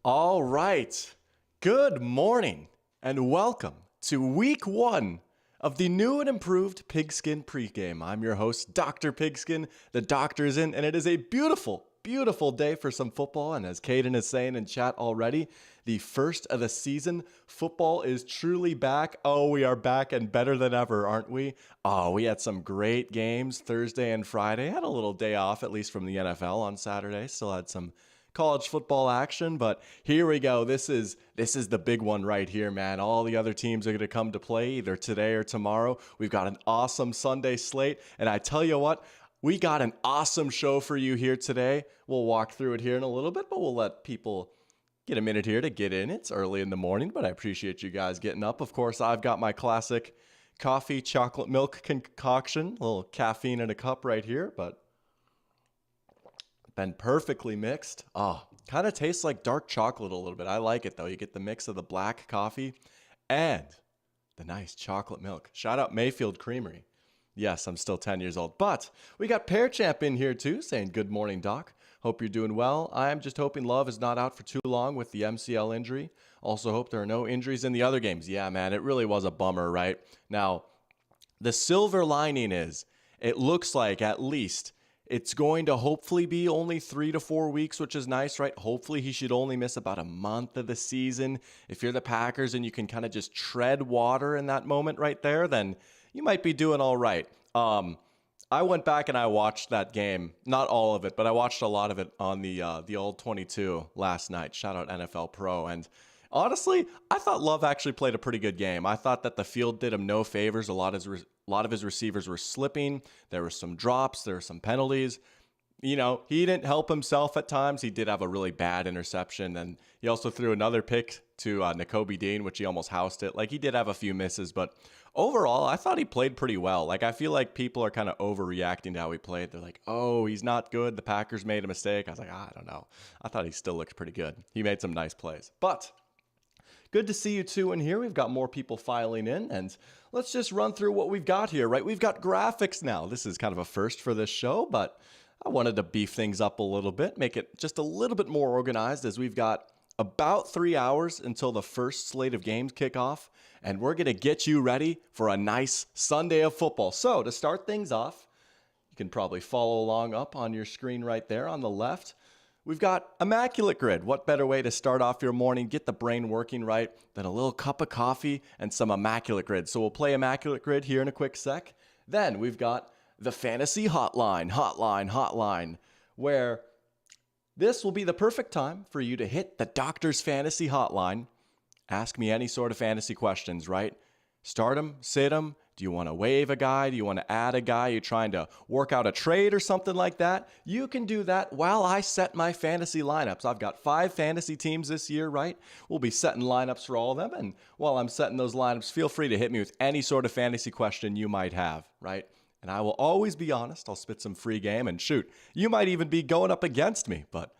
All right. Good morning and welcome to week one of the new and improved Pigskin pregame. I'm your host, Dr. Pigskin. The doctor is in, and it is a beautiful, beautiful day for some football. And as Caden is saying in chat already, the first of the season, football is truly back. Oh, we are back and better than ever, aren't we? Oh, we had some great games Thursday and Friday. Had a little day off, at least from the NFL on Saturday. Still had some college football action, but here we go. This is the big one right here, man. All the other teams are going to come to play either today or tomorrow. We've got an awesome Sunday slate, and I tell you what, we got an awesome show for you here today. We'll walk through it here in a little bit, but we'll let people get a minute here to get in. It's early in the morning, but I appreciate you guys getting up. Of course, I've got my classic coffee chocolate milk concoction, a little caffeine in a cup right here, but been perfectly mixed. Oh, kind of tastes like dark chocolate a little bit. I like it though. You get the mix of the black coffee and the nice chocolate milk. Shout out Mayfield Creamery. Yes, I'm still 10 years old, but we got Pear Champ in here too saying good morning, Doc. Hope you're doing well. I'm just hoping Love is not out for too long with the MCL injury. Also hope there are no injuries in the other games. Yeah, man, it really was a bummer, right? Now, the silver lining is it looks like at least it's going to hopefully be only 3 to 4 weeks, which is nice, right? Hopefully he should only miss about a month of the season. If you're the Packers and you can kind of just tread water in that moment right there, then you might be doing all right. I went back and I watched that game. Not all of it, but I watched a lot of it on the old 22 last night. Shout out NFL Pro. And honestly, I thought Love actually played a pretty good game. I thought that the field did him no favors. A lot of his receivers were slipping. There were some drops. There were some penalties. You know, he didn't help himself at times. He did have a really bad interception. And he also threw another pick to Nakobe Dean, which he almost housed it. Like, he did have a few misses. But overall, I thought he played pretty well. Like, I feel like people are kind of overreacting to how he played. They're like, oh, he's not good. The Packers made a mistake. I was like, I don't know. I thought he still looked pretty good. He made some nice plays. But good to see you two in here. We've got more people filing in, and let's just run through what we've got here, right? We've got graphics now. This is kind of a first for this show, but I wanted to beef things up a little bit, make it just a little bit more organized as we've got about 3 hours until the first slate of games kick off, and we're going to get you ready for a nice Sunday of football. So to start things off, you can probably follow along up on your screen right there on the left. We've got Immaculate Grid. What better way to start off your morning, get the brain working right, than a little cup of coffee and some Immaculate Grid. So we'll play Immaculate Grid here in a quick sec. Then we've got the Fantasy Hotline, where this will be the perfect time for you to hit the Doctor's Fantasy Hotline. Ask me any sort of fantasy questions, right? Start them, sit them. Do you want to waive a guy? Do you want to add a guy? You're trying to work out a trade or something like that? You can do that while I set my fantasy lineups. I've got 5 fantasy teams this year, right? We'll be setting lineups for all of them. And while I'm setting those lineups, feel free to hit me with any sort of fantasy question you might have, right? And I will always be honest. I'll spit some free game and shoot. You might even be going up against me, but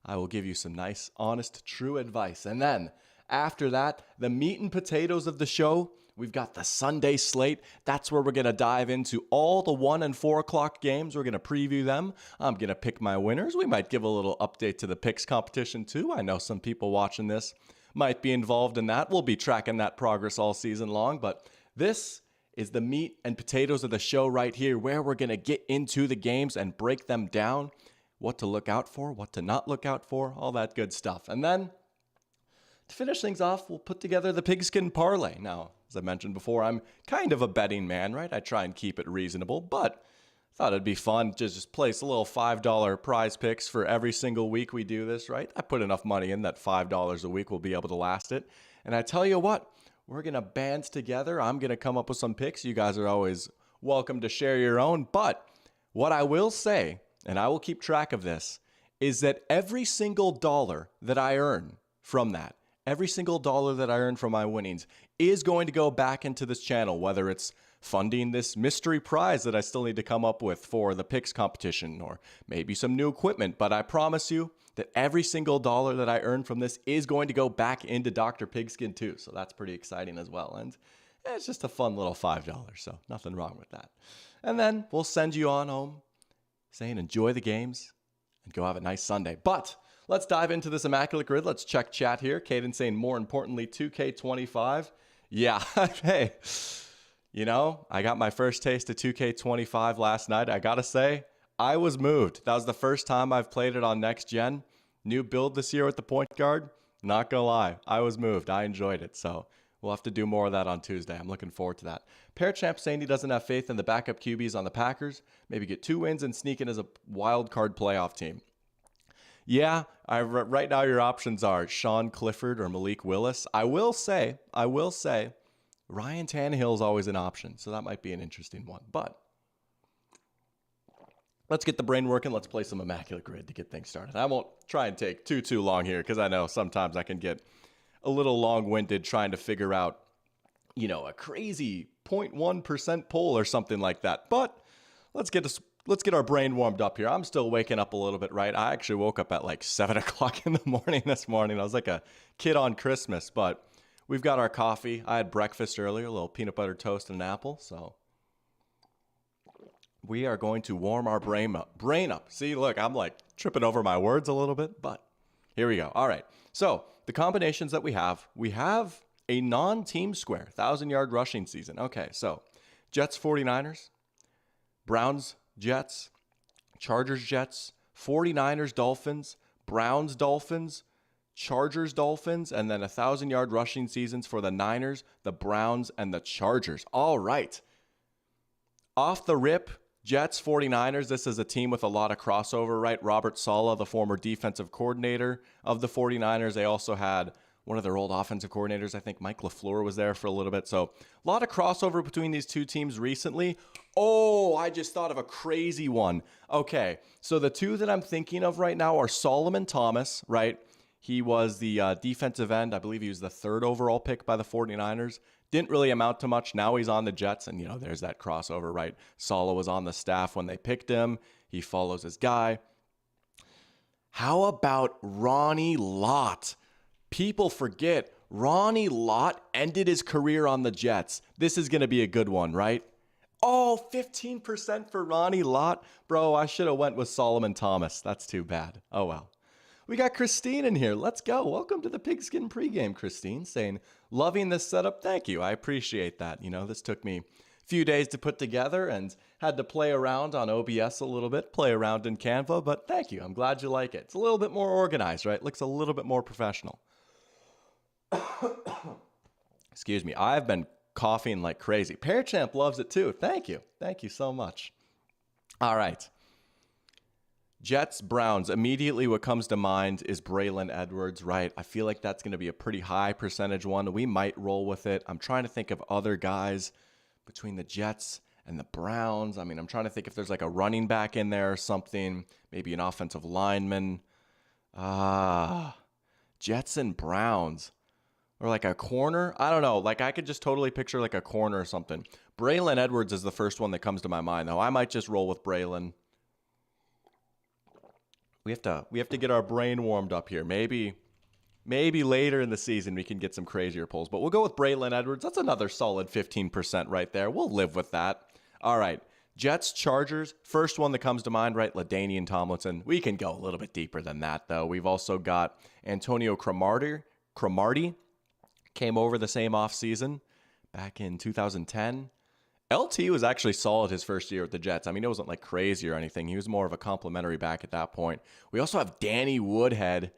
I will give you some nice, honest, true advice. And then after that, the meat and potatoes of the show, we've got the Sunday slate. That's where we're going to dive into all the 1 and 4 o'clock games. We're going to preview them. I'm going to pick my winners. We might give a little update to the picks competition too. I know some people watching this might be involved in that. We'll be tracking that progress all season long, but this is the meat and potatoes of the show right here, where we're going to get into the games and break them down, what to look out for, what to not look out for, all that good stuff. And then to finish things off, we'll put together the Pigskin Parlay. Now, as I mentioned before, I'm kind of a betting man, right? I try and keep it reasonable, but thought it'd be fun to just place a little $5 prize picks for every single week we do this, right? I put enough money in that $5 a week will be able to last it. And I tell you what, we're going to band together. I'm going to come up with some picks. You guys are always welcome to share your own. But what I will say, and I will keep track of this, is that every single dollar that I earn from that, every single dollar that I earn from my winnings is going to go back into this channel, whether it's funding this mystery prize that I still need to come up with for the picks competition or maybe some new equipment. But I promise you that every single dollar that I earn from this is going to go back into Dr. Pigskin too. So that's pretty exciting as well. And it's just a fun little $5, so nothing wrong with that. And then we'll send you on home saying enjoy the games and go have a nice Sunday. But Let's dive into this immaculate grid. Let's check chat here. Caden saying, more importantly, 2K25. Yeah, hey, you know, I got my first taste of 2K25 last night. I gotta say, I was moved. That was the first time I've played it on next gen. New build this year with the point guard. Not gonna lie, I was moved. I enjoyed it. So we'll have to do more of that on Tuesday. I'm looking forward to that. Parachamp saying he doesn't have faith in the backup QBs on the Packers. Maybe get 2 wins and sneak in as a wild card playoff team. Yeah, right now your options are Sean Clifford or Malik Willis. I will say, Ryan Tannehill is always an option, so that might be an interesting one. But let's get the brain working. Let's play some immaculate grid to get things started. I won't try and take too long here because I know sometimes I can get a little long-winded trying to figure out, you know, a crazy 0.1% poll or something like that. But let's get our brain warmed up here. I'm still waking up a little bit, right? I actually woke up at like 7 o'clock in the morning this morning. I was like a kid on Christmas, but we've got our coffee. I had breakfast earlier, a little peanut butter toast and an apple. So we are going to warm our brain up. See, look, I'm like tripping over my words a little bit, but here we go. All right. So the combinations that we have a non-team square, 1,000-yard rushing season. Okay, so Jets, 49ers, Browns, Jets, Chargers, Jets, 49ers, Dolphins, Browns, Dolphins, Chargers, Dolphins, and then 1,000-yard rushing seasons for the Niners, the Browns, and the Chargers. All right. Off the rip, Jets, 49ers, this is a team with a lot of crossover, right? Robert Saleh, the former defensive coordinator of the 49ers. They also had one of their old offensive coordinators. I think Mike LaFleur was there for a little bit. So a lot of crossover between these two teams recently. Oh, I just thought of a crazy one. Okay, so the two that I'm thinking of right now are Solomon Thomas, right? He was the defensive end. I believe he was the 3rd overall pick by the 49ers. Didn't really amount to much. Now he's on the Jets, and, you know, there's that crossover, right? Saleh was on the staff when they picked him. He follows his guy. How about Ronnie Lott? People forget Ronnie Lott ended his career on the Jets. This is going to be a good one, right? Oh, 15% for Ronnie Lott. Bro, I should have went with Solomon Thomas. That's too bad. Oh, well. We got Christine in here. Let's go. Welcome to the Pigskin pregame, Christine, saying, loving this setup. Thank you. I appreciate that. You know, this took me a few days to put together and had to play around on OBS a little bit, play around in Canva, but thank you. I'm glad you like it. It's a little bit more organized, right? Looks a little bit more professional. Excuse me. I've been coughing like crazy. Parachamp loves it too. Thank you. Thank you so much. All right. Jets, Browns. Immediately what comes to mind is Braylon Edwards, right? I feel like that's going to be a pretty high percentage one. We might roll with it. I'm trying to think of other guys between the Jets and the Browns. I mean, I'm trying to think if there's like a running back in there or something, maybe an offensive lineman. Jets and Browns. Or like a corner? I don't know. Like I could just totally picture like a corner or something. Braylon Edwards is the first one that comes to my mind, though. I might just roll with Braylon. We have to get our brain warmed up here. Maybe later in the season we can get some crazier polls. But we'll go with Braylon Edwards. That's another solid 15% right there. We'll live with that. All right. Jets, Chargers. First one that comes to mind, right? LaDainian Tomlinson. We can go a little bit deeper than that, though. We've also got Antonio Cromartie. Came over the same offseason back in 2010. LT was actually solid his first year with the Jets. I mean, it wasn't like crazy or anything. He was more of a complimentary back at that point. We also have Danny Woodhead.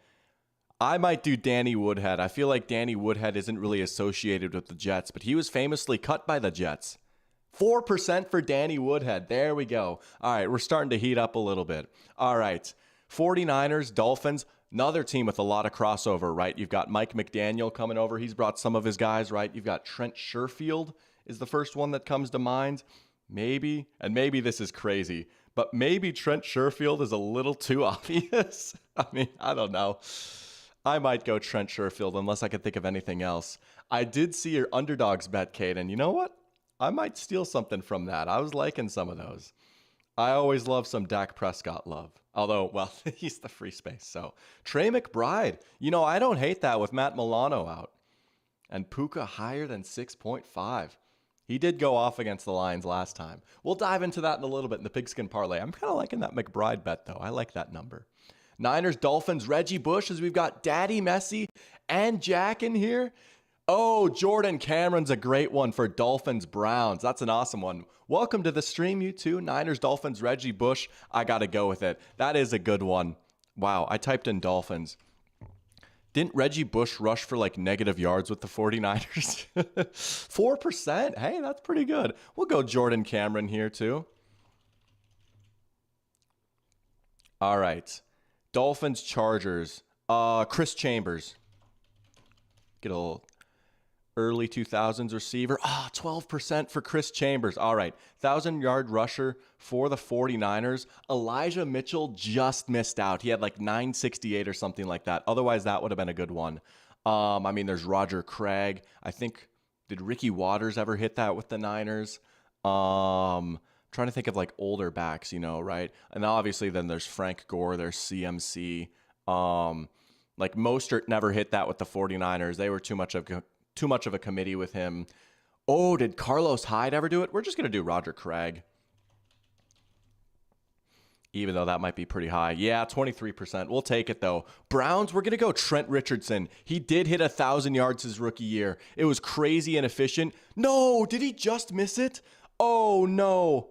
I might do Danny Woodhead. I feel like Danny Woodhead isn't really associated with the Jets, but he was famously cut by the Jets. 4% for Danny Woodhead. There we go. All right, we're starting to heat up a little bit. All right, 49ers, Dolphins. Another team with a lot of crossover, right? You've got Mike McDaniel coming over. He's brought some of his guys, right? You've got Trent Sherfield is the first one that comes to mind. Maybe this is crazy, but maybe Trent Sherfield is a little too obvious. I mean, I don't know. I might go Trent Sherfield unless I can think of anything else. I did see your underdogs bet, Kate, and you know what? I might steal something from that. I was liking some of those. I always love some Dak Prescott love. Although, well, he's the free space. So Trey McBride. You know, I don't hate that with Matt Milano out. And Puka higher than 6.5. He did go off against the Lions last time. We'll dive into that in a little bit in the Pigskin parlay. I'm kind of liking that McBride bet, though. I like that number. Niners, Dolphins, Reggie Bush, as we've got Daddy Messi and Jack in here. Oh, Jordan Cameron's a great one for Dolphins, Browns. That's an awesome one. Welcome to the stream, you two. Niners, Dolphins, Reggie Bush. I got to go with it. That is a good one. Wow, I typed in Dolphins. Didn't Reggie Bush rush for like negative yards with the 49ers? 4%? Hey, that's pretty good. We'll go Jordan Cameron here too. All right. Dolphins, Chargers. Chris Chambers. Get a little early 2000s receiver. 12% for Chris Chambers. All right. 1,000-yard rusher for the 49ers. Elijah Mitchell just missed out. He had like 968 or something like that. Otherwise, that would have been a good one. I mean, there's Roger Craig. I think, did Ricky Waters ever hit that with the Niners? Trying to think of like older backs, right? And obviously then there's Frank Gore, there's CMC. Like Mostert never hit that with the 49ers. They were too much of a committee with him. Oh, did Carlos Hyde ever do it? We're just going to do Roger Craig. Even though that might be pretty high. Yeah, 23%. We'll take it, though. Browns, we're going to go Trent Richardson. He did hit 1,000 yards his rookie year. It was crazy and efficient. No, did he just miss it? Oh, no.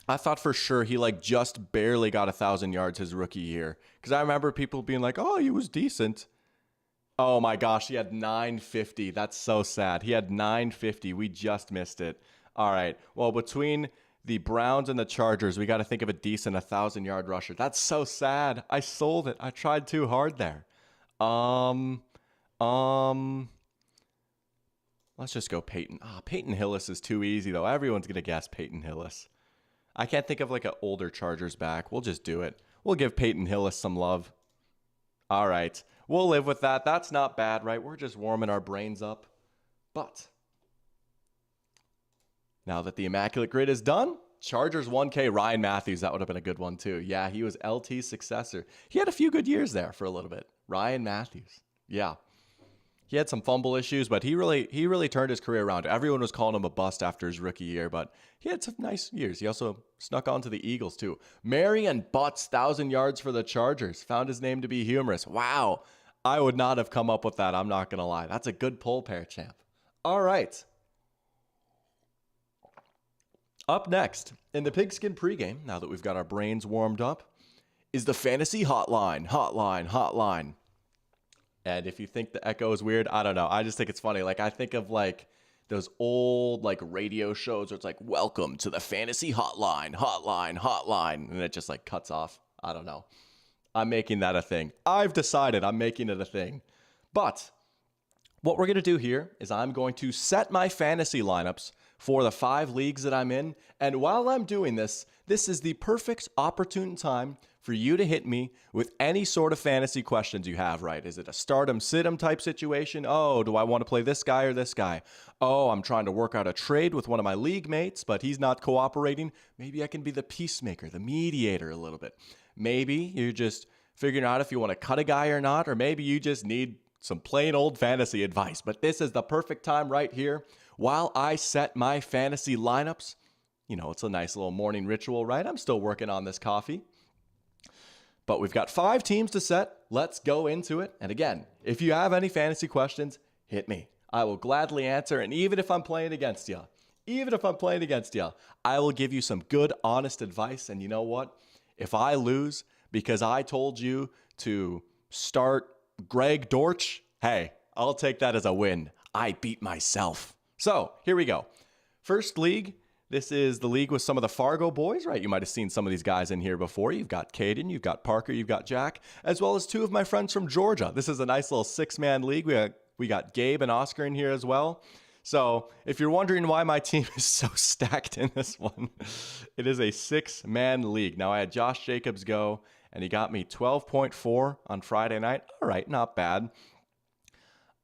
I thought for sure he like just barely got 1,000 yards his rookie year. Because I remember people being like, oh, he was decent. Oh my gosh, he had 950. That's so sad. He had 950. We just missed it. All right. Well, between the Browns and the Chargers, we got to think of a decent 1,000-yard rusher. That's so sad. I sold it. I tried too hard there. Let's just go Peyton. Peyton Hillis is too easy though. Everyone's going to guess Peyton Hillis. I can't think of like an older Chargers back. We'll just do it. We'll give Peyton Hillis some love. All right. We'll live with that. That's not bad, right? We're just warming our brains up. But now that the Immaculate Grid is done, Chargers 1K, Ryan Matthews. That would have been a good one too. Yeah, he was LT's successor. He had a few good years there for a little bit. Ryan Matthews. Yeah. He had some fumble issues, but he really turned his career around. Everyone was calling him a bust after his rookie year, but he had some nice years. He also snuck onto the Eagles too. Marion Butts, 1,000 yards for the Chargers. Found his name to be humorous. Wow. I would not have come up with that. I'm not going to lie. That's a good poll pair, champ. All right. Up next, in the Pigskin pregame, now that we've got our brains warmed up, is the Fantasy Hotline. And if you think the echo is weird, I don't know. I just think it's funny. Like, I think of like those old like radio shows where it's like, welcome to the Fantasy Hotline. And it just like cuts off. I don't know. I'm making that a thing. I've decided I'm making it a thing. But what we're going to do here is I'm going to set my fantasy lineups for the 5 leagues that I'm in. And while I'm doing this, this is the perfect opportune time for you to hit me with any sort of fantasy questions you have, right? Is it a stardom, sit-em type situation? Oh, do I want to play this guy or this guy? Oh, I'm trying to work out a trade with one of my league mates, but he's not cooperating. Maybe I can be the peacemaker, the mediator a little bit. Maybe you're just figuring out if you want to cut a guy or not, or maybe you just need some plain old fantasy advice. But this is the perfect time right here while I set my fantasy lineups. You know, it's a nice little morning ritual, right? I'm still working on this coffee. But we've got 5 teams to set. Let's go into it. And again, if you have any fantasy questions, hit me. I will gladly answer. And even if I'm playing against you, I will give you some good, honest advice. And you know what? If I lose because I told you to start Greg Dortch, hey, I'll take that as a win. I beat myself. So here we go. First league. This is the league with some of the Fargo boys, right? You might have seen some of these guys in here before. You've got Caden, you've got Parker, you've got Jack, as well as 2 of my friends from Georgia. This is a nice little 6-man league. We got Gabe and Oscar in here as well. So if you're wondering why my team is so stacked in this one, it is a 6-man league. Now I had Josh Jacobs go, and he got me 12.4 on Friday night. All right, not bad.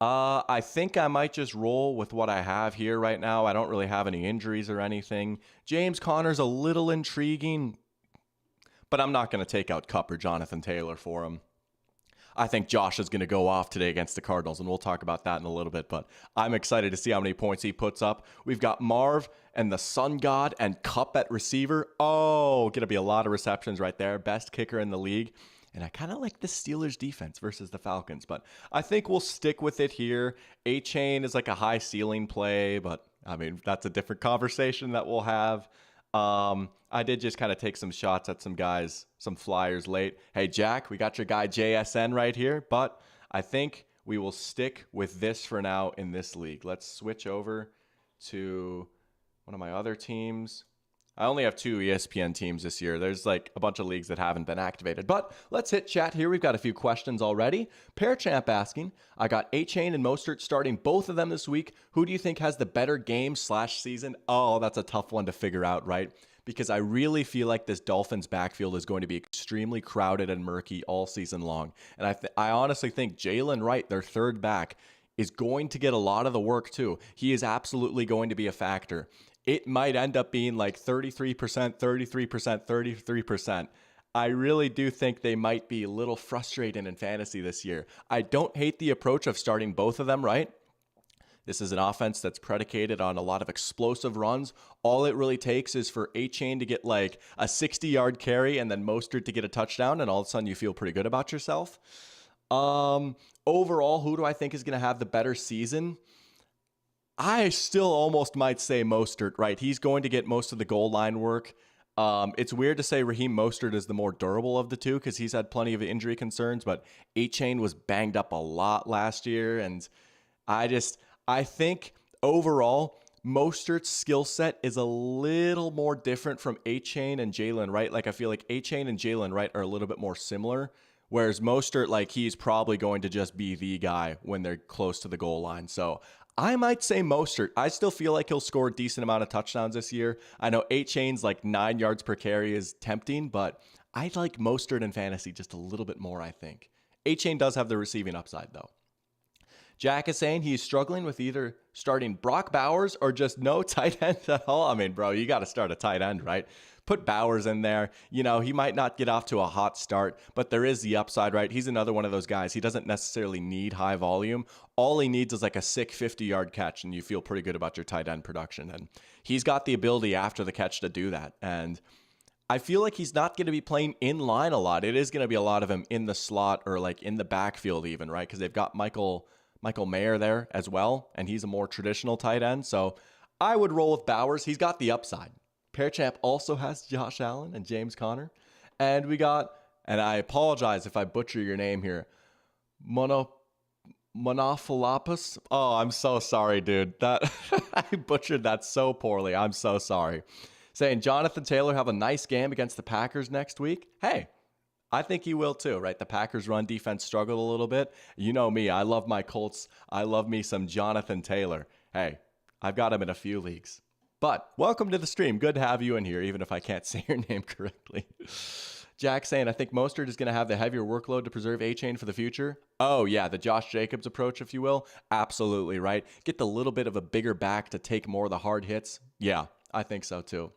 I think I might just roll with what I have here right now. I don't really have any injuries or anything. James Conner's a little intriguing, but I'm not going to take out Kupp or Jonathan Taylor for him. I think Josh is going to go off today against the Cardinals, and we'll talk about that in a little bit. But I'm excited to see how many points he puts up. We've got Marv and the Sun God and Cup at receiver. Oh, going to be a lot of receptions right there. Best kicker in the league. And I kind of like the Steelers defense versus the Falcons, but I think we'll stick with it here. A-Chain is like a high ceiling play, but I mean, that's a different conversation that we'll have. I did just kind of take some shots at some guys, some flyers late. Hey, Jack, we got your guy JSN right here, but I think we will stick with this for now in this league. Let's switch over to one of my other teams. I only have 2 ESPN teams this year. There's like a bunch of leagues that haven't been activated. But let's hit chat here. We've got a few questions already. Pearchamp asking, I got A-Chain and Mostert starting both of them this week. Who do you think has the better game/season? Oh, that's a tough one to figure out, right? Because I really feel like this Dolphins backfield is going to be extremely crowded and murky all season long. And I honestly think Jalen Wright, their third back, is going to get a lot of the work too. He is absolutely going to be a factor. It might end up being like 33%, 33%, 33%. I really do think they might be a little frustrated in fantasy this year. I don't hate the approach of starting both of them, right? This is an offense that's predicated on a lot of explosive runs. All it really takes is for A-Chain to get like a 60-yard carry and then Mostert to get a touchdown, and all of a sudden you feel pretty good about yourself. Overall, who do I think is going to have the better season? I still almost might say Mostert, right? He's going to get most of the goal line work. It's weird to say Raheem Mostert is the more durable of the two because he's had plenty of injury concerns, but A-Chain was banged up a lot last year. And I think overall, Mostert's skill set is a little more different from A-Chain and Jalen Wright. Like I feel like A-Chain and Jalen Wright are a little bit more similar, whereas Mostert, like he's probably going to just be the guy when they're close to the goal line. So I might say Mostert. I still feel like he'll score a decent amount of touchdowns this year. I know A-Chain's like 9 yards per carry is tempting, but I like Mostert in fantasy just a little bit more, I think. A-Chain does have the receiving upside, though. Jack is saying he's struggling with either starting Brock Bowers or just no tight end at all. I mean, bro, you got to start a tight end, right? Put Bowers in there. You know, he might not get off to a hot start, but there is the upside, right? He's another one of those guys. He doesn't necessarily need high volume. All he needs is like a sick 50-yard catch, and you feel pretty good about your tight end production. And he's got the ability after the catch to do that. And I feel like he's not going to be playing in line a lot. It is going to be a lot of him in the slot or like in the backfield even, right? Because they've got Michael Mayer there as well, and he's a more traditional tight end. So I would roll with Bowers. He's got the upside. Pearchamp also has Josh Allen and James Conner. And we got, and I apologize if I butcher your name here, Monopholopus. Oh, I'm so sorry, dude. That I butchered that so poorly. I'm so sorry. Saying Jonathan Taylor have a nice game against the Packers next week. Hey, I think he will too, right? The Packers run defense struggled a little bit. You know me. I love my Colts. I love me some Jonathan Taylor. Hey, I've got him in a few leagues. But welcome to the stream. Good to have you in here, even if I can't say your name correctly. Jack saying, I think Mostert is going to have the heavier workload to preserve A-Chain for the future. Oh, yeah, the Josh Jacobs approach, if you will. Absolutely, right? Get the little bit of a bigger back to take more of the hard hits. Yeah, I think so too.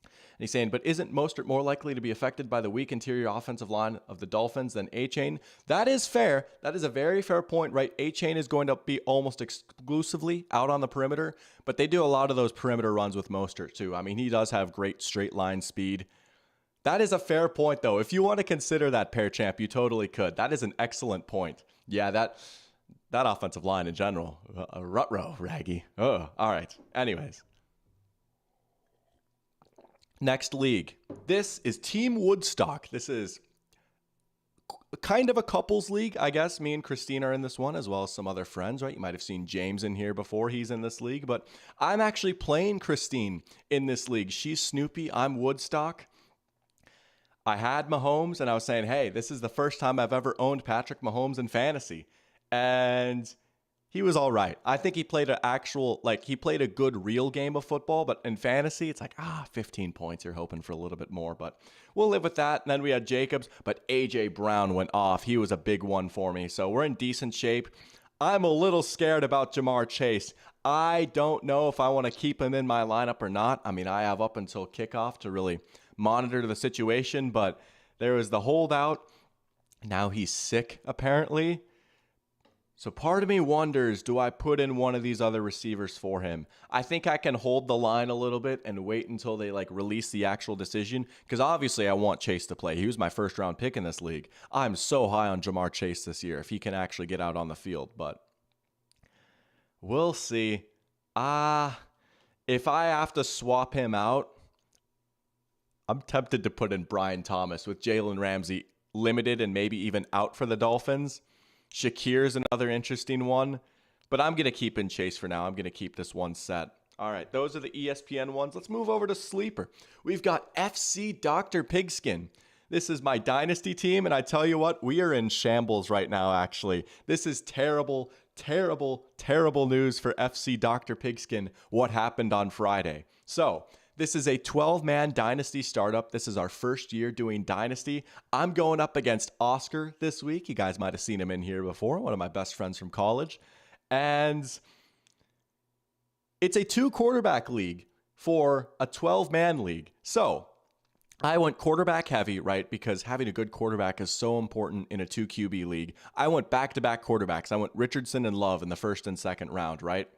And he's saying, but isn't Mostert more likely to be affected by the weak interior offensive line of the Dolphins than A-Chain? That is fair. That is a very fair point, right? A-Chain is going to be almost exclusively out on the perimeter, but they do a lot of those perimeter runs with Mostert too. I mean, he does have great straight line speed. That is a fair point, though. If you want to consider that, Pearchamp, you totally could. That is an excellent point. Yeah, that offensive line in general, a rut-row, Raggy. Oh, all right. Anyways. Next league. This is Team Woodstock. This is kind of a couples league, I guess. Me and Christine are in this one, as well as some other friends, right? You might have seen James in here before. He's in this league, but I'm actually playing Christine in this league. She's Snoopy. I'm Woodstock. I had Mahomes, and I was saying, hey, this is the first time I've ever owned Patrick Mahomes in fantasy. And he was all right. I think he played he played a good real game of football, but in fantasy, it's like, 15 points. You're hoping for a little bit more, but we'll live with that. And then we had Jacobs, but A.J. Brown went off. He was a big one for me. So we're in decent shape. I'm a little scared about Jamar Chase. I don't know if I want to keep him in my lineup or not. I mean, I have up until kickoff to really monitor the situation, but there was the holdout. Now he's sick, apparently. So part of me wonders, do I put in one of these other receivers for him? I think I can hold the line a little bit and wait until they release the actual decision, because obviously I want Chase to play. He was my first round pick in this league. I'm so high on Jamar Chase this year if he can actually get out on the field, but we'll see. If I have to swap him out, I'm tempted to put in Brian Thomas with Jalen Ramsey limited and maybe even out for the Dolphins. Shakir's another interesting one, but I'm going to keep in Chase for now. I'm going to keep this one set. All right, those are the ESPN ones. Let's move over to Sleeper. We've got FC Dr. Pigskin. This is my dynasty team, and I tell you what, we are in shambles right now, actually. This is terrible, terrible, terrible news for FC Dr. Pigskin, what happened on Friday. So, this is a 12-man dynasty startup. This is our first year doing dynasty. I'm going up against Oscar this week. You guys might have seen him in here before, one of my best friends from college. And it's a 2-quarterback league for a 12-man league. So I went quarterback heavy, right? Because having a good quarterback is so important in a 2 QB league. I went back-to-back quarterbacks. I went Richardson and Love in the first and second round, right?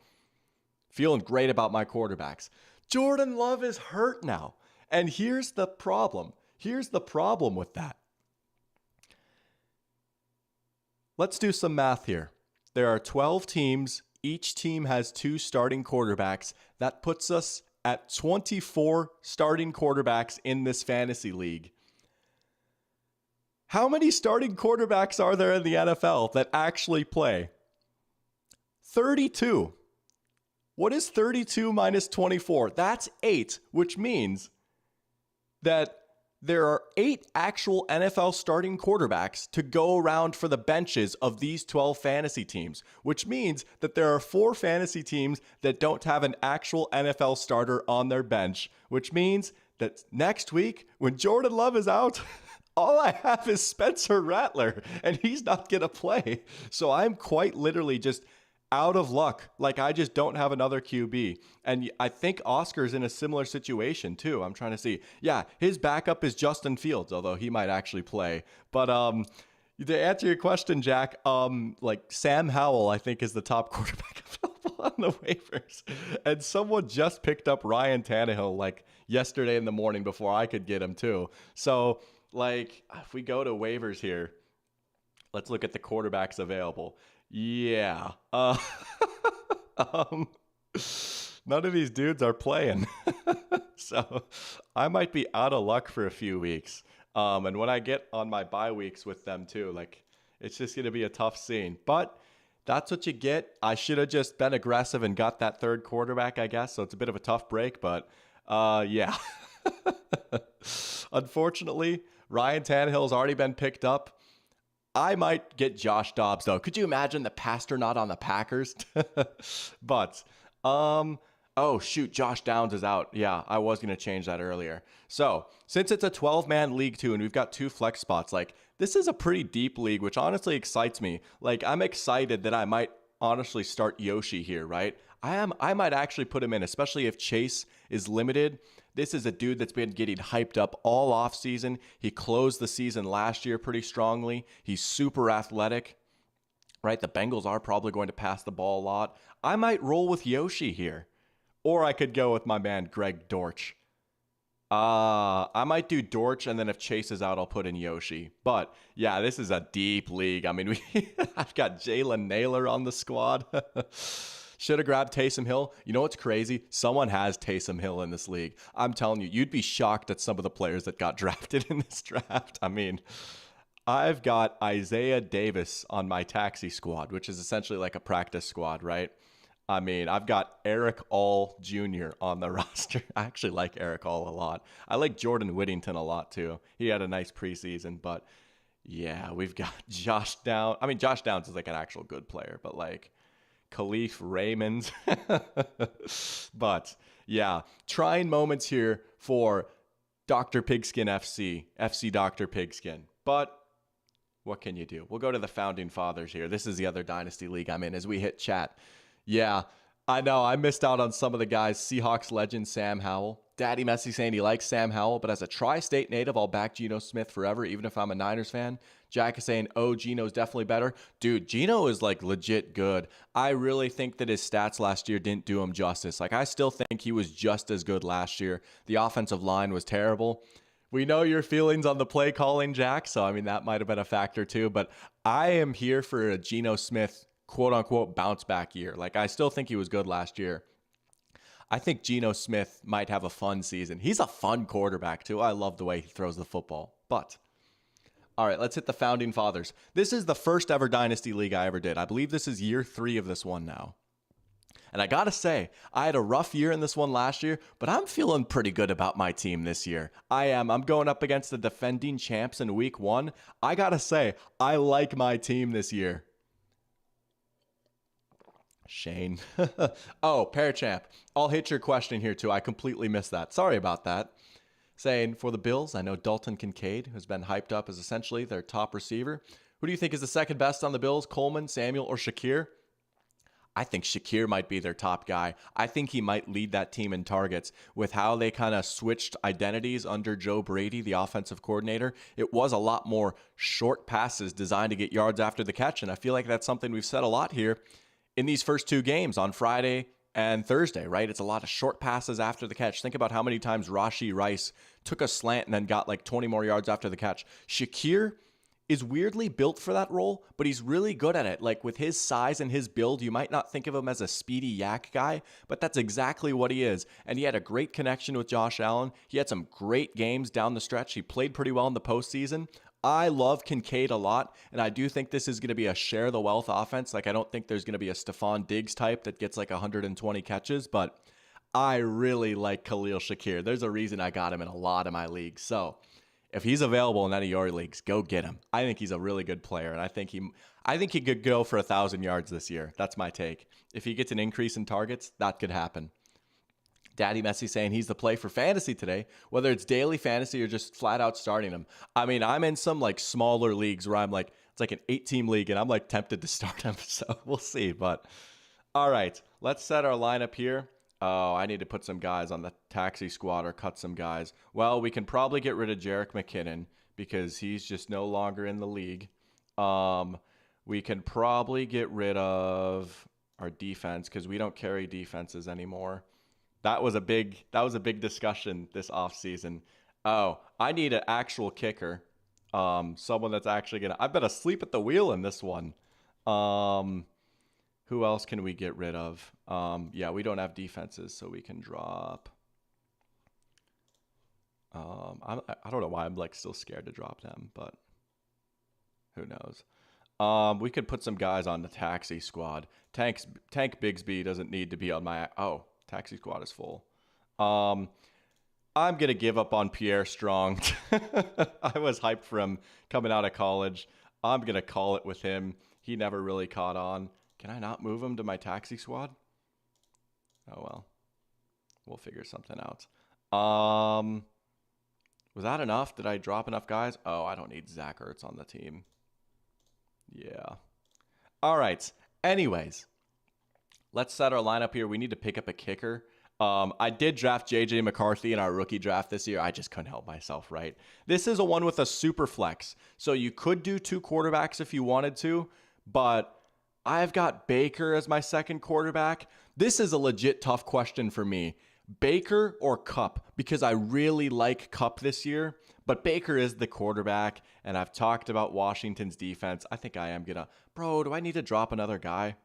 Feeling great about my quarterbacks. Jordan Love is hurt now. And here's the problem. Here's the problem with that. Let's do some math here. There are 12 teams. Each team has 2 starting quarterbacks. That puts us at 24 starting quarterbacks in this fantasy league. How many starting quarterbacks are there in the NFL that actually play? 32. What is 32 minus 24? That's 8, which means that there are 8 actual NFL starting quarterbacks to go around for the benches of these 12 fantasy teams, which means that there are 4 fantasy teams that don't have an actual NFL starter on their bench, which means that next week when Jordan Love is out, all I have is Spencer Rattler, and he's not going to play. So I'm quite literally just out of luck. I just don't have another QB. And I think Oscar's in a similar situation too. I'm trying to see. Yeah, his backup is Justin Fields, although he might actually play. But to answer your question, Jack, Sam Howell, I think, is the top quarterback available on the waivers. And someone just picked up Ryan Tannehill yesterday in the morning before I could get him too. So if we go to waivers here, let's look at the quarterbacks available. Yeah. None of these dudes are playing. So I might be out of luck for a few weeks. And when I get on my bye weeks with them too, it's just going to be a tough scene. But that's what you get. I should have just been aggressive and got that third quarterback, I guess. So it's a bit of a tough break, but yeah. Unfortunately, Ryan Tannehill's already been picked up. I might get Josh Dobbs, though. Could you imagine the Pasternaut on the Packers? But, oh, shoot, Josh Downs is out. Yeah, I was going to change that earlier. So, since it's a 12-man league, too, and we've got 2 flex spots, this is a pretty deep league, which honestly excites me. I'm excited that I might honestly start Yoshi here, right? I might actually put him in, especially if Chase is limited. This is a dude that's been getting hyped up all offseason. He closed the season last year pretty strongly. He's super athletic, right? The Bengals are probably going to pass the ball a lot. I might roll with Yoshi here. Or I could go with my man, Greg Dortch. I might do Dortch, and then if Chase is out, I'll put in Yoshi. But, yeah, this is a deep league. I mean, I've got Jalen Naylor on the squad. Should have grabbed Taysom Hill. You know what's crazy? Someone has Taysom Hill in this league. I'm telling you, you'd be shocked at some of the players that got drafted in this draft. I mean, I've got Isaiah Davis on my taxi squad, which is essentially like a practice squad, right? I mean, I've got Eric All Jr. on the roster. I actually like Eric All a lot. I like Jordan Whittington a lot, too. He had a nice preseason, but yeah, we've got Josh Downs. I mean, Josh Downs is an actual good player, but Khalif Raymond. But yeah, trying moments here for Dr. Pigskin FC Dr. Pigskin. But what can you do? We'll go to the founding fathers here. This is the other dynasty league I'm in as we hit chat. Yeah, I know I missed out on some of the guys. Seahawks legend Sam Howell. Daddy Messi saying he likes Sam Howell, but as a tri-state native, I'll back Geno Smith forever, even if I'm a Niners fan. Jack is saying, oh, Gino's definitely better. Dude, Gino is like legit good. I really think that his stats last year didn't do him justice. Like, I still think he was just as good last year. The offensive line was terrible. We know your feelings on the play calling, Jack. So, I mean, that might have been a factor too. But I am here for a Geno Smith, quote unquote, bounce back year. Like, I still think he was good last year. I think Geno Smith might have a fun season. He's a fun quarterback too. I love the way he throws the football. But all right, let's hit the founding fathers. This is the first ever Dynasty League I ever did. I believe this is year 3 of this one now. And I got to say, I had a rough year in this one last year, but I'm feeling pretty good about my team this year. I am. I'm going up against the defending champs in week 1. I got to say, I like my team this year. Shane. Oh, Parachamp. I'll hit your question here too. I completely missed that. Sorry about that. Saying, for the Bills, I know Dalton Kincaid has been hyped up as essentially their top receiver. Who do you think is the second best on the Bills? Coleman, Samuel, or Shakir? I think Shakir might be their top guy. I think he might lead that team in targets with how they kind of switched identities under Joe Brady, the offensive coordinator. It was a lot more short passes designed to get yards after the catch, and I feel like that's something we've said a lot here in these first 2 games on Friday and Thursday, right? It's a lot of short passes after the catch. Think about how many times Rashee Rice took a slant and then got like 20 more yards after the catch. Shakir is weirdly built for that role, but he's really good at it. Like, with his size and his build, you might not think of him as a speedy yak guy, but that's exactly what he is. And he had a great connection with Josh Allen. He had some great games down the stretch. He played pretty well in the postseason. I love Kincaid a lot, and I do think this is going to be a share the wealth offense. Like, I don't think there's going to be a Stephon Diggs type that gets like 120 catches, but I really like Khalil Shakir. There's a reason I got him in a lot of my leagues. So if he's available in any of your leagues, go get him. I think he's a really good player, and I think he could go for 1,000 yards this year. That's my take. If he gets an increase in targets, that could happen. Daddy Messi saying he's the play for fantasy today, whether it's daily fantasy or just flat out starting him. I mean, I'm in some like smaller leagues where I'm like, it's like an 8-team league and I'm like tempted to start him. So we'll see. But all right, let's set our lineup here. Oh, I need to put some guys on the taxi squad or cut some guys. Well, we can probably get rid of Jerick McKinnon because he's just no longer in the league. We can probably get rid of our defense because we don't carry defenses anymore. That was a big discussion this offseason. Oh, I need an actual kicker. Someone that's actually gonna. I've been asleep at the wheel in this one. Who else can we get rid of? Yeah, we don't have defenses, so we can drop. I don't know why I'm like still scared to drop them, but who knows? We could put some guys on the taxi squad. Tank Bigsby doesn't need to be on my. Oh. Taxi squad is full. I'm going to give up on Pierre Strong. I was hyped for him coming out of college. I'm going to call it with him. He never really caught on. Can I not move him to my taxi squad? Oh, well. We'll figure something out. Was that enough? Did I drop enough guys? Oh, I don't need Zach Ertz on the team. Yeah. All right. Anyways. Let's set our lineup here. We need to pick up a kicker. I did draft J.J. McCarthy in our rookie draft this year. I just couldn't help myself, right? This is a one with a super flex. So you could do 2 quarterbacks if you wanted to, but I've got Baker as my second quarterback. This is a legit tough question for me. Baker or Kupp? Because I really like Kupp this year, but Baker is the quarterback, and I've talked about Washington's defense. I think I am going to... Bro, do I need to drop another guy?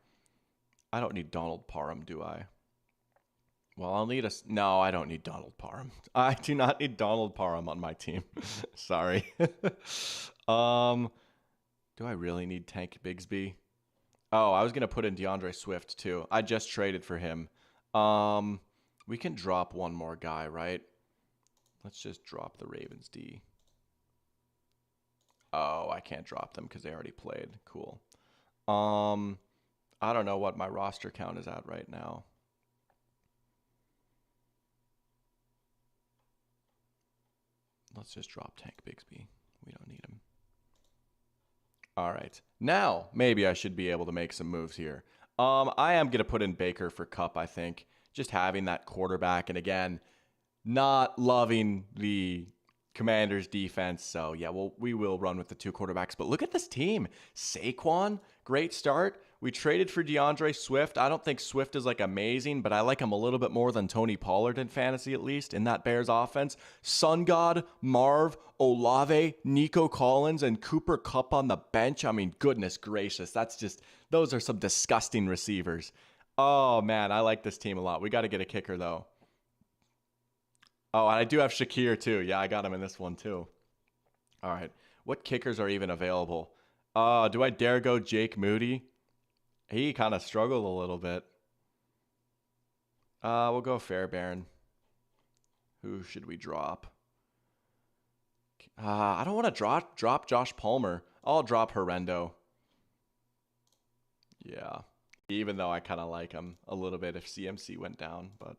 I don't need Donald Parham, do I? Well, I'll need No, I don't need Donald Parham. I do not need Donald Parham on my team. Sorry. Do I really need Tank Bigsby? Oh, I was going to put in DeAndre Swift, too. I just traded for him. We can drop one more guy, right? Let's just drop the Ravens D. Oh, I can't drop them because they already played. Cool. I don't know what my roster count is at right now. Let's just drop Tank Bigsby. We don't need him. All right. Now, maybe I should be able to make some moves here. I am going to put in Baker for Kupp, I think. Just having that quarterback. And again, not loving the Commanders defense. So yeah, we will run with the 2 quarterbacks. But look at this team. Saquon, great start. We traded for DeAndre Swift. I don't think Swift is like amazing, but I like him a little bit more than Tony Pollard in fantasy, at least in that Bears offense. Sun God, Marv, Olave, Nico Collins, and Cooper Kupp on the bench. I mean, goodness gracious. Those are some disgusting receivers. Oh man, I like this team a lot. We got to get a kicker though. Oh, and I do have Shakir too. Yeah, I got him in this one too. All right. What kickers are even available? Do I dare go Jake Moody? He kind of struggled a little bit. We'll go Fairbairn. Who should we drop? I don't want to drop Josh Palmer. I'll drop Horrendo. Yeah. Even though I kind of like him a little bit if CMC went down. But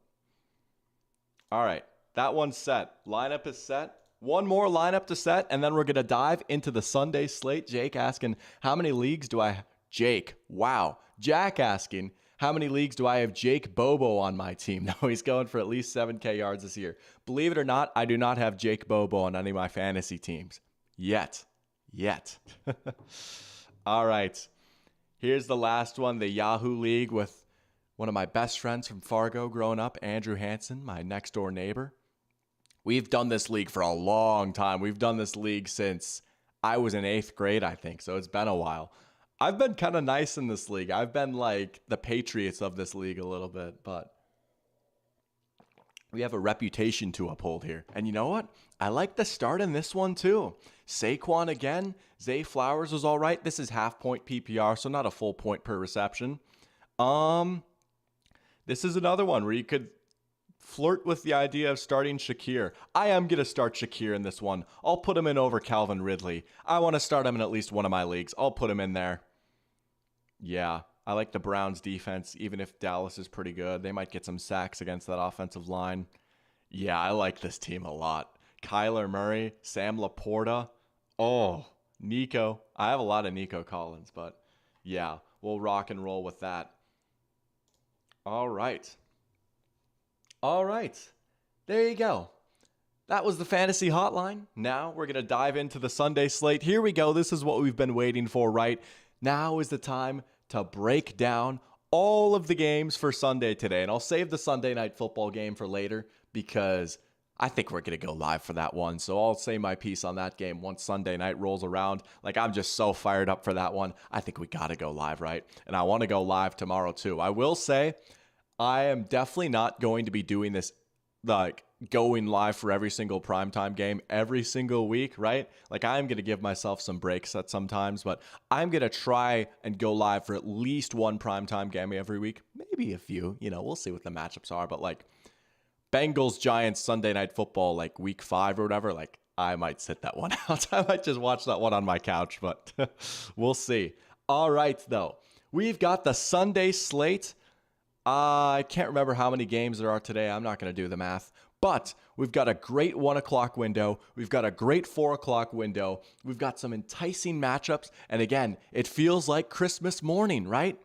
all right. That one's set. Lineup is set. One more lineup to set, and then we're going to dive into the Sunday slate. Jake asking, how many leagues do I have? Jake, wow. Jack asking, how many leagues do I have Jake Bobo on my team? No, he's going for at least 7K yards this year. Believe it or not, I do not have Jake Bobo on any of my fantasy teams. Yet. All right. Here's the last one, the Yahoo League with one of my best friends from Fargo growing up, Andrew Hansen, my next door neighbor. We've done this league for a long time. We've done this league since I was in 8th grade, I think. So it's been a while. I've been kind of nice in this league. I've been like the Patriots of this league a little bit, but we have a reputation to uphold here. And you know what? I like the start in this one too. Saquon again. Zay Flowers was all right. This is half-point PPR, so not a full point per reception. This is another one where you could flirt with the idea of starting Shakir. I am going to start Shakir in this one. I'll put him in over Calvin Ridley. I want to start him in at least one of my leagues. I'll put him in there. Yeah, I like the Browns defense, even if Dallas is pretty good. They might get some sacks against that offensive line. Yeah, I like this team a lot. Kyler Murray, Sam Laporta. Oh, Nico. I have a lot of Nico Collins, but yeah, we'll rock and roll with that. All right. There you go. That was the Fantasy Hotline. Now we're going to dive into the Sunday slate. Here we go. This is what we've been waiting for, right? Now is the time to break down all of the games for Sunday today. And I'll save the Sunday night football game for later because I think we're going to go live for that one. So I'll say my piece on that game once Sunday night rolls around. Like, I'm just so fired up for that one. I think we got to go live, right? And I want to go live tomorrow too. I will say I am definitely not going to be doing this, like going live for every single primetime game every single week, right? Like, I'm going to give myself some breaks at sometimes, but I'm going to try and go live for at least one primetime game every week. Maybe a few, we'll see what the matchups are, but like Bengals, Giants, Sunday Night Football, like week 5 or whatever, like I might sit that one out. I might just watch that one on my couch, but we'll see. All right, though. We've got the Sunday slate. I can't remember how many games there are today. I'm not going to do the math. But we've got a great 1 o'clock window. We've got a great 4 o'clock window. We've got some enticing matchups. And again, it feels like Christmas morning, right?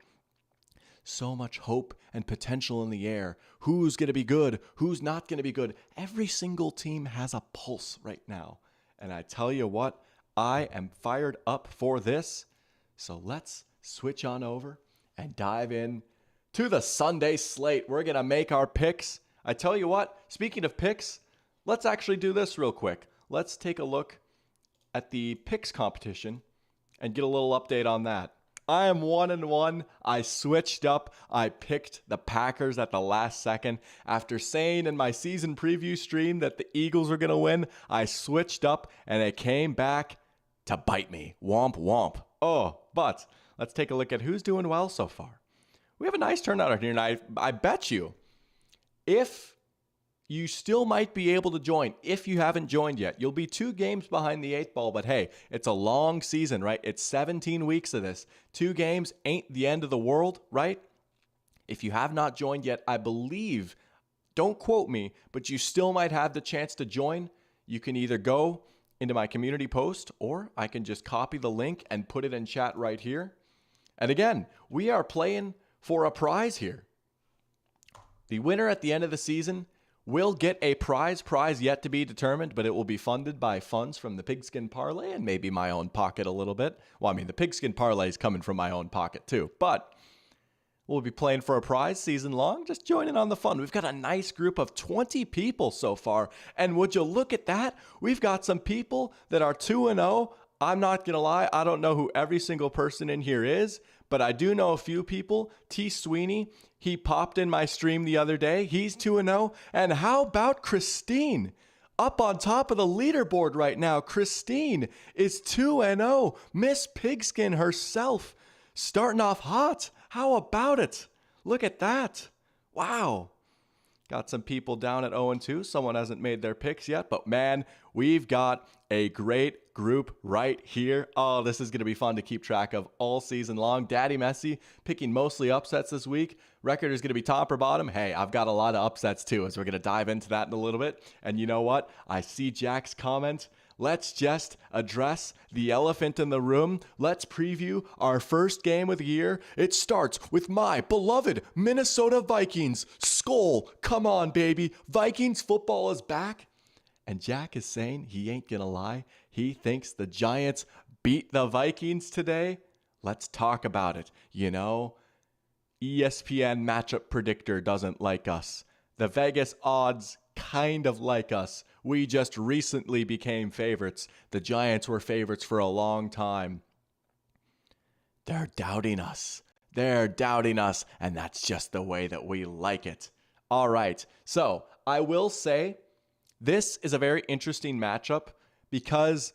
So much hope and potential in the air. Who's going to be good? Who's not going to be good? Every single team has a pulse right now. And I tell you what, I am fired up for this. So let's switch on over and dive in to the Sunday slate. We're going to make our picks. I tell you what, speaking of picks, let's actually do this real quick. Let's take a look at the picks competition and get a little update on that. I am 1-1. I switched up. I picked the Packers at the last second. After saying in my season preview stream that the Eagles were going to win, I switched up and it came back to bite me. Womp womp. Oh, but let's take a look at who's doing well so far. We have a nice turnout out here, and I bet you, if you still might be able to join, if you haven't joined yet, you'll be 2 games behind the 8 ball, but hey, it's a long season, right? It's 17 weeks of this. 2 games ain't the end of the world, right? If you have not joined yet, I believe, don't quote me, but you still might have the chance to join. You can either go into my community post, or I can just copy the link and put it in chat right here. And again, we are playing for a prize here. The winner at the end of the season will get a prize yet to be determined, but it will be funded by funds from the Pigskin Parlay and maybe my own pocket a little bit. Well, I mean, the Pigskin Parlay is coming from my own pocket too, but we'll be playing for a prize season long. Just join in on the fun. We've got a nice group of 20 people so far. And would you look at that? We've got some people that are 2-0. I'm not going to lie. I don't know who every single person in here is, but I do know a few people. T. Sweeney, he popped in my stream the other day. He's 2-0. And how about Christine? Up on top of the leaderboard right now, Christine is 2-0. Miss Pigskin herself starting off hot. How about it? Look at that. Wow. Got some people down at 0-2. Someone hasn't made their picks yet, but man, we've got a great group right here. Oh, this is going to be fun to keep track of all season long. Daddy Messi picking mostly upsets this week. Record is going to be top or bottom. Hey, I've got a lot of upsets too, as we're going to dive into that in a little bit. And you know what? I see Jack's comment. Let's just address the elephant in the room. Let's preview our first game of the year. It starts with my beloved Minnesota Vikings. Skol, come on, baby. Vikings football is back. And Jack is saying he ain't gonna lie. He thinks the Giants beat the Vikings today. Let's talk about it. You know, ESPN matchup predictor doesn't like us. The Vegas odds kind of like us. We just recently became favorites. The Giants were favorites for a long time. They're doubting us. They're doubting us, and that's just the way that we like it. All right, so I will say this is a very interesting matchup because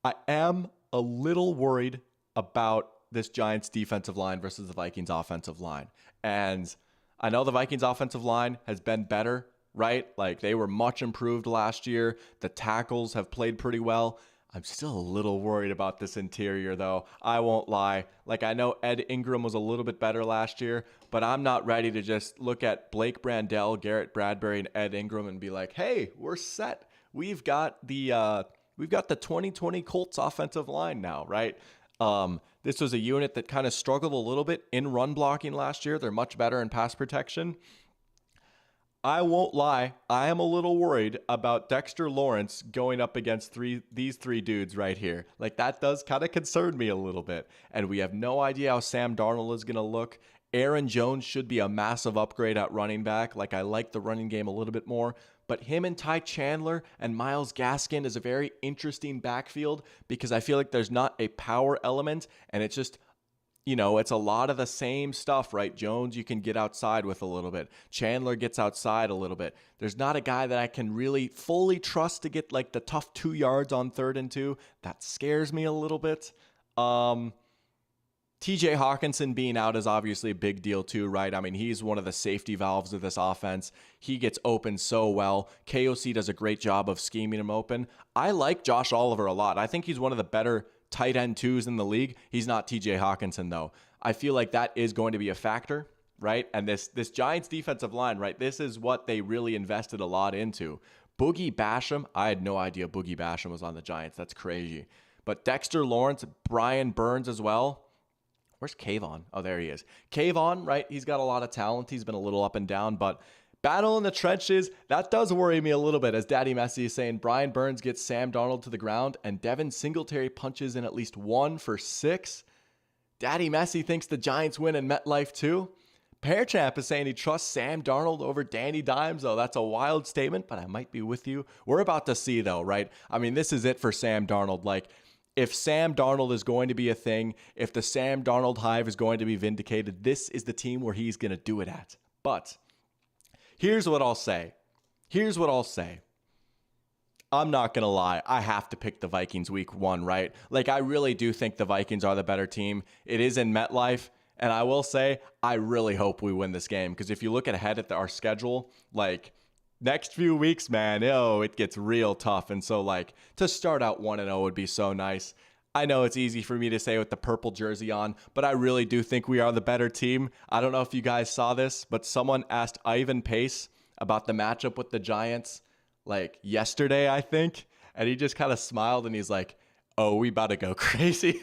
I am a little worried about this Giants defensive line versus the Vikings offensive line. And I know the Vikings offensive line has been better, right? Like they were much improved last year. The tackles have played pretty well. I'm still a little worried about this interior though. I won't lie. Like I know Ed Ingram was a little bit better last year, but I'm not ready to just look at Blake Brandell, Garrett Bradbury, and Ed Ingram and be like, hey, we're set. We've got the 2020 Colts offensive line now, right? This was a unit that kind of struggled a little bit in run blocking last year. They're much better in pass protection. I won't lie, I am a little worried about Dexter Lawrence going up against these three dudes right here. Like that does kind of concern me a little bit. And we have no idea how Sam Darnold is going to look. Aaron Jones should be a massive upgrade at running back. Like I like the running game a little bit more. But him and Ty Chandler and Myles Gaskin is a very interesting backfield because I feel like there's not a power element and it's just, you know, it's a lot of the same stuff, right? Jones, you can get outside with a little bit. Chandler gets outside a little bit. There's not a guy that I can really fully trust to get like the tough 2 yards on 3rd and 2. That scares me a little bit. TJ Hawkinson being out is obviously a big deal too, right? I mean, he's one of the safety valves of this offense. He gets open so well. KOC does a great job of scheming him open. I like Josh Oliver a lot. I think he's one of the better tight end twos in the league. He's not TJ Hawkinson though. I feel like that is going to be a factor, right? And this Giants defensive line, right? This is what they really invested a lot into. Boogie Basham, I had no idea Boogie Basham was on the Giants. That's crazy. But Dexter Lawrence, Brian Burns as well. Where's Kayvon? Oh, there he is. Kayvon, right? He's got a lot of talent. He's been a little up and down, but battle in the trenches, that does worry me a little bit. As Daddy Messi is saying, Brian Burns gets Sam Darnold to the ground, and Devin Singletary punches in at least 1 for 6. Daddy Messi thinks the Giants win in MetLife too. Pearchamp is saying he trusts Sam Darnold over Danny Dimes. Oh, that's a wild statement, but I might be with you. We're about to see though, right? I mean, this is it for Sam Darnold. Like, if Sam Darnold is going to be a thing, if the Sam Darnold hive is going to be vindicated, this is the team where he's going to do it at. But here's what I'll say. I'm not going to lie. I have to pick the Vikings week 1, right? Like, I really do think the Vikings are the better team. It is in MetLife. And I will say, I really hope we win this game. Because if you look ahead at our schedule, like, next few weeks, man, it gets real tough. And so, like, to start out 1-0 would be so nice. I know it's easy for me to say with the purple jersey on, but I really do think we are the better team. I don't know if you guys saw this, but someone asked Ivan Pace about the matchup with the Giants, like, yesterday, I think. And he just kind of smiled and he's like, oh, we about to go crazy.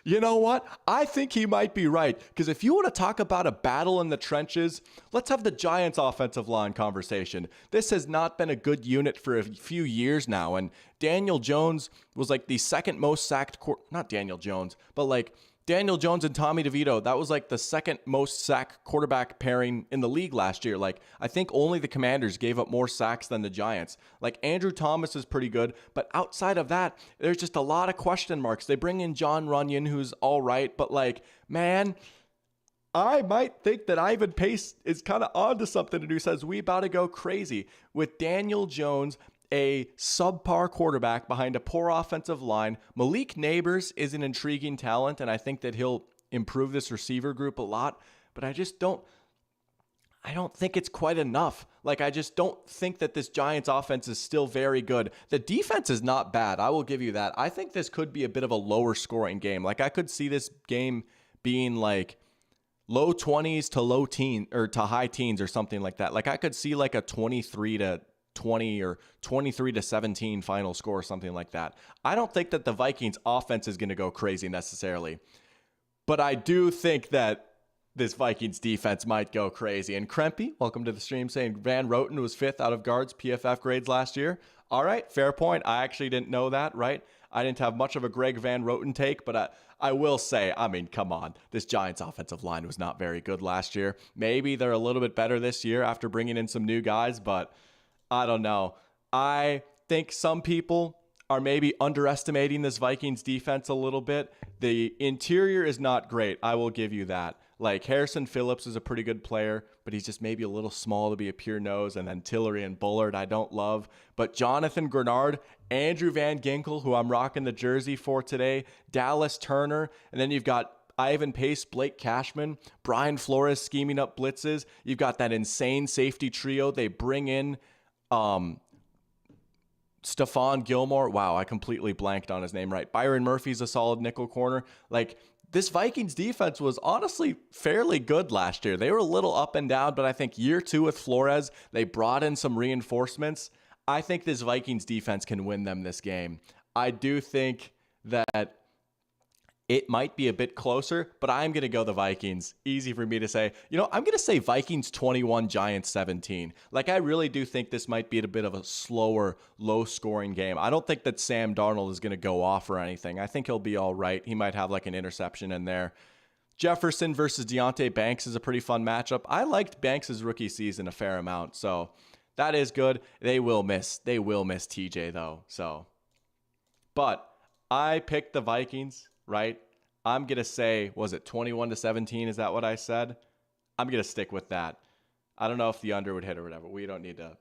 You know what? I think he might be right. Because if you want to talk about a battle in the trenches, let's have the Giants offensive line conversation. This has not been a good unit for a few years now. And Daniel Jones was like the second most sacked, not Daniel Jones, but like Daniel Jones and Tommy DeVito, that was like the second most sack quarterback pairing in the league last year. Like, I think only the Commanders gave up more sacks than the Giants. Like, Andrew Thomas is pretty good, but outside of that, there's just a lot of question marks. They bring in John Runyon, who's all right, but like, man, I might think that Ivan Pace is kind of onto something and who says we about to go crazy with Daniel Jones, a subpar quarterback behind a poor offensive line. Malik Neighbors is an intriguing talent, and I think that he'll improve this receiver group a lot, but I don't think it's quite enough. Like, I just don't think that this Giants offense is still very good. The defense is not bad. I will give you that. I think this could be a bit of a lower scoring game. Like, I could see this game being like low 20s to low teen or to high teens or something like that. Like, I could see like a 23-20 or 23-17 final score or something like that. I don't think that the Vikings offense is going to go crazy necessarily, but I do think that this Vikings defense might go crazy. And Krempy, welcome to the stream, saying Van Roten was 5th out of guards PFF grades last year. All right, fair point. I actually didn't know that, right? I didn't have much of a Greg Van Roten take, but I will say, I mean, come on. This Giants offensive line was not very good last year. Maybe they're a little bit better this year after bringing in some new guys, but I don't know. I think some people are maybe underestimating this Vikings defense a little bit. The interior is not great. I will give you that. Like, Harrison Phillips is a pretty good player, but he's just maybe a little small to be a pure nose. And then Tillery and Bullard, I don't love. But Jonathan Grenard, Andrew Van Ginkel, who I'm rocking the jersey for today, Dallas Turner, and then you've got Ivan Pace, Blake Cashman, Brian Flores scheming up blitzes. You've got that insane safety trio. They bring in Stephon Gilmore. Wow, I completely blanked on his name, right? Byron Murphy's a solid nickel corner. Like, this Vikings defense was honestly fairly good last year. They were a little up and down, but I think year 2 with Flores, they brought in some reinforcements. I think this Vikings defense can win them this game. I do think that it might be a bit closer, but I'm going to go the Vikings. Easy for me to say. You know, I'm going to say Vikings 21, Giants 17. Like, I really do think this might be a bit of a slower, low-scoring game. I don't think that Sam Darnold is going to go off or anything. I think he'll be all right. He might have like an interception in there. Jefferson versus Deontay Banks is a pretty fun matchup. I liked Banks' rookie season a fair amount, so that is good. They will miss TJ though. So, but I picked the Vikings. Right? I'm going to say, was it 21-17? Is that what I said? I'm going to stick with that. I don't know if the under would hit or whatever. We don't need to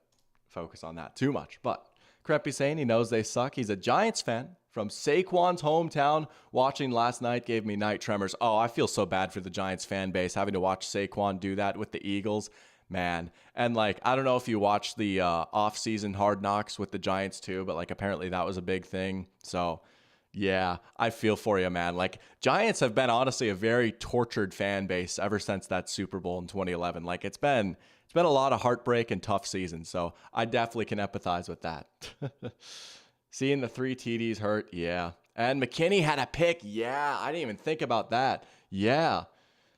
focus on that too much. But Kreppy saying he knows they suck. He's a Giants fan from Saquon's hometown. Watching last night gave me night tremors. Oh, I feel so bad for the Giants fan base having to watch Saquon do that with the Eagles. Man. And like, I don't know if you watched the off-season Hard Knocks with the Giants too, but like apparently that was a big thing. So yeah, I feel for you, man. Like, Giants have been honestly a very tortured fan base ever since that Super Bowl in 2011. Like, it's been a lot of heartbreak and tough seasons. So I definitely can empathize with that. Seeing the 3 TDs hurt, yeah. And McKinney had a pick, yeah. I didn't even think about that. Yeah.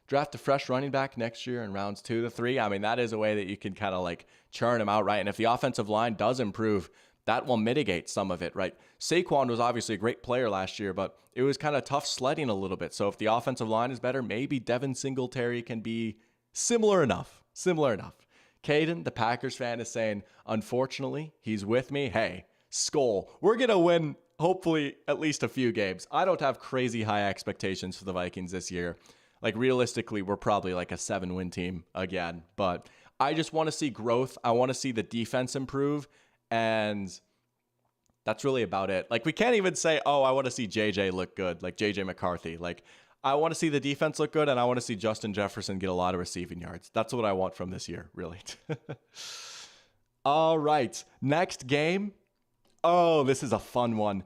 Draft a fresh running back next year in rounds 2 to 3. I mean, that is a way that you can kind of like churn them out, right? And if the offensive line does improve, that will mitigate some of it, right? Saquon was obviously a great player last year, but it was kind of tough sledding a little bit. So if the offensive line is better, maybe Devin Singletary can be similar enough. Caden, the Packers fan, is saying, unfortunately, he's with me. Hey, Skull, we're going to win, hopefully, at least a few games. I don't have crazy high expectations for the Vikings this year. Like, realistically, we're probably like a 7-win team again. But I just want to see growth. I want to see the defense improve. And that's really about it. Like, we can't even say, oh, I want to see JJ look good, like JJ McCarthy. Like, I want to see the defense look good, and I want to see Justin Jefferson get a lot of receiving yards. That's what I want from this year, really. All right, next game. Oh, this is a fun one.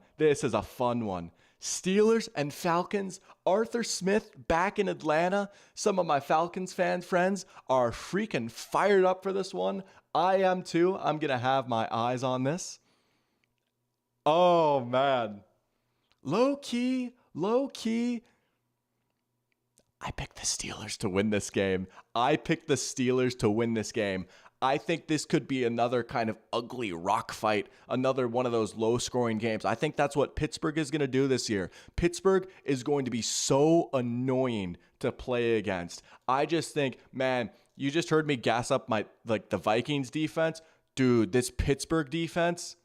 Steelers and Falcons. Arthur Smith back in Atlanta. Some of my Falcons fan friends are freaking fired up for this one. I am too. I'm going to have my eyes on this. Oh, man. Low key. I picked the Steelers to win this game. I picked the Steelers to win this game. I think this could be another kind of ugly rock fight, another one of those low-scoring games. I think that's what Pittsburgh is going to do this year. Pittsburgh is going to be so annoying to play against. I just think, man, you just heard me gas up the Vikings defense. Dude, this Pittsburgh defense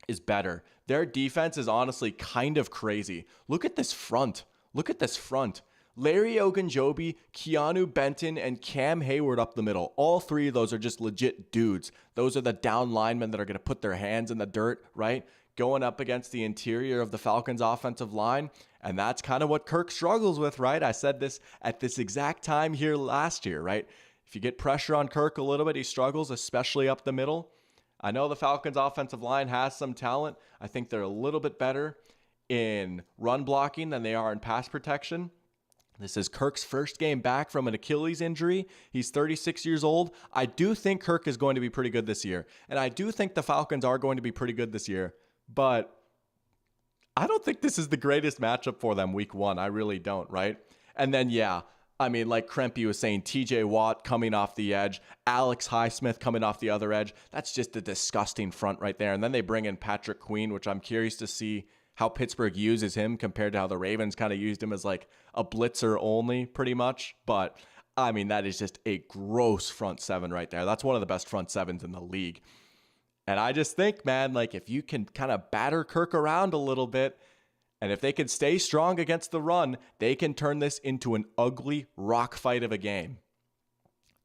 is better. Their defense is honestly kind of crazy. Look at this front. Look at this front. Larry Ogunjobi, Keanu Benton, and Cam Hayward up the middle. All three of those are just legit dudes. Those are the down linemen that are going to put their hands in the dirt, right? Going up against the interior of the Falcons' offensive line. And that's kind of what Kirk struggles with, right? I said this at this exact time here last year, right? If you get pressure on Kirk a little bit, he struggles, especially up the middle. I know the Falcons' offensive line has some talent. I think they're a little bit better in run blocking than they are in pass protection. This is Kirk's first game back from an Achilles injury. He's 36 years old. I do think Kirk is going to be pretty good this year. And I do think the Falcons are going to be pretty good this year. But I don't think this is the greatest matchup for them week one. I really don't, right? And then, yeah, I mean, like Krempy was saying, TJ Watt coming off the edge, Alex Highsmith coming off the other edge. That's just a disgusting front right there. And then they bring in Patrick Queen, which I'm curious to see how Pittsburgh uses him compared to how the Ravens kind of used him as like a blitzer only pretty much. But I mean, that is just a gross front seven right there. That's one of the best front sevens in the league. And I just think, man, like if you can kind of batter Kirk around a little bit, and if they can stay strong against the run, they can turn this into an ugly rock fight of a game.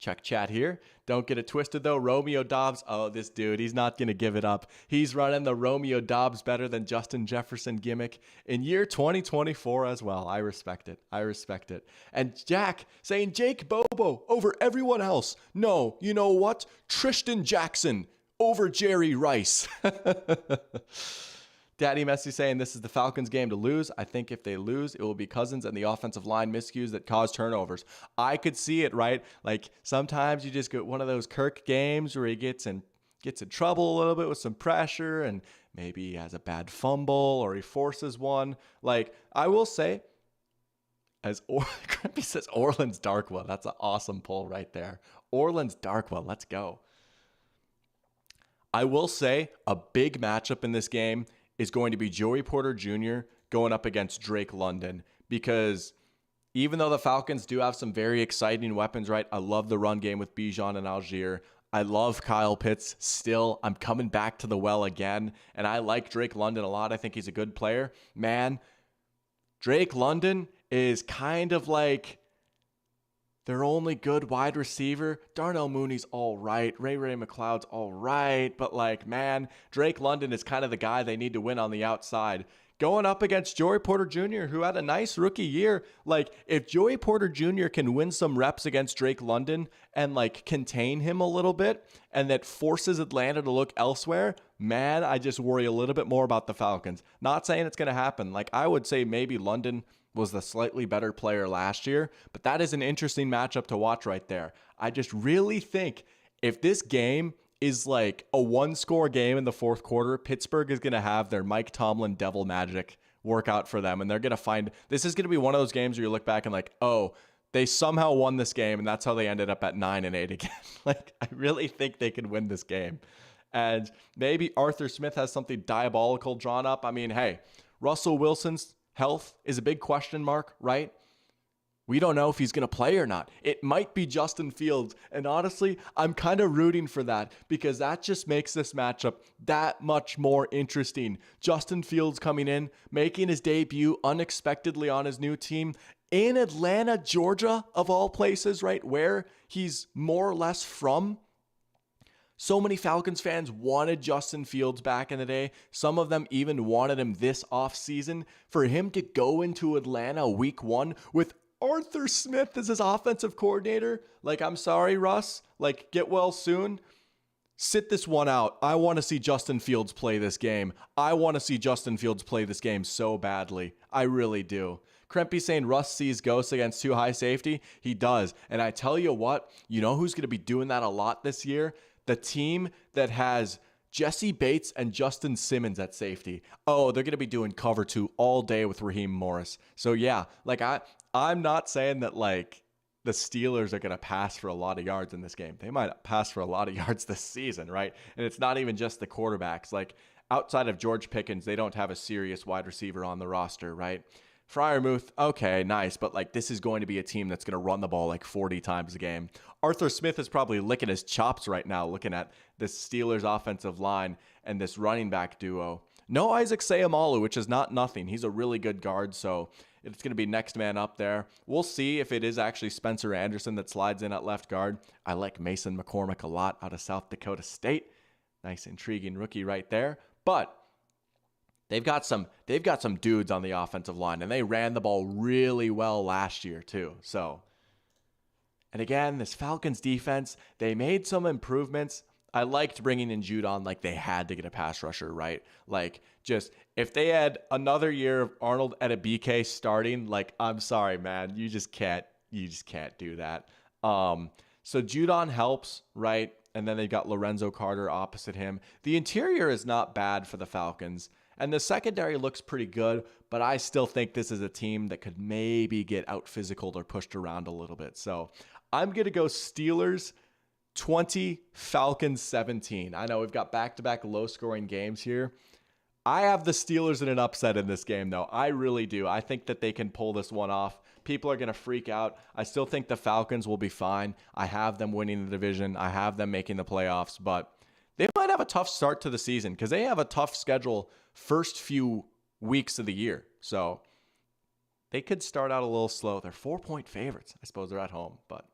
Check chat here. Don't get it twisted, though. Romeo Dobbs, oh, this dude, he's not going to give it up. He's running the Romeo Dobbs better than Justin Jefferson gimmick in year 2024 as well. I respect it. I respect it. And Jack saying Jake Bobo over everyone else. No, you know what? Tristan Jackson over Jerry Rice. Daddy Messi saying this is the Falcons game to lose. I think if they lose, it will be Cousins and the offensive line miscues that cause turnovers. I could see it, right? Like sometimes you just get one of those Kirk games where he gets in trouble a little bit with some pressure and maybe he has a bad fumble or he forces one. Like I will say, as Crimpy says, Orleans Darkwell. That's an awesome pull right there. Orleans Darkwell. Let's go. I will say a big matchup in this game is going to be Joey Porter Jr. going up against Drake London, because even though the Falcons do have some very exciting weapons, right? I love the run game with Bijan and Algier. I love Kyle Pitts still. I'm coming back to the well again, and I like Drake London a lot. I think he's a good player. Man, Drake London is kind of like their only good wide receiver. Darnell Mooney's all right. Ray McLeod's all right. But like, man, Drake London is kind of the guy they need to win on the outside. Going up against Joey Porter Jr., who had a nice rookie year. Like, if Joey Porter Jr. can win some reps against Drake London and like contain him a little bit, and that forces Atlanta to look elsewhere, man, I just worry a little bit more about the Falcons. Not saying it's going to happen. Like, I would say maybe London was the slightly better player last year, but that is an interesting matchup to watch right there. I just really think if this game is like a one-score game in the fourth quarter, Pittsburgh is going to have their Mike Tomlin devil magic work out for them, and they're going to find this is going to be one of those games where you look back and like, oh, they somehow won this game, and that's how they ended up at 9-8 again. Like, I really think they could win this game. And maybe Arthur Smith has something diabolical drawn up. I mean, hey, Russell Wilson's health is a big question mark, right? We don't know if he's going to play or not. It might be Justin Fields. And honestly, I'm kind of rooting for that because that just makes this matchup that much more interesting. Justin Fields coming in, making his debut unexpectedly on his new team in Atlanta, Georgia, of all places, right? Where he's more or less from. So many Falcons fans wanted Justin Fields back in the day. Some of them even wanted him this offseason. For him to go into Atlanta week one with Arthur Smith as his offensive coordinator, like, I'm sorry, Russ, like, get well soon. Sit this one out. I want to see Justin Fields play this game. I want to see Justin Fields play this game so badly. I really do. Krempy saying Russ sees ghosts against too high safety. He does. And I tell you what, you know who's going to be doing that a lot this year? The team that has Jesse Bates and Justin Simmons at safety. Oh, they're going to be doing cover two all day with Raheem Morris. So yeah, like I'm not saying that like the Steelers are going to pass for a lot of yards in this game. They might pass for a lot of yards this season, right? And it's not even just the quarterbacks. Like outside of George Pickens, they don't have a serious wide receiver on the roster, right? Freiermuth, okay, nice, but like this is going to be a team that's going to run the ball like 40 times a game. Arthur Smith is probably licking his chops right now looking at this Steelers offensive line and this running back duo. No Isaac Seumalo, which is not nothing. He's a really good guard, so it's going to be next man up there. We'll see if it is actually Spencer Anderson that slides in at left guard. I like Mason McCormick a lot out of South Dakota State. Nice, intriguing rookie right there. But they've got some dudes on the offensive line, and they ran the ball really well last year too. So, and again, this Falcons defense, they made some improvements. I liked bringing in Judon like they had to get a pass rusher, right? Like, just if they had another year of Arnold at a BK starting, like, I'm sorry, man, you just can't do that. So Judon helps, right? And then they've got Lorenzo Carter opposite him. The interior is not bad for the Falcons, and the secondary looks pretty good, but I still think this is a team that could maybe get out physical or pushed around a little bit. So I'm going to go Steelers 20, Falcons 17. I know we've got back-to-back low-scoring games here. I have the Steelers in an upset in this game, though. I really do. I think that they can pull this one off. People are going to freak out. I still think the Falcons will be fine. I have them winning the division. I have them making the playoffs, but they might have a tough start to the season because they have a tough schedule first few weeks of the year. So they could start out a little slow. They're 4-point favorites. I suppose they're at home, but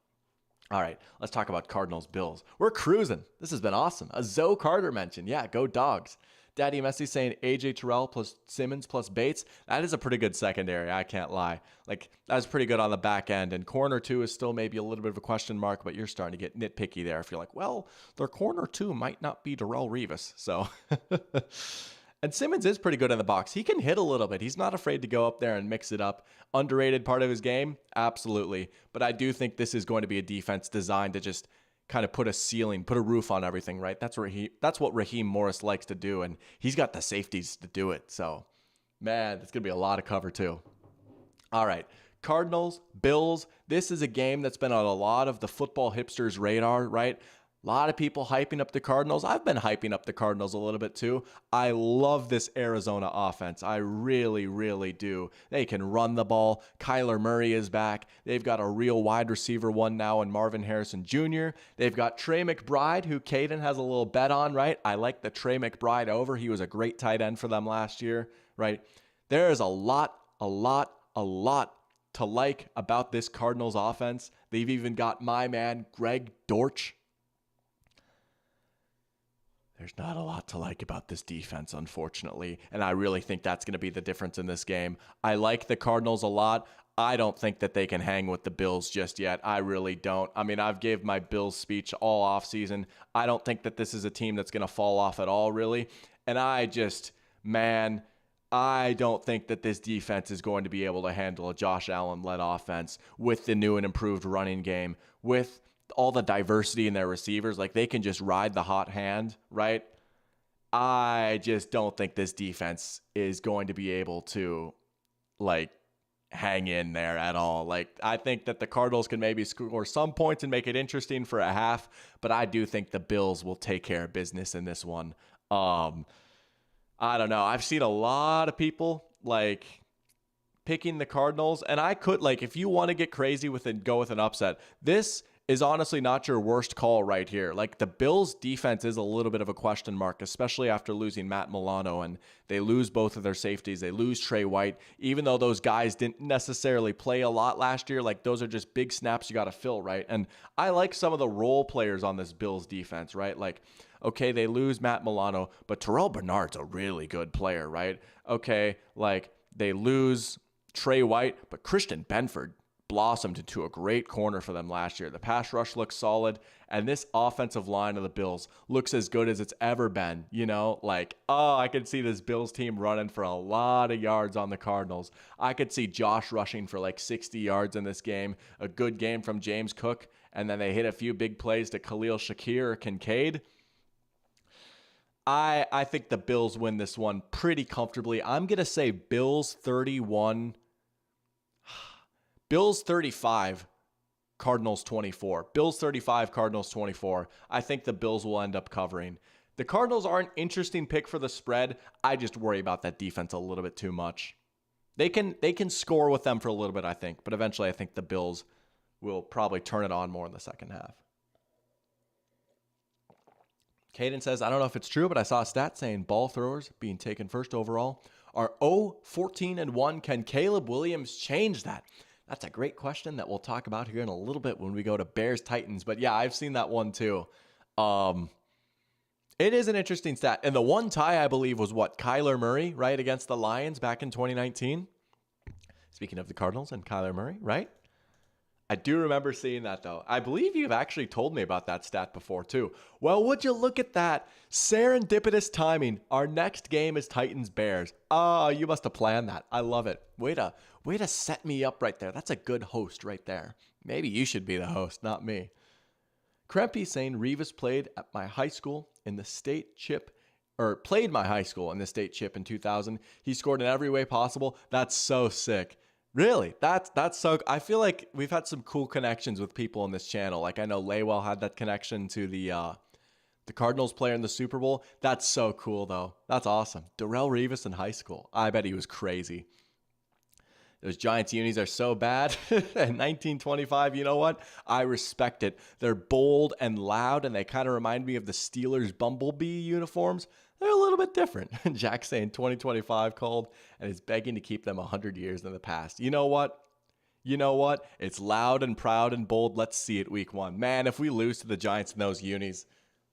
all right, let's talk about Cardinals Bills. We're cruising. This has been awesome. A Zoe Carter mention. Yeah, go Dogs. Daddy Messi saying AJ Terrell plus Simmons plus Bates. That is a pretty good secondary. I can't lie. Like, that's pretty good on the back end. And corner two is still maybe a little bit of a question mark, but you're starting to get nitpicky there. If you're like, well, their corner two might not be Darrell Revis. So, and Simmons is pretty good in the box. He can hit a little bit. He's not afraid to go up there and mix it up. Underrated part of his game? Absolutely. But I do think this is going to be a defense designed to just kind of put a ceiling, put a roof on everything, right? That's what Raheem Morris likes to do, and he's got the safeties to do it. So, man, it's going to be a lot of cover too. All right, Cardinals, Bills. This is a game that's been on a lot of the football hipsters' radar, right? A lot of people hyping up the Cardinals. I've been hyping up the Cardinals a little bit too. I love this Arizona offense. I really, really do. They can run the ball. Kyler Murray is back. They've got a real wide receiver one now in Marvin Harrison Jr. They've got Trey McBride, who Caden has a little bet on, right? I like the Trey McBride over. He was a great tight end for them last year, right? There is a lot to like about this Cardinals offense. They've even got my man, Greg Dortch. There's not a lot to like about this defense, unfortunately, and I really think that's going to be the difference in this game. I like the Cardinals a lot. I don't think that they can hang with the Bills just yet. I really don't. I mean, I've gave my Bills speech all offseason. I don't think that this is a team that's going to fall off at all, really. And I don't think that this defense is going to be able to handle a Josh Allen-led offense with the new and improved running game, with all the diversity in their receivers. Like, they can just ride the hot hand, right? I just don't think this defense is going to be able to, like, hang in there at all. Like, I think that the Cardinals can maybe score some points and make it interesting for a half, but I do think the Bills will take care of business in this one. I don't know. I've seen a lot of people, like, picking the Cardinals, and I could, like, if you want to get crazy with it, go with an upset. This is honestly not your worst call right here. Like, the Bills defense is a little bit of a question mark, especially after losing Matt Milano, and they lose both of their safeties. They lose Trey White, even though those guys didn't necessarily play a lot last year. Like, those are just big snaps you got to fill, right? And I like some of the role players on this Bills defense, right? Like, okay, they lose Matt Milano, but Terrell Bernard's a really good player, right? Okay, like, they lose Trey White, but Christian Benford blossomed into a great corner for them last year. The pass rush looks solid, and this offensive line of the Bills looks as good as it's ever been. You know, like, oh, I could see this Bills team running for a lot of yards on the Cardinals. I could see Josh rushing for like 60 yards in this game, a good game from James Cook, and then they hit a few big plays to Khalil Shakir or Kincaid. I think the Bills win this one pretty comfortably. I'm going to say Bills 31, Bills 35, Cardinals 24. Bills 35, Cardinals 24. I think the Bills will end up covering. The Cardinals are an interesting pick for the spread. I just worry about that defense a little bit too much. They can score with them for a little bit, I think, but eventually I think the Bills will probably turn it on more in the second half. Caden says, I don't know if it's true, but I saw a stat saying ball throwers being taken first overall are 0-14-1. Can Caleb Williams change that? That's a great question that we'll talk about here in a little bit when we go to Bears-Titans. But yeah, I've seen that one too. It is an interesting stat. And the one tie, I believe, was what? Kyler Murray, right, against the Lions back in 2019. Speaking of the Cardinals and Kyler Murray, right? I do remember seeing that, though. I believe you've actually told me about that stat before, too. Well, would you look at that? Serendipitous timing. Our next game is Titans-Bears. Oh, you must have planned that. I love it. Way to set me up right there. That's a good host right there. Maybe you should be the host, not me. Krempy saying Revis played my high school in the state chip in 2000. He scored in every way possible. That's so sick. Really? That's so, I feel like we've had some cool connections with people on this channel. Like I know Laywell had that connection to the Cardinals player in the Super Bowl. That's so cool though. That's awesome. Darrelle Revis in high school. I bet he was crazy. Those Giants unis are so bad. In 1925, you know what? I respect it. They're bold and loud, and they kind of remind me of the Steelers Bumblebee uniforms. They're a little bit different. Jack saying 2025 called, and is begging to keep them 100 years in the past. You know what? It's loud and proud and bold. Let's see it week 1. Man, if we lose to the Giants in those unis,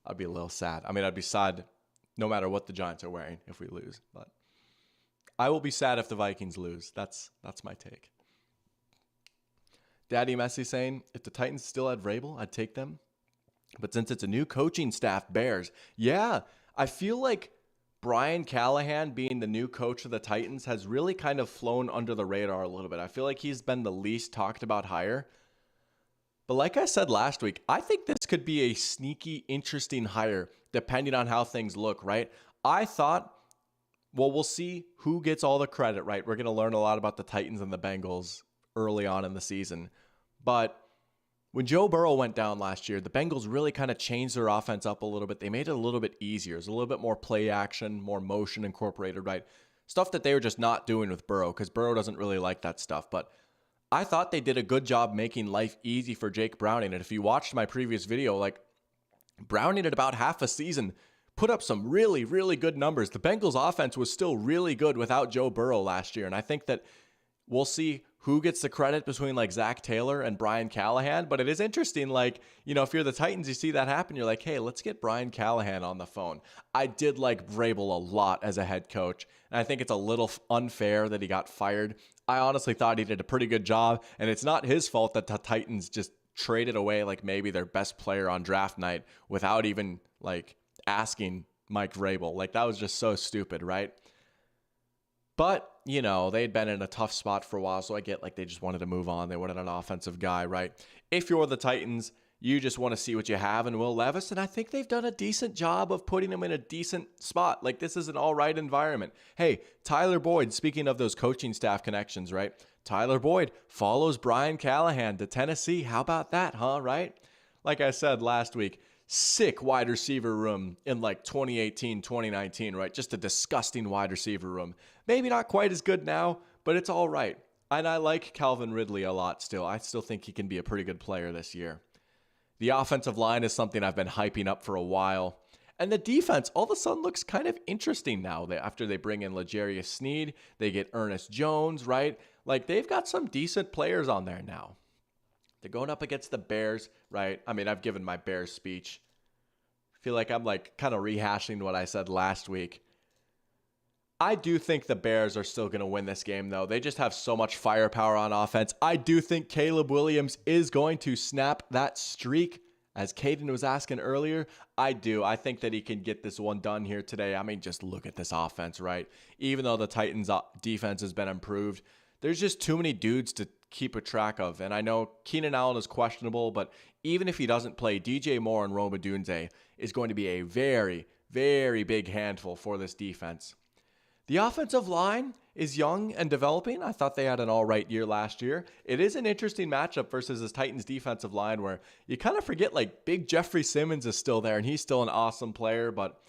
I'd be a little sad. I mean, I'd be sad no matter what the Giants are wearing if we lose, but I will be sad if the Vikings lose. That's my take. Daddy Messi saying, if the Titans still had Vrabel, I'd take them. But since it's a new coaching staff, Bears. Yeah, I feel like Brian Callahan being the new coach of the Titans has really kind of flown under the radar a little bit. I feel like he's been the least talked about hire. But like I said last week, I think this could be a sneaky, interesting hire depending on how things look, right? I thought, well, we'll see who gets all the credit, right? We're going to learn a lot about the Titans and the Bengals early on in the season. But when Joe Burrow went down last year, the Bengals really kind of changed their offense up a little bit. They made it a little bit easier. It was a little bit more play action, more motion incorporated, right? Stuff that they were just not doing with Burrow because Burrow doesn't really like that stuff. But I thought they did a good job making life easy for Jake Browning. And if you watched my previous video, like Browning at about half a season put up some really, really good numbers. The Bengals offense was still really good without Joe Burrow last year. And I think that we'll see who gets the credit between like Zach Taylor and Brian Callahan. But it is interesting, like, you know, if you're the Titans, you see that happen, you're like, hey, let's get Brian Callahan on the phone. I did like Vrabel a lot as a head coach. And I think it's a little unfair that he got fired. I honestly thought he did a pretty good job. And it's not his fault that the Titans just traded away like maybe their best player on draft night without even like asking Mike Vrabel. Like that was just so stupid, right? But, you know, they'd been in a tough spot for a while, so I get like they just wanted to move on. They wanted an offensive guy, right? If you're the Titans, you just want to see what you have in Will Levis, and I think they've done a decent job of putting him in a decent spot. Like this is an all right environment. Hey, Tyler Boyd, speaking of those coaching staff connections, right? Tyler Boyd follows Brian Callahan to Tennessee. How about that, huh, right? Like I said last week, sick wide receiver room in like 2018, 2019, right? Just a disgusting wide receiver room. Maybe not quite as good now, but it's all right. And I like Calvin Ridley a lot still. I still think he can be a pretty good player this year. The offensive line is something I've been hyping up for a while. And the defense all of a sudden looks kind of interesting now. After they bring in L'Jarius Sneed, they get Ernest Jones, right? Like they've got some decent players on there now. They're going up against the Bears, right? I mean, I've given my Bears speech. I feel like I'm like kind of rehashing what I said last week. I do think the Bears are still going to win this game, though. They just have so much firepower on offense. I do think Caleb Williams is going to snap that streak, as Caden was asking earlier. I do. I think that he can get this one done here today. I mean, just look at this offense, right? Even though the Titans' defense has been improved, there's just too many dudes to keep a track of. And I know Keenan Allen is questionable, but even if he doesn't play, DJ Moore and Rome Odunze is going to be a very, very big handful for this defense. The offensive line is young and developing. I thought they had an all right year last year. It is an interesting matchup versus this Titans defensive line where you kind of forget like big Jeffrey Simmons is still there and he's still an awesome player, but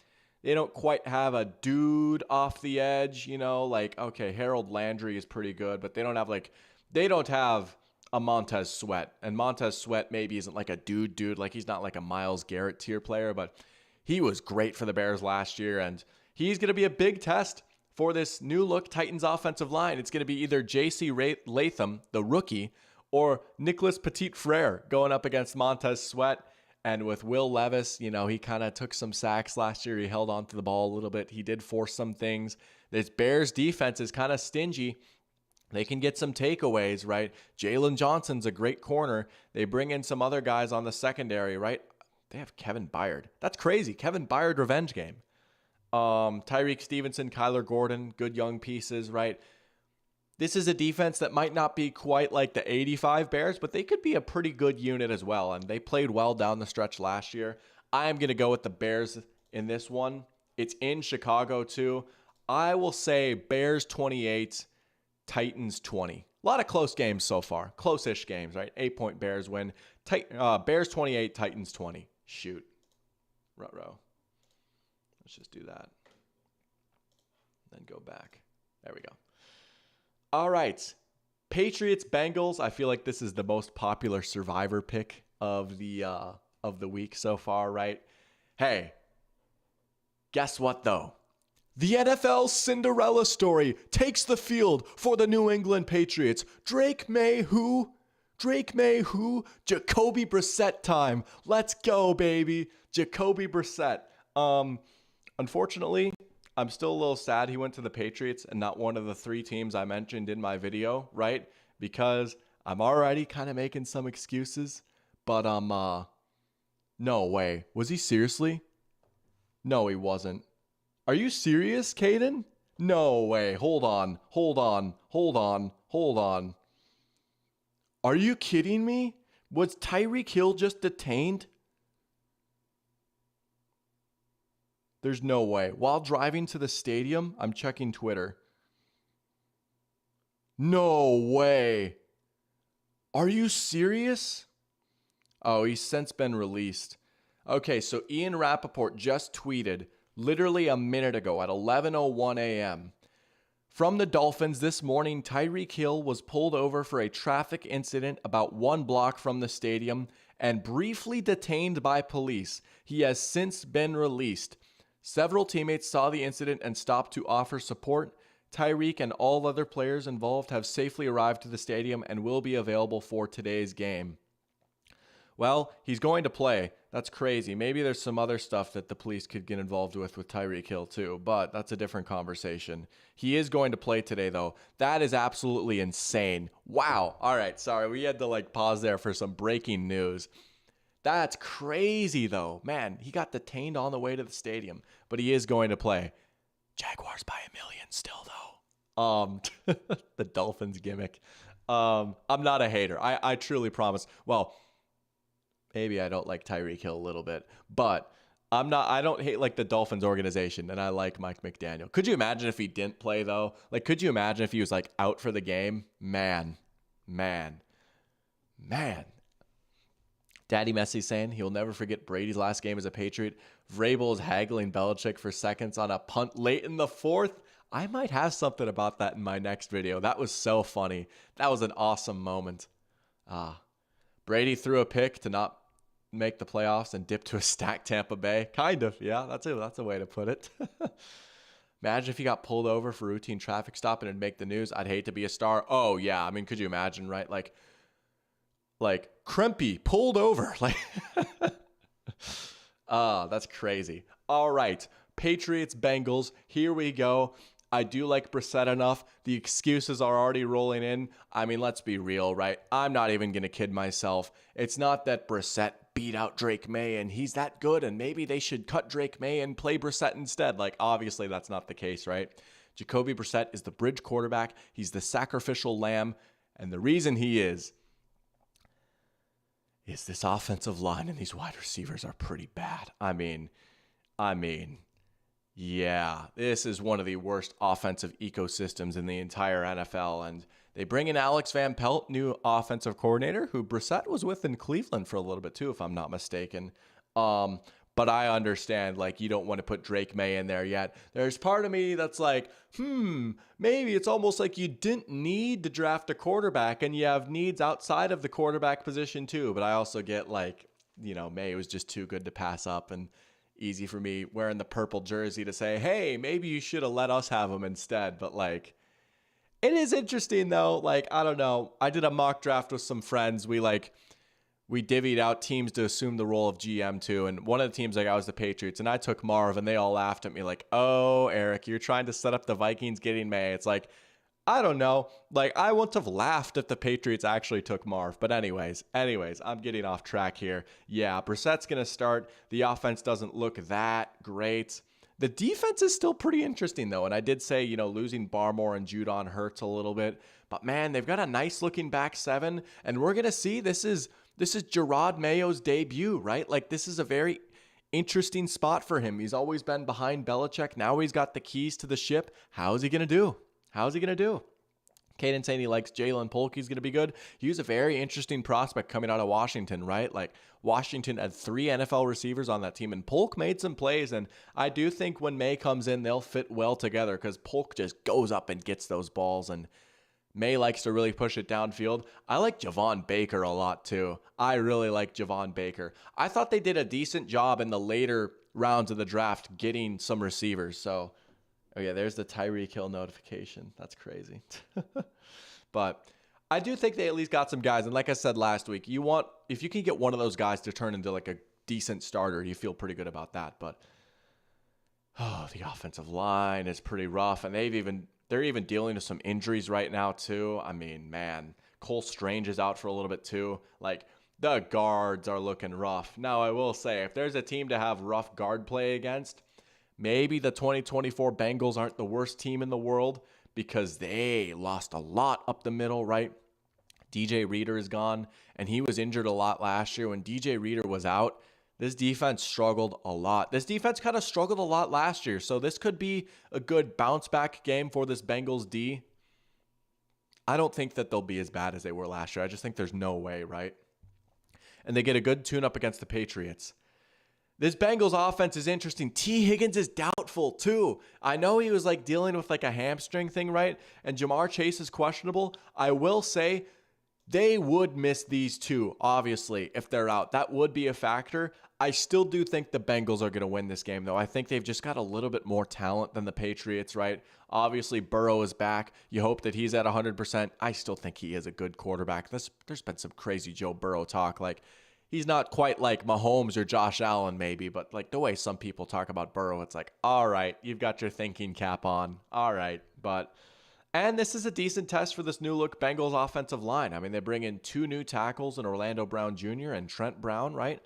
they don't quite have a dude off the edge, you know, like, okay, Harold Landry is pretty good, but they don't have a Montez Sweat. And Montez Sweat maybe isn't like a dude, like he's not like a Myles Garrett tier player, but he was great for the Bears last year, and he's going to be a big test for this new look Titans offensive line. It's going to be either J.C. Latham, the rookie, or Nicholas Petit-Frere going up against Montez Sweat. And with Will Levis, you know, he kind of took some sacks last year. He held on to the ball a little bit. He did force some things. This Bears defense is kind of stingy. They can get some takeaways, right? Jalen Johnson's a great corner. They bring in some other guys on the secondary, right? They have Kevin Byard. That's crazy. Kevin Byard revenge game. Tyreek Stevenson, Kyler Gordon, good young pieces, right? This is a defense that might not be quite like the 85 Bears, but they could be a pretty good unit as well. And they played well down the stretch last year. I am going to go with the Bears in this one. It's in Chicago too. I will say Bears 28, Titans 20. A lot of close games so far. Close-ish games, right? 8-point Bears win. Bears 28, Titans 20. Shoot. Ruh-roh. Let's just do that. Then go back. There we go. All right. Patriots, Bengals. I feel like this is the most popular survivor pick of the week so far, right? Hey, guess what though? The NFL Cinderella story takes the field for the New England Patriots. Drake May who? Jacoby Brissett time. Let's go, baby. Jacoby Brissett. Unfortunately, I'm still a little sad he went to the Patriots and not one of the 3 teams I mentioned in my video, right? Because I'm already kind of making some excuses, but no way. Was he seriously? No, he wasn't. Are you serious, Caden? No way. Hold on. Are you kidding me? Was Tyreek Hill just detained? There's no way. While driving to the stadium, I'm checking Twitter. No way. Are you serious? Oh, he's since been released. Okay, so Ian Rappaport just tweeted literally a minute ago at 11:01 a.m. From the Dolphins this morning, Tyreek Hill was pulled over for a traffic incident about 1 block from the stadium and briefly detained by police. He has since been released. Several teammates saw the incident and stopped to offer support. Tyreek and all other players involved have safely arrived to the stadium and will be available for today's game. Well, he's going to play. That's crazy. Maybe there's some other stuff that the police could get involved with Tyreek Hill too, but that's a different conversation. He is going to play today though. That is absolutely insane. Wow. All right. Sorry. We had to pause there for some breaking news. That's crazy though. Man, he got detained on the way to the stadium, but he is going to play. Jaguars by 1 million still though. The Dolphins gimmick. I'm not a hater. I truly promise. Well, maybe I don't like Tyreek Hill a little bit, but I don't hate the Dolphins organization, and I like Mike McDaniel. Could you imagine if he didn't play though? Could you imagine if he was out for the game? Man. Daddy Messi saying he'll never forget Brady's last game as a Patriot. Vrabel is haggling Belichick for seconds on a punt late in the 4th. I might have something about that in my next video. That was so funny. That was an awesome moment. Brady threw a pick to not make the playoffs and dip to a stacked Tampa Bay. Kind of, yeah, that's a way to put it. Imagine if he got pulled over for routine traffic stop and it'd make the news. I'd hate to be a star. Oh, yeah, I mean, could you imagine, right? Like Krempy pulled over. That's crazy. All right, Patriots, Bengals, here we go. I do like Brissett enough. The excuses are already rolling in. I mean, let's be real, right? I'm not even going to kid myself. It's not that Brissett beat out Drake May and he's that good and maybe they should cut Drake May and play Brissett instead. Obviously, that's not the case, right? Jacoby Brissett is the bridge quarterback. He's the sacrificial lamb. And the reason he is this offensive line and these wide receivers are pretty bad. I mean, Yeah, this is one of the worst offensive ecosystems in the entire NFL. And they bring in Alex Van Pelt, new offensive coordinator, who Brissett was with in Cleveland for a little bit too, if I'm not mistaken. Um, but I understand, like, you don't want to put Drake May in there yet. There's part of me that's like, maybe it's almost like you didn't need to draft a quarterback and you have needs outside of the quarterback position too. But I also get like, May was just too good to pass up, and easy for me wearing the purple jersey to say, hey, maybe you should have let us have him instead. But like, it is interesting though. Like, I don't know. I did a mock draft with some friends. We divvied out teams to assume the role of GM too. And one of the teams I got was the Patriots. And I took Marv, and they all laughed at me like, oh, Eric, you're trying to set up the Vikings getting May. It's like, I don't know. Like, I wouldn't have laughed if the Patriots actually took Marv. But anyways, I'm getting off track here. Yeah, Brissett's going to start. The offense doesn't look that great. The defense is still pretty interesting, though. And I did say, losing Barmore and Judon hurts a little bit. But, man, they've got a nice-looking back seven. And we're going to see this is Gerard Mayo's debut, right? Like, this is a very interesting spot for him. He's always been behind Belichick. Now he's got the keys to the ship. How's he going to do? Caden saying he likes Jalen Polk. He's going to be good. He was a very interesting prospect coming out of Washington, right? Like, Washington had 3 NFL receivers on that team, and Polk made some plays. And I do think when May comes in, they'll fit well together because Polk just goes up and gets those balls, and May likes to really push it downfield. I like Javon Baker a lot too. I really like Javon Baker. I thought they did a decent job in the later rounds of the draft getting some receivers. So, oh yeah, there's the Tyreek Hill notification. That's crazy. But I do think they at least got some guys. And like I said last week, if you can get one of those guys to turn into like a decent starter, you feel pretty good about that. But the offensive line is pretty rough, and they're even dealing with some injuries right now too. I mean, man, Cole Strange is out for a little bit too. Like, the guards are looking rough. Now, I will say, if there's a team to have rough guard play against, maybe the 2024 Bengals aren't the worst team in the world because they lost a lot up the middle, right? DJ Reader is gone, and he was injured a lot last year. When DJ Reader was out, this defense struggled a lot. This defense kind of struggled a lot last year, so this could be a good bounce-back game for this Bengals D. I don't think that they'll be as bad as they were last year. I just think there's no way, right? And they get a good tune-up against the Patriots. This Bengals offense is interesting. T. Higgins is doubtful too. I know he was like dealing with like a hamstring thing, right? And Jamar Chase is questionable. I will say they would miss these two, obviously, if they're out. That would be a factor. I still do think the Bengals are going to win this game, though. I think they've just got a little bit more talent than the Patriots, right? Obviously, Burrow is back. You hope that he's at 100%. I still think he is a good quarterback. There's been some crazy Joe Burrow talk. Like, he's not quite like Mahomes or Josh Allen, maybe, but like the way some people talk about Burrow, it's like, all right, you've got your thinking cap on. All right. And this is a decent test for this new look Bengals offensive line. I mean, they bring in 2 new tackles in Orlando Brown Jr. and Trent Brown, right?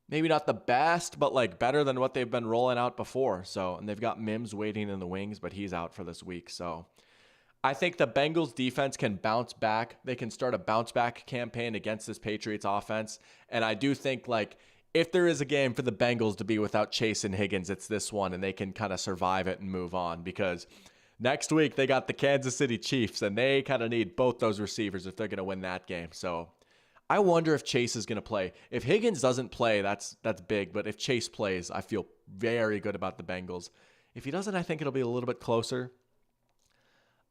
Maybe not the best, but like better than what they've been rolling out before. So, and they've got Mims waiting in the wings, but he's out for this week. So I think the Bengals defense can bounce back. They can start a bounce back campaign against this Patriots offense. And I do think like if there is a game for the Bengals to be without Chase and Higgins, it's this one, and they can kind of survive it and move on, because next week they got the Kansas City Chiefs, and they kind of need both those receivers if they're going to win that game. So I wonder if Chase is going to play. If Higgins doesn't play, that's big. But if Chase plays, I feel very good about the Bengals. If he doesn't, I think it'll be a little bit closer.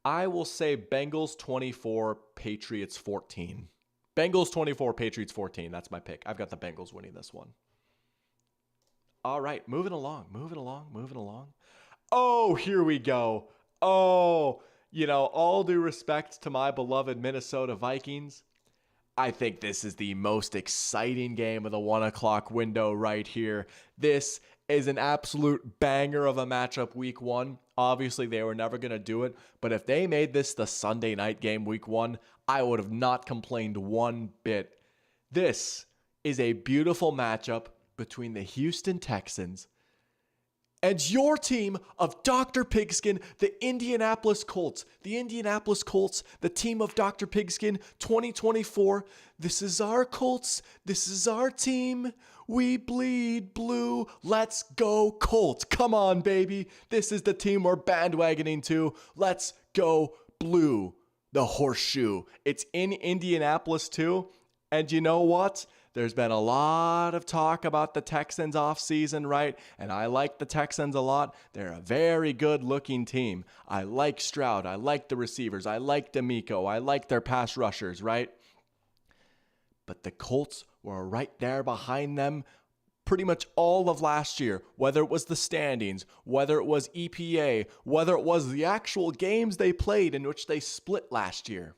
I will say Bengals 24, Patriots 14. Bengals 24, Patriots 14. That's my pick. I've got the Bengals winning this one. All right, moving along. Oh, here we go. Oh, all due respect to my beloved Minnesota Vikings, I think this is the most exciting game of the 1 o'clock window right here. This is an absolute banger of a matchup week 1. Obviously, they were never going to do it, but if they made this the Sunday night game week 1, I would have not complained one bit. This is a beautiful matchup between the Houston Texans And your team of Dr. Pigskin, the Indianapolis Colts, the team of Dr. Pigskin 2024. This is our Colts. This is our team. We bleed blue. Let's go Colts. Come on, baby. This is the team we're bandwagoning to. Let's go blue. The horseshoe. It's in Indianapolis too. And you know what? There's been a lot of talk about the Texans offseason, right? And I like the Texans a lot. They're a very good-looking team. I like Stroud. I like the receivers. I like D'Amico. I like their pass rushers, right? But the Colts were right there behind them pretty much all of last year, whether it was the standings, whether it was EPA, whether it was the actual games they played in which they split last year.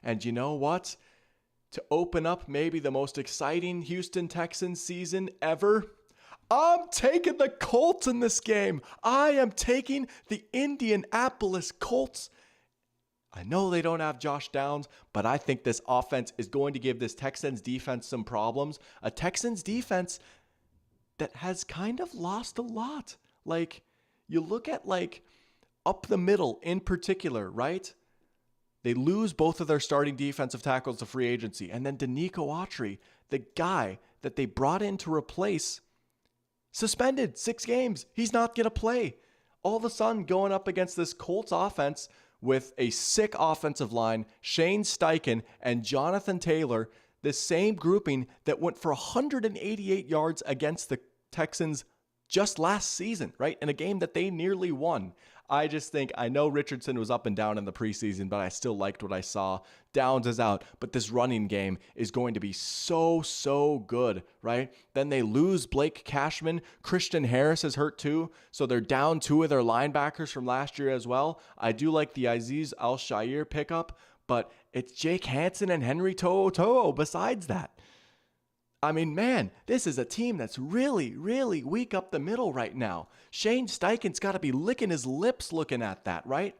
And you know what? To open up maybe the most exciting Houston Texans season ever, I'm taking the Colts in this game. I am taking the Indianapolis Colts. I know they don't have Josh Downs, but I think this offense is going to give this Texans defense some problems. A Texans defense that has kind of lost a lot. Like, you look at like up the middle in particular, right? They lose both of their starting defensive tackles to free agency. And then Danico Autry, the guy that they brought in to replace, suspended 6 games. He's not going to play. All of a sudden, going up against this Colts offense with a sick offensive line, Shane Steichen and Jonathan Taylor, the same grouping that went for 188 yards against the Texans just last season, right? In a game that they nearly won. I just think, I know Richardson was up and down in the preseason, but I still liked what I saw. Downs is out, but this running game is going to be so good, right? Then they lose Blake Cashman. Christian Harris is hurt too, so they're down 2 of their linebackers from last year as well. I do like the Azeez Al-Shaair pickup, but it's Jake Hansen and Henry To'oTo'o besides that. I mean, man, this is a team that's really weak up the middle right now. Shane Steichen's got to be licking his lips looking at that, right?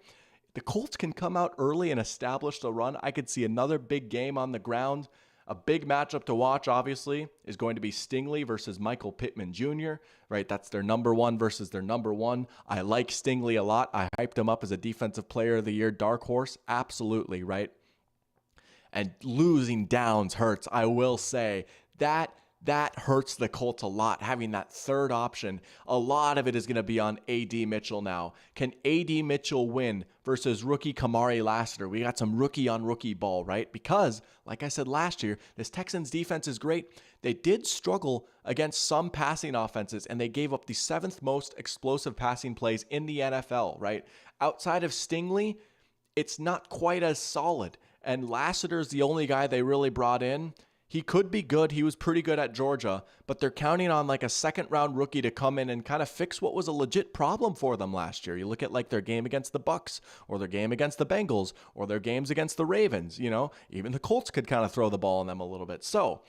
The Colts can come out early and establish the run. I could see another big game on the ground. A big matchup to watch, obviously, is going to be Stingley versus Michael Pittman Jr., right? That's their number 1 versus their number 1. I like Stingley a lot. I hyped him up as a Defensive Player of the Year dark horse. Absolutely, right? And losing Downs hurts, I will say. That hurts the Colts a lot, having that third option. A lot of it is going to be on A.D. Mitchell now. Can A.D. Mitchell win versus rookie Kamari Lassiter? We got some rookie-on-rookie ball, right? Because, like I said last year, this Texans defense is great. They did struggle against some passing offenses, and they gave up the 7th most explosive passing plays in the NFL, right? Outside of Stingley, it's not quite as solid. And Lassiter is the only guy they really brought in. He could be good. He was pretty good at Georgia, but they're counting on like a 2nd-round rookie to come in and kind of fix what was a legit problem for them last year. You look at like their game against the Bucks, or their game against the Bengals, or their games against the Ravens. You know, even the Colts could kind of throw the ball on them a little bit. So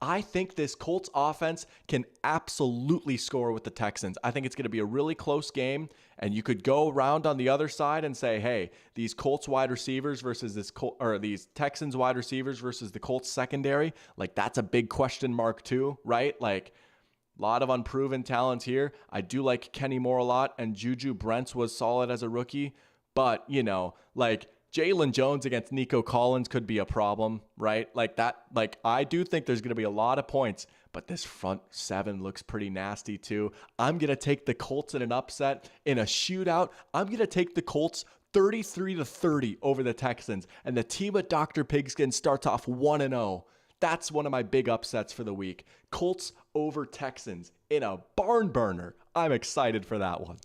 I think this Colts offense can absolutely score with the Texans. I think it's going to be a really close game, and you could go around on the other side and say, hey, these Colts wide receivers versus these Texans wide receivers versus the Colts secondary, like that's a big question mark too, right? Like a lot of unproven talent here. I do like Kenny Moore a lot, and Juju Brents was solid as a rookie, but you know, like Jalen Jones against Nico Collins could be a problem, right? Like that, like I do think there's going to be a lot of points, but this front 7 looks pretty nasty too. I'm going to take the Colts in an upset, in a shootout. I'm going to take the Colts 33-30 over the Texans, and the team at Dr. Pigskin starts off 1-0. That's one of my big upsets for the week. Colts over Texans in a barn burner. I'm excited for that one.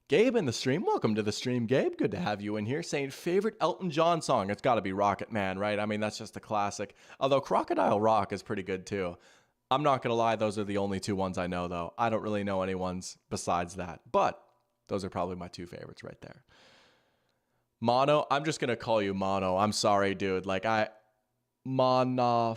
Gabe in the stream. Welcome to the stream, Gabe. Good to have you in here. Saying favorite Elton John song. It's got to be Rocket Man, right? I mean, that's just a classic. Although Crocodile Rock is pretty good too. I'm not going to lie. Those are the only 2 ones I know, though. I don't really know any ones besides that. But those are probably my 2 favorites right there. Mono. I'm just going to call you Mono. I'm sorry, dude. Like, Mono.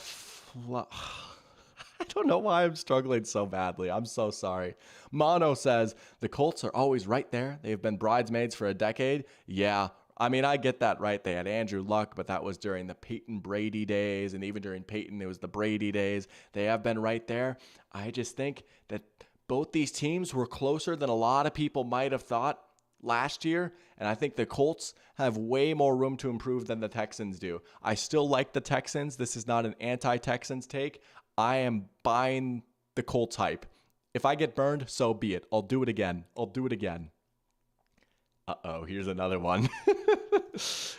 I don't know why I'm struggling so badly. I'm so sorry. Mono says, the Colts are always right there. They've been bridesmaids for a decade. Yeah, I mean, I get that, right? They had Andrew Luck, but that was during the Peyton Brady days. And even during Peyton, it was the Brady days. They have been right there. I just think that Both these teams were closer than a lot of people might have thought last year, and I think the Colts have way more room to improve than the Texans do. I still like the Texans. This is not an anti-Texans take. I am buying the Colts hype. If I get burned, so be it. I'll do it again. Uh-oh, here's another one.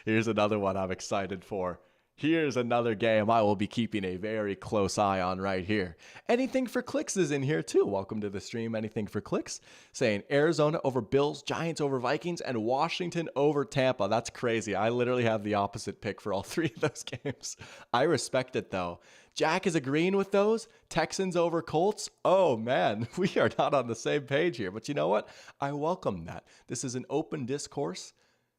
Here's another one I'm excited for. Here's another game I will be keeping a very close eye on right here. Anything for Clicks is in here too. Welcome to the stream, Anything for Clicks. Saying Arizona over Bills, Giants over Vikings, and Washington over Tampa. That's crazy. I literally have the opposite pick for all three of those games. I respect it though. Jack is agreeing with those. Texans over Colts. Oh man, we are not on the same page here. But you know what? I welcome that. This is an open discourse.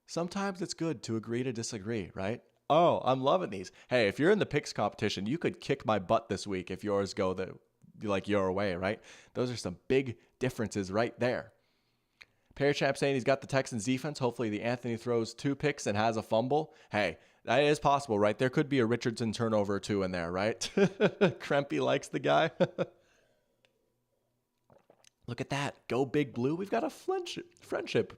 Sometimes it's good to agree to disagree, right? Oh, I'm loving these. Hey, if you're in the picks competition, you could kick my butt this week if yours go your way, right? Those are some big differences right there. Parachamp saying he's got the Texans defense. Hopefully the Anthony throws 2 picks and has a fumble. Hey, that is possible, right? There could be a Richardson turnover or 2 in there, right? Krempy likes the guy. Look at that. Go Big Blue. We've got a friendship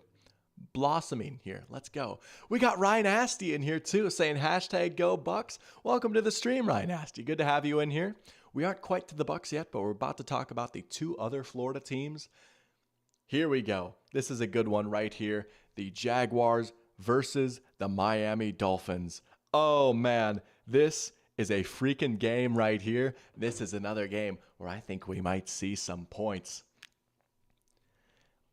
blossoming here. Let's go. We got Ryan Asty in here too, saying hashtag go Bucks. Welcome to the stream, Ryan Asty. Good to have you in here. We aren't quite to the Bucks yet, but we're about to talk about the 2 other Florida teams. Here we go. This is a good one right here. The Jaguars versus the Miami Dolphins. Oh man, this is a freaking game right here. This is another game where I think we might see some points.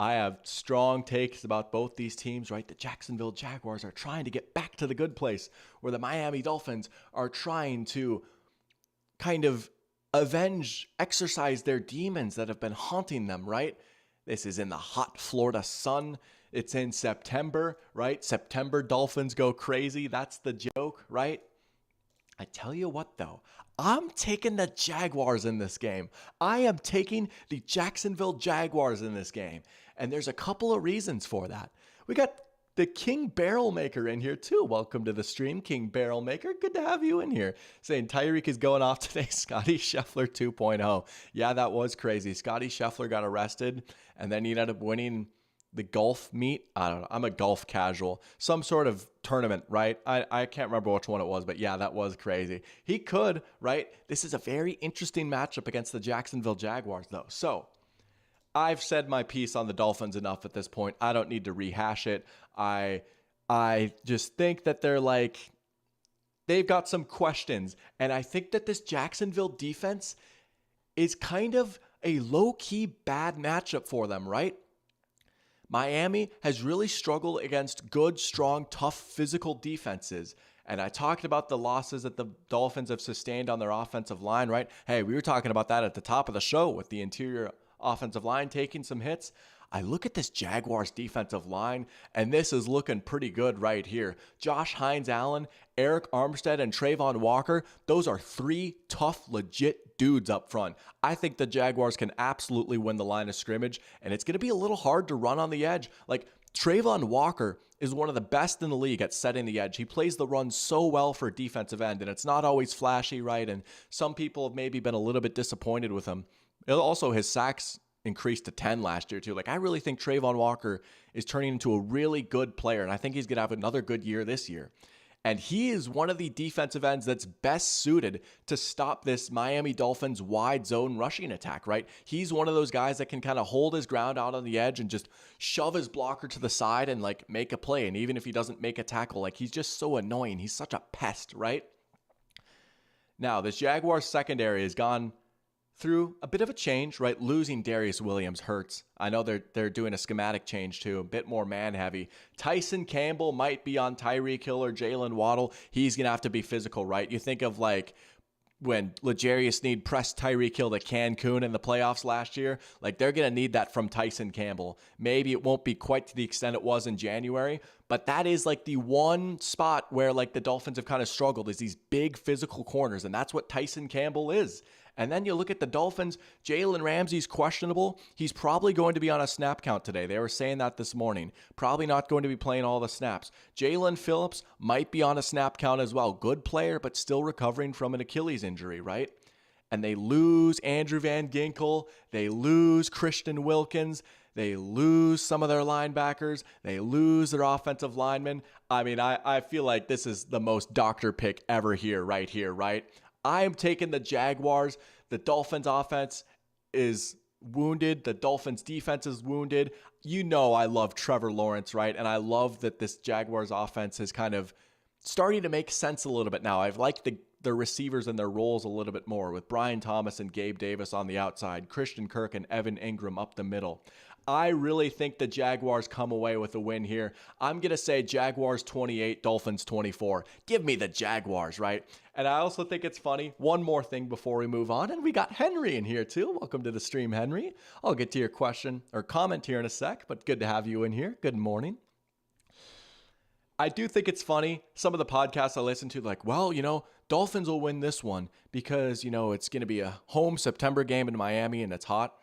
I have strong takes about both these teams, right? The Jacksonville Jaguars are trying to get back to the good place, where the Miami Dolphins are trying to kind of exercise their demons that have been haunting them, right? This is in the hot Florida sun. It's in September, right? September Dolphins go crazy. That's the joke, right? I tell you what, though, I'm taking the Jaguars in this game. I am taking the Jacksonville Jaguars in this game. And there's a couple of reasons for that. We got the King Barrel Maker in here too. Welcome to the stream, King Barrel Maker. Good to have you in here. Saying Tyreek is going off today. Scotty Scheffler 2.0. Yeah, that was crazy. Scotty Scheffler got arrested and then he ended up winning the golf meet. I don't know. I'm a golf casual. Some sort of tournament, right? I can't remember which one it was, but yeah, that was crazy. He could, right? This is a very interesting matchup against the Jacksonville Jaguars though. So I've said my piece on the Dolphins enough at this point. I don't need to rehash it. I just think that they've got some questions. And I think that this Jacksonville defense is kind of a low-key bad matchup for them, right? Miami has really struggled against good, strong, tough, physical defenses. And I talked about the losses that the Dolphins have sustained on their offensive line, right? Hey, we were talking about that at the top of the show with the interior offensive line taking some hits. I look at this Jaguars defensive line, and this is looking pretty good right here. Josh Hines-Allen, Eric Armstead, and Trayvon Walker, those are 3 tough, legit dudes up front. I think the Jaguars can absolutely win the line of scrimmage, and it's going to be a little hard to run on the edge. Like, Trayvon Walker is one of the best in the league at setting the edge. He plays the run so well for defensive end, and it's not always flashy, right? And some people have maybe been a little bit disappointed with him. Also, his sacks increased to 10 last year too. Like, I really think Trayvon Walker is turning into a really good player, and I think he's going to have another good year this year. And he is one of the defensive ends that's best suited to stop this Miami Dolphins wide zone rushing attack, right? He's one of those guys that can kind of hold his ground out on the edge and just shove his blocker to the side and like make a play. And even if he doesn't make a tackle, like, he's just so annoying. He's such a pest, right? Now, this Jaguars secondary has gone through a bit of a change, right? Losing Darius Williams hurts. I know they're doing a schematic change too, a bit more man heavy. Tyson Campbell might be on Tyreek Hill or Jalen Waddle. He's going to have to be physical, right? You think of like when L'Jarius Sneed pressed Tyreek Hill to Cancun in the playoffs last year, like, they're going to need that from Tyson Campbell. Maybe it won't be quite to the extent it was in January, but that is like the one spot where like the Dolphins have kind of struggled, is these big physical corners, and that's what Tyson Campbell is. And then you look at the Dolphins, Jalen Ramsey's questionable. He's probably going to be on a snap count today. They were saying that this morning. Probably not going to be playing all the snaps. Jalen Phillips might be on a snap count as well. Good player, but still recovering from an Achilles injury, right? and they lose Andrew Van Ginkel, they lose Christian Wilkins, they lose some of their linebackers, they lose their offensive linemen. I mean, I feel like this is the most doctor pick ever here, right? I am taking the Jaguars. The Dolphins offense is wounded. The Dolphins defense is wounded. You know I love Trevor Lawrence, right? And I love that this Jaguars offense is kind of starting to make sense a little bit now. I've liked the receivers and their roles a little bit more with Brian Thomas and Gabe Davis on the outside, Christian Kirk and Evan Ingram up the middle. I really think the Jaguars come away with a win here. I'm going to say Jaguars 28, Dolphins 24. Give me the Jaguars, right? And I also think it's funny. One more thing before we move on. And we got Henry in here too. Welcome to the stream, Henry. I'll get to your question or comment here in a sec, but good to have you in here. Good morning. I do think it's funny. Some of the podcasts I listen to, like, well, Dolphins will win this one because, it's going to be a home September game in Miami and it's hot.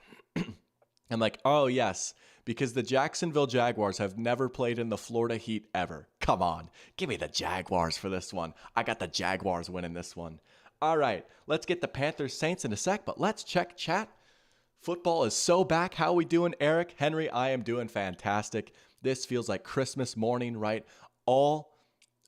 I'm like, oh, yes, because the Jacksonville Jaguars have never played in the Florida Heat ever. Come on, give me the Jaguars for this one. I got the Jaguars winning this one. All right, let's get the Panthers Saints in a sec, but let's check chat. Football is so back. How we doing, Eric? Henry, I am doing fantastic. This feels like Christmas morning, right? All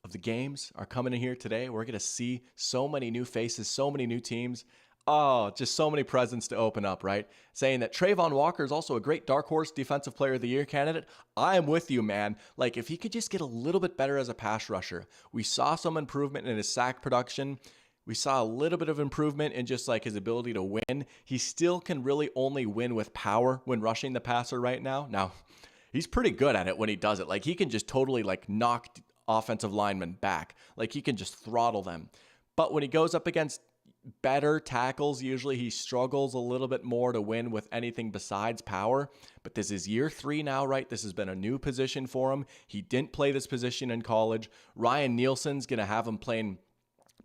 of the games are coming in here today. We're going to see so many new faces, so many new teams. Oh, just so many presents to open up, right? Saying that Trayvon Walker is also a great dark horse defensive player of the year candidate. I am with you, man. Like, if he could just get a little bit better as a pass rusher. We saw some improvement in his sack production. We saw a little bit of improvement in just like his ability to win. He still can really only win with power when rushing the passer right now. Now, he's pretty good at it when he does it. Like, he can just totally like knock offensive linemen back. Like, he can just throttle them. But when he goes up against better tackles, usually he struggles a little bit more to win with anything besides power. But this is year 3 now, right? This has been a new position for him. He didn't play this position in college. Ryan Nielsen's going to have him playing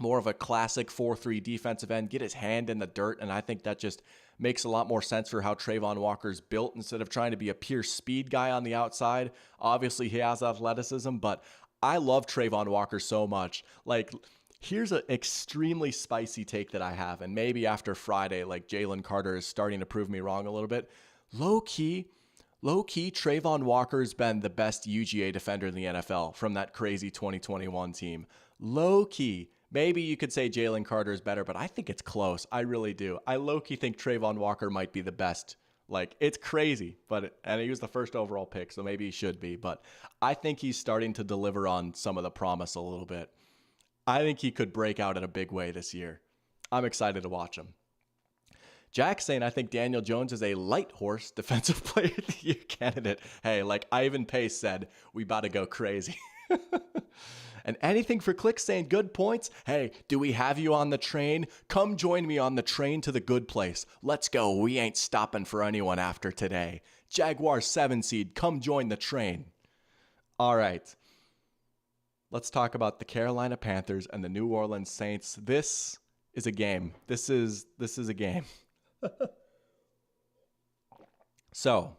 more of a classic 4-3 defensive end, get his hand in the dirt, and I think that just makes a lot more sense for how Trayvon Walker's built instead of trying to be a pure speed guy on the outside. Obviously, he has athleticism, but I love Trayvon Walker so much. Like, here's an extremely spicy take that I have, and maybe after Friday, like Jalen Carter is starting to prove me wrong a little bit. Low-key, Trayvon Walker has been the best UGA defender in the NFL from that crazy 2021 team. Low-key. Maybe you could say Jalen Carter is better, but I think it's close. I really do. I low-key think Trayvon Walker might be the best. Like, it's crazy, and he was the first overall pick, so maybe he should be. But I think he's starting to deliver on some of the promise a little bit. I think he could break out in a big way this year. I'm excited to watch him. Jack saying, I think Daniel Jones is a light horse defensive player of the year candidate. Hey, like Ivan Pace said, we about to go crazy. And anything for clicks saying good points. Hey, do we have you on the train? Come join me on the train to the good place. Let's go. We ain't stopping for anyone after today. Jaguar 7 seed, come join the train. All right. Let's talk about the Carolina Panthers and the New Orleans Saints. This is a game. This is a game. So,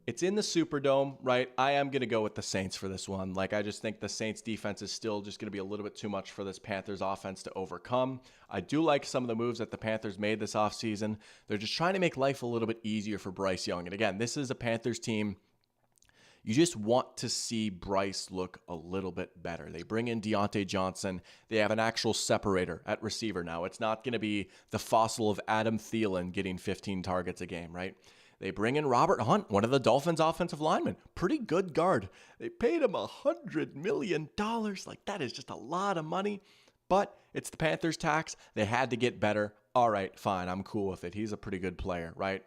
it's in the Superdome, right? I am going to go with the Saints for this one. Like, I just think the Saints defense is still just going to be a little bit too much for this Panthers offense to overcome. I do like some of the moves that the Panthers made this offseason. They're just trying to make life a little bit easier for Bryce Young. And again, this is a Panthers team. You just want to see Bryce look a little bit better. They bring in Deontay Johnson. They have an actual separator at receiver now. It's not going to be the fossil of Adam Thielen getting 15 targets a game, right? They bring in Robert Hunt, one of the Dolphins' offensive linemen. Pretty good guard. They paid him $100 million. Like, that is just a lot of money. But it's the Panthers' tax. They had to get better. All right, fine. I'm cool with it. He's a pretty good player, right?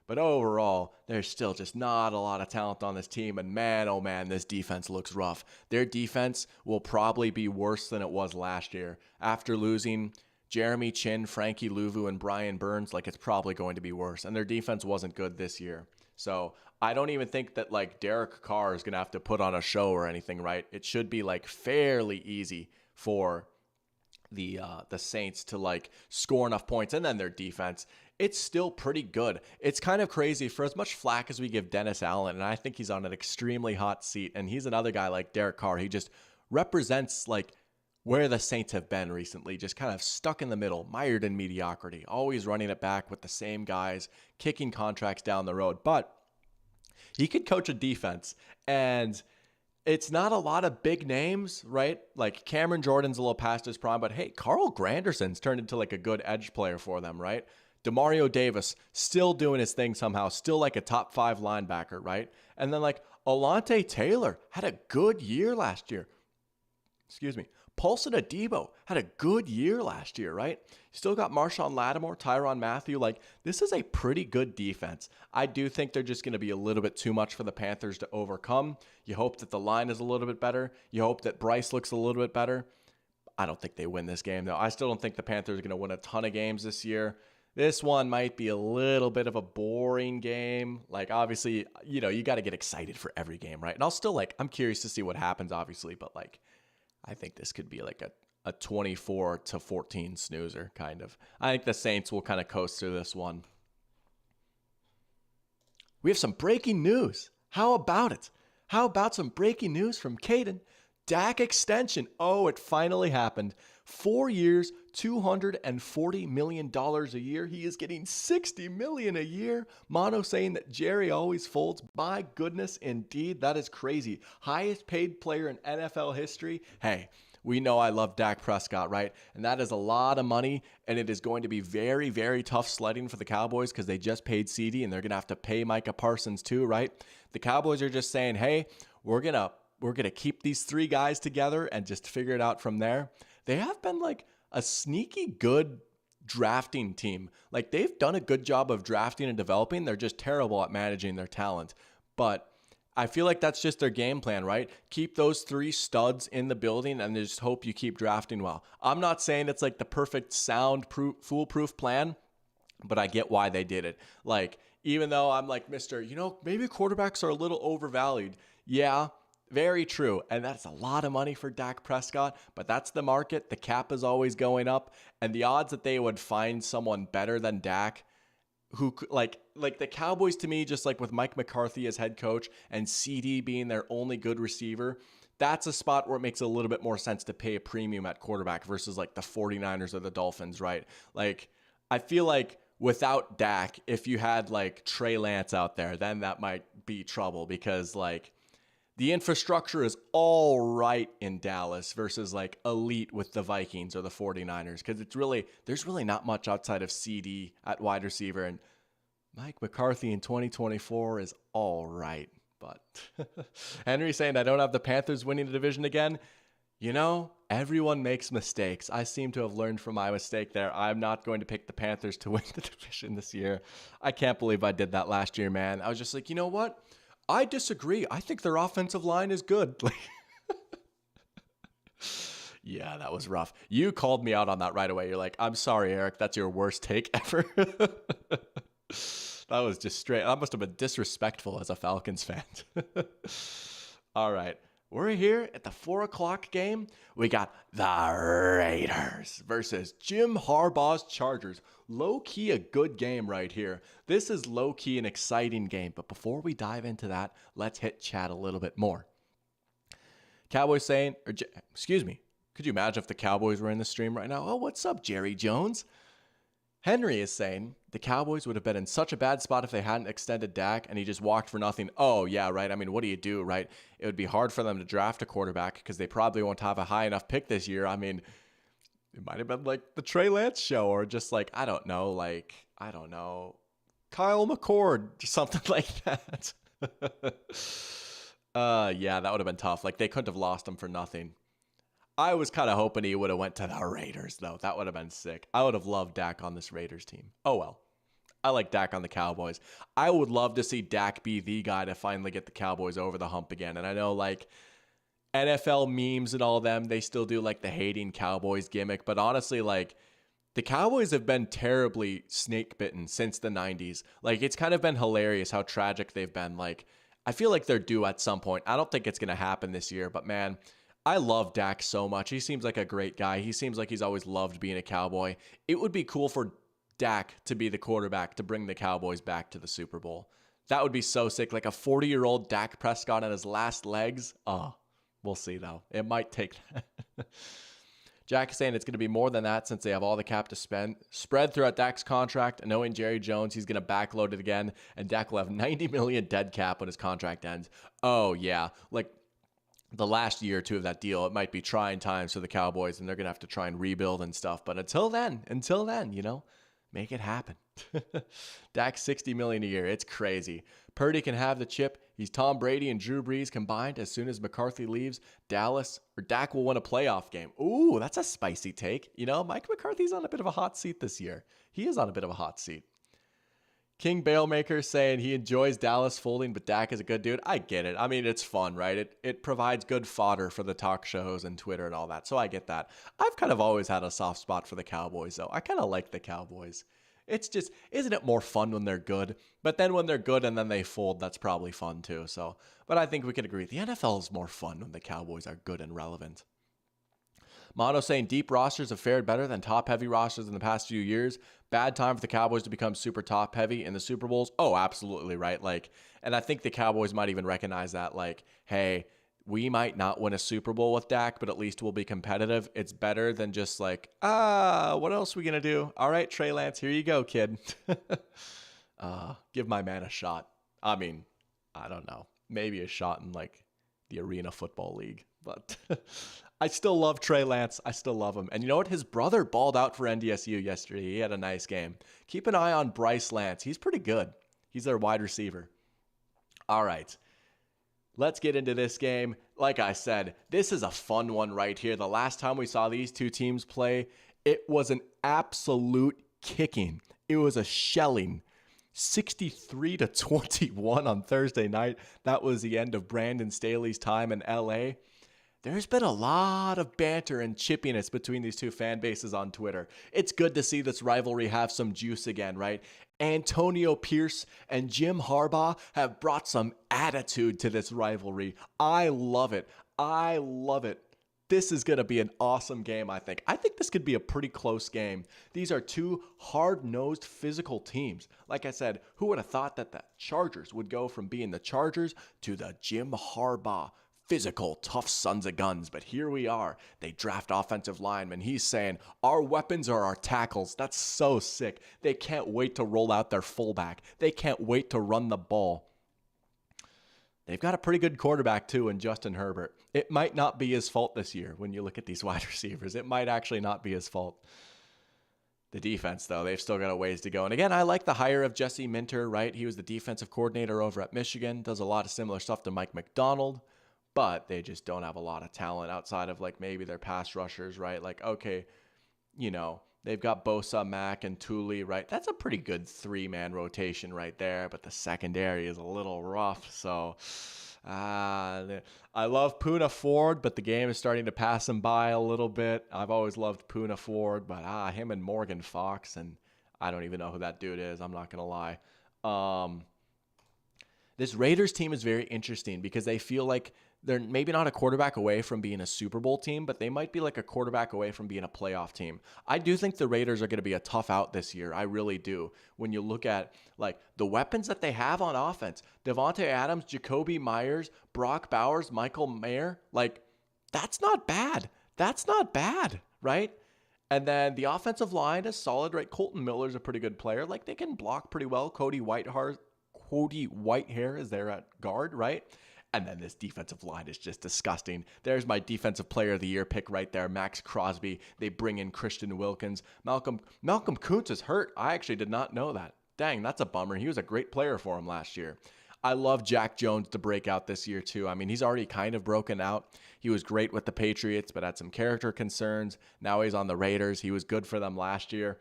But overall, there's still just not a lot of talent on this team. And man, oh man, this defense looks rough. Their defense will probably be worse than it was last year. After losing Jeremy Chin, Frankie Louvu, and Brian Burns, like, it's probably going to be worse. And their defense wasn't good this year. So I don't even think that, like, Derek Carr is going to have to put on a show or anything, right? It should be, like, fairly easy for the Saints to, like, score enough points. And then their defense, it's still pretty good. It's kind of crazy for as much flack as we give Dennis Allen, and I think he's on an extremely hot seat. And he's another guy like Derek Carr. He just represents, like, where the Saints have been recently, just kind of stuck in the middle, mired in mediocrity, always running it back with the same guys, kicking contracts down the road. But he could coach a defense, and it's not a lot of big names, right? Like Cameron Jordan's a little past his prime, but hey, Carl Granderson's turned into like a good edge player for them, right? Demario Davis still doing his thing somehow, still like a top 5 linebacker, right? And then like Alante Taylor had a good year last year. Excuse me. Paulson Adebo had a good year last year, right? Still got Marshawn Lattimore, Tyrann Mathieu. Like, this is a pretty good defense. I do think they're just going to be a little bit too much for the Panthers to overcome. You hope that the line is a little bit better. You hope that Bryce looks a little bit better. I don't think they win this game, though. I still don't think the Panthers are going to win a ton of games this year. This one might be a little bit of a boring game. Like, obviously, you got to get excited for every game, right? And I'll still, I'm curious to see what happens, obviously, but, I think this could be like a 24-14 snoozer, kind of. I think the Saints will kind of coast through this one. We have some breaking news. How about it? How about some breaking news from Caden? Dak extension. Oh, it finally happened. 4 years, $240 million a year. He is getting $60 million a year. Mono saying that Jerry always folds. My goodness, indeed. That is crazy. Highest paid player in NFL history. Hey, we know I love Dak Prescott, right? And that is a lot of money, and it is going to be very, very tough sledding for the Cowboys because they just paid CD, and they're going to have to pay Micah Parsons too, right? The Cowboys are just saying, hey, we're going to keep these 3 guys together and just figure it out from there. They have been like a sneaky good drafting team. Like, they've done a good job of drafting and developing. They're just terrible at managing their talent. But I feel like that's just their game plan, right? Keep those 3 studs in the building and just hope you keep drafting well. I'm not saying it's like the perfect sound foolproof plan, but I get why they did it. Like, even though I'm like, maybe quarterbacks are a little overvalued. Yeah, very true. And that's a lot of money for Dak Prescott, but that's the market. The cap is always going up, and the odds that they would find someone better than Dak who like the Cowboys, to me, just like with Mike McCarthy as head coach and CD being their only good receiver, that's a spot where it makes a little bit more sense to pay a premium at quarterback versus like the 49ers or the Dolphins, right? Like, I feel like without Dak, if you had like Trey Lance out there, then that might be trouble because like the infrastructure is all right in Dallas versus like elite with the Vikings or the 49ers because there's really not much outside of CD at wide receiver, and Mike McCarthy in 2024 is all right. But Henry saying I don't have the Panthers winning the division again. Everyone makes mistakes. I seem to have learned from my mistake there. I'm not going to pick the Panthers to win the division this year. I can't believe I did that last year, man. I was just like, you know what? I disagree. I think their offensive line is good. Yeah, that was rough. You called me out on that right away. You're like, I'm sorry, Eric. That's your worst take ever. That was just straight. That must have been disrespectful as a Falcons fan. All right. We're here at the 4 o'clock game. We got the Raiders versus Jim Harbaugh's Chargers. Low-key a good game right here. This is low-key an exciting game. But before we dive into that, let's hit chat a little bit more. Cowboys saying, excuse me, could you imagine if the Cowboys were in the stream right now? Oh, what's up, Jerry Jones? Henry is saying the Cowboys would have been in such a bad spot if they hadn't extended Dak and he just walked for nothing. Oh, yeah, right. I mean, what do you do, right? It would be hard for them to draft a quarterback because they probably won't have a high enough pick this year. I mean, it might have been like the Trey Lance show or just like, I don't know, Kyle McCord or something like that. Yeah, that would have been tough. Like, they couldn't have lost him for nothing. I was kind of hoping he would have went to the Raiders, though. That would have been sick. I would have loved Dak on this Raiders team. Oh, well. I like Dak on the Cowboys. I would love to see Dak be the guy to finally get the Cowboys over the hump again. And I know, like, NFL memes and all them, they still do, like, the hating Cowboys gimmick. But honestly, like, the Cowboys have been terribly snake-bitten since the 90s. Like, it's kind of been hilarious how tragic they've been. Like, I feel like they're due at some point. I don't think it's going to happen this year, but, man, I love Dak so much. He seems like a great guy. He seems like he's always loved being a Cowboy. It would be cool for Dak to be the quarterback to bring the Cowboys back to the Super Bowl. That would be so sick. Like a 40-year-old Dak Prescott on his last legs. Oh, we'll see, though. It might take that. Jack is saying it's going to be more than that since they have all the cap to spend. Spread throughout Dak's contract, and knowing Jerry Jones, he's going to backload it again, and Dak will have $90 million dead cap when his contract ends. Oh, yeah. Like, the last year or two of that deal, it might be trying times for the Cowboys, and they're going to have to try and rebuild and stuff. But until then, make it happen. Dak's $60 million a year. It's crazy. Purdy can have the chip. He's Tom Brady and Drew Brees combined. As soon as McCarthy leaves, Dak will win a playoff game. Ooh, that's a spicy take. Mike McCarthy's on a bit of a hot seat this year. He is on a bit of a hot seat. King Bailmaker saying he enjoys Dallas folding, but Dak is a good dude. I get it. I memean, it's fun, right? It provides good fodder for the talk shows and Twitter and all that. So I get that. I've kind of always had a soft spot for the Cowboys, though. I kind of like the Cowboys. It's just, isn't it more fun when they're good? But then when they're good and then they fold, that's probably fun too. So, but I think we could agree. The NFL is more fun when the Cowboys are good and relevant. Mono saying deep rosters have fared better than top-heavy rosters in the past few years. Bad time for the Cowboys to become super top-heavy in the Super Bowls. Oh, absolutely, right? And I think the Cowboys might even recognize that, hey, we might not win a Super Bowl with Dak, but at least we'll be competitive. It's better than just what else are we going to do? All right, Trey Lance, here you go, kid. Give my man a shot. I mean, I don't know. Maybe a shot in, the Arena Football League. But I still love Trey Lance. I still love him. And you know what? His brother balled out for NDSU yesterday. He had a nice game. Keep an eye on Bryce Lance. He's pretty good. He's their wide receiver. All right. Let's get into this game. Like I said, this is a fun one right here. The last time we saw these two teams play, it was an absolute kicking. It was a shelling. 63-21 on Thursday night. That was the end of Brandon Staley's time in LA. There's been a lot of banter and chippiness between these two fan bases on Twitter. It's good to see this rivalry have some juice again, right? Antonio Pierce and Jim Harbaugh have brought some attitude to this rivalry. I love it. I love it. This is going to be an awesome game, I think. I think this could be a pretty close game. These are two hard-nosed physical teams. Like I said, who would have thought that the Chargers would go from being the Chargers to the Jim Harbaugh physical, tough sons of guns? But here we are. They draft offensive linemen. He's saying, our weapons are our tackles. That's so sick. They can't wait to roll out their fullback. They can't wait to run the ball. They've got a pretty good quarterback, too, in Justin Herbert. It might not be his fault this year when you look at these wide receivers. It might actually not be his fault. The defense, though, they've still got a ways to go. And again, I like the hire of Jesse Minter, right? He was the defensive coordinator over at Michigan, does a lot of similar stuff to Mike McDonald, but they just don't have a lot of talent outside of maybe their pass rushers, right? Okay, they've got Bosa, Mack, and Thule, right? That's a pretty good three-man rotation right there, but the secondary is a little rough. So I love Poona Ford, but the game is starting to pass him by a little bit. I've always loved Poona Ford, but him and Morgan Fox, and I don't even know who that dude is. I'm not going to lie. This Raiders team is very interesting because they feel like they're maybe not a quarterback away from being a Super Bowl team, but they might be a quarterback away from being a playoff team. I do think the Raiders are going to be a tough out this year. I really do. When you look at the weapons that they have on offense, Devontae Adams, Jacoby Myers, Brock Bowers, Michael Mayer, that's not bad. That's not bad, right? And then the offensive line is solid, right? Colton Miller's a pretty good player. They can block pretty well. Cody Whitehair is there at guard, right? And then this defensive line is just disgusting. There's my defensive player of the year pick right there, Max Crosby. They bring in Christian Wilkins. Malcolm Kuntz is hurt. I actually did not know that. Dang, that's a bummer. He was a great player for him last year. I love Jack Jones to break out this year too. I mean, he's already kind of broken out. He was great with the Patriots, but had some character concerns. Now he's on the Raiders. He was good for them last year.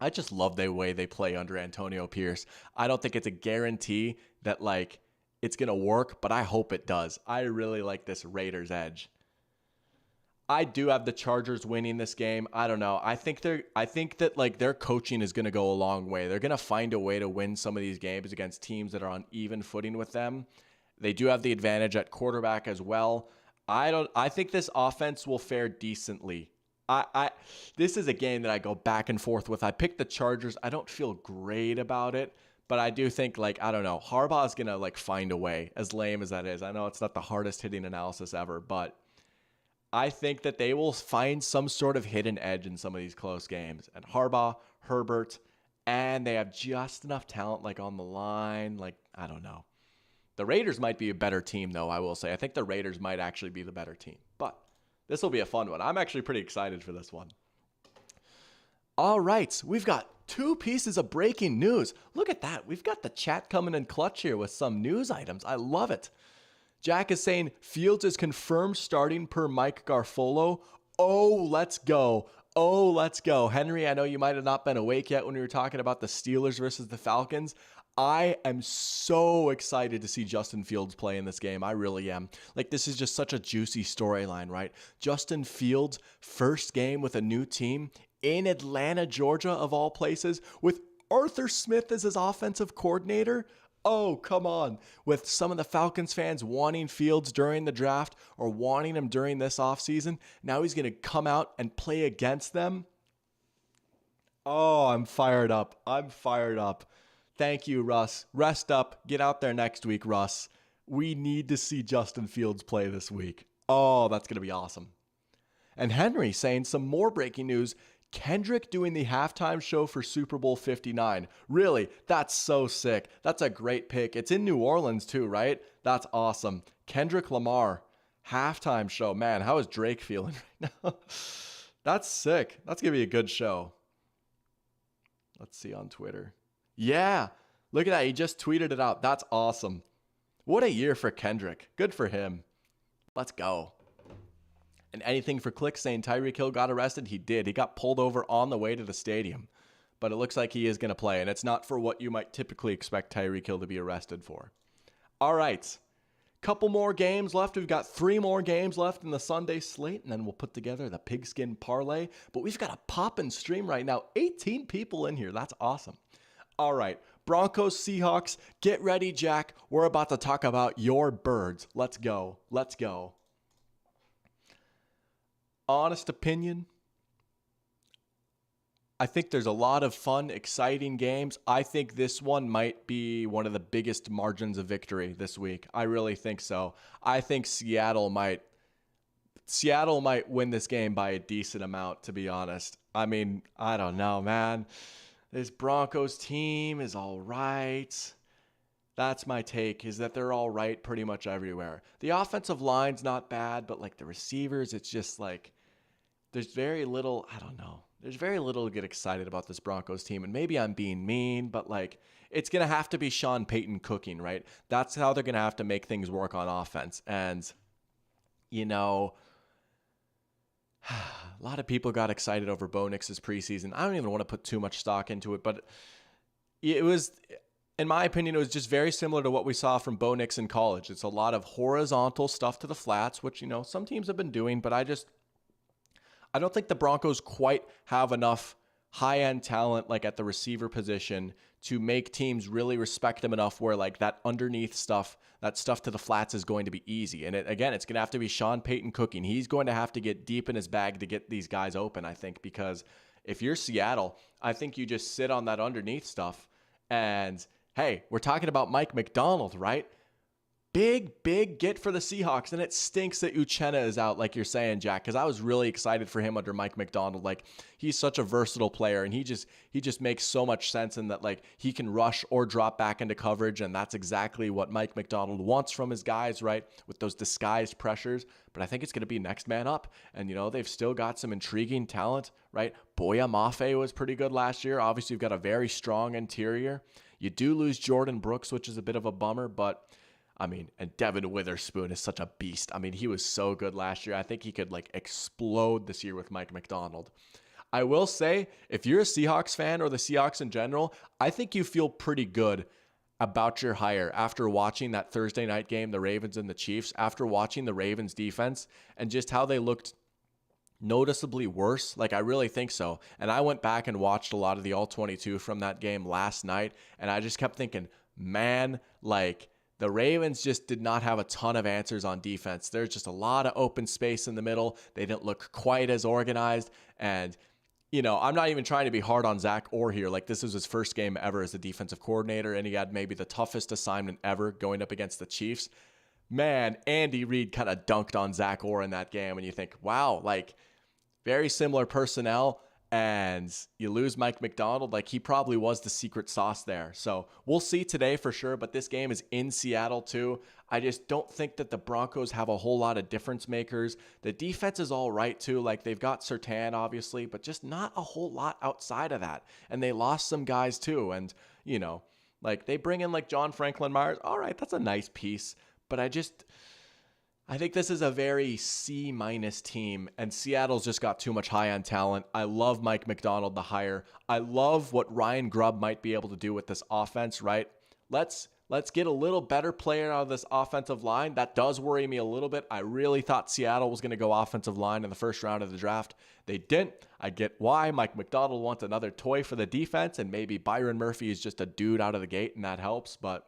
I just love the way they play under Antonio Pierce. I don't think it's a guarantee that it's going to work, but I hope it does. I really like this Raiders edge. I do have the Chargers winning this game. I don't know. I think that their coaching is going to go a long way. They're going to find a way to win some of these games against teams that are on even footing with them. They do have the advantage at quarterback as well. I think this offense will fare decently. This is a game that I go back and forth with. I picked the Chargers. I don't feel great about it. But I do think, I don't know, Harbaugh's going to, find a way, as lame as that is. I know it's not the hardest hitting analysis ever, but I think that they will find some sort of hidden edge in some of these close games. And Harbaugh, Herbert, and they have just enough talent like on the line. Like, I don't know. The Raiders might be a better team, though, I will say. I think the Raiders might actually be the better team. But this will be a fun one. I'm actually pretty excited for this one. All right, we've got 2 pieces of breaking news. Look at that. We've got the chat coming in clutch here with some news items. I love it. Jack is saying Fields is confirmed starting per Mike Garfolo. Oh, let's go. Oh, let's go. Henry, I know you might have not been awake yet when we were talking about the Steelers versus the Falcons. I am so excited to see Justin Fields play in this game. I really am. Like, this is just such a juicy storyline, right? Justin Fields' first game with a new team in Atlanta, Georgia, of all places, with Arthur Smith as his offensive coordinator. Oh, come on. With some of the Falcons fans wanting Fields during the draft or wanting him during this offseason, now he's going to come out and play against them. Oh, I'm fired up. I'm fired up. Thank you, Russ. Rest up. Get out there next week, Russ. We need to see Justin Fields play this week. Oh, that's going to be awesome. And Henry saying some more breaking news. Kendrick doing the halftime show for Super Bowl 59. Really, that's so sick. That's a great pick. It's in New Orleans too, right? That's awesome. Kendrick Lamar, halftime show. Man, how is Drake feeling right now? That's sick. That's going to be a good show. Let's see on Twitter. Yeah, look at that. He just tweeted it out. That's awesome. What a year for Kendrick. Good for him. Let's go. And anything for Click saying Tyreek Hill got arrested? He did. He got pulled over on the way to the stadium. But it looks like he is going to play, and it's not for what you might typically expect Tyreek Hill to be arrested for. All right. Couple more games left. We've got 3 more games left in the Sunday slate, and then we'll put together the Pigskin parlay. But we've got a poppin' stream right now. 18 people in here. That's awesome. All right. Broncos, Seahawks. Get ready, Jack. We're about to talk about your birds. Let's go. Let's go. Honest opinion, I think there's a lot of fun, exciting games. I think this one might be one of the biggest margins of victory this week. I really think so. I think Seattle might win this game by a decent amount, to be honest. I mean, I don't know, man. This Broncos team is all right. That's my take, is that they're all right pretty much everywhere. The offensive line's not bad, but like the receivers, it's just like there's very little, I don't know. There's very little to get excited about this Broncos team. And maybe I'm being mean, but like it's going to have to be Sean Payton cooking, right? That's how they're going to have to make things work on offense. And, you know, a lot of people got excited over Bo Nix's preseason. I don't even want to put too much stock into it, but it was, in my opinion, it was just very similar to what we saw from Bo Nix in college. It's a lot of horizontal stuff to the flats, which, you know, some teams have been doing, but I don't think the Broncos quite have enough high-end talent like at the receiver position to make teams really respect them enough where like that underneath stuff, that stuff to the flats is going to be easy. And it's going to have to be Sean Payton cooking. He's going to have to get deep in his bag to get these guys open, I think, because if you're Seattle, I think you just sit on that underneath stuff. And hey, we're talking about Mike McDonald, right? Big get for the Seahawks, and it stinks that Uchenna is out, like you're saying, Jack, because I was really excited for him under Mike McDonald. Like, he's such a versatile player, and he just makes so much sense in that, like, he can rush or drop back into coverage, and that's exactly what Mike McDonald wants from his guys, right, with those disguised pressures. But I think it's going to be next man up, and, you know, they've still got some intriguing talent, right? Boya Mafe was pretty good last year. Obviously, you've got a very strong interior. You do lose Jordan Brooks, which is a bit of a bummer, but I mean, and Devin Witherspoon is such a beast. I mean, he was so good last year. I think he could like explode this year with Mike McDonald. I will say, if you're a Seahawks fan or the Seahawks in general, I think you feel pretty good about your hire after watching that Thursday night game, the Ravens and the Chiefs, after watching the Ravens defense and just how they looked noticeably worse. Like, I really think so. And I went back and watched a lot of the All-22 from that game last night, and I just kept thinking, man, like, the Ravens just did not have a ton of answers on defense. There's just a lot of open space in the middle. They didn't look quite as organized. And, you know, I'm not even trying to be hard on Zach Orr here. Like, this was his first game ever as a defensive coordinator, and he had maybe the toughest assignment ever going up against the Chiefs. man, Andy Reid kind of dunked on Zach Orr in that game. And you think, wow, like very similar personnel. And you lose Mike McDonald. Like he probably was the secret sauce there. So we'll see today for sure. But this game is in Seattle too. I just don't think that the Broncos have a whole lot of difference makers. The defense is all right too. Like they've got Surtain obviously, but just not a whole lot outside of that. And they lost some guys too. And like they bring in like John Franklin Myers. All right, that's a nice piece. But I think this is a very C- team, and Seattle's just got too much high-end talent. I love Mike McDonald, the hire. I love what Ryan Grubb might be able to do with this offense, right? Let's get a little better player out of this offensive line. That does worry me a little bit. I really thought Seattle was going to go offensive line in the first round of the draft. They didn't. I get why. Mike McDonald wants another toy for the defense, and maybe Byron Murphy is just a dude out of the gate, and that helps, but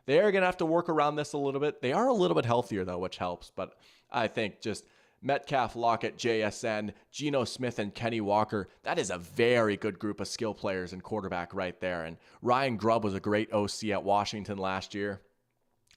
they are going to have to work around this a little bit. They are a little bit healthier, though, which helps. But I think just Metcalf, Lockett, JSN, Geno Smith, and Kenny Walker, that is a very good group of skill players and quarterback right there. And Ryan Grubb was a great OC at Washington last year.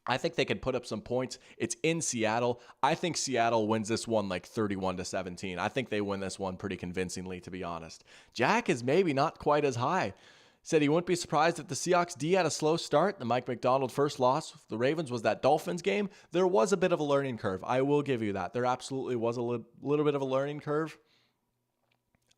I think they could put up some points. It's in Seattle. I think Seattle wins this one like 31-17. I think they win this one pretty convincingly, to be honest. Jack is maybe not quite as high. Said he wouldn't be surprised if the Seahawks D had a slow start. The Mike McDonald first loss with the Ravens was that Dolphins game. There was a bit of a learning curve. I will give you that. There absolutely was a little bit of a learning curve.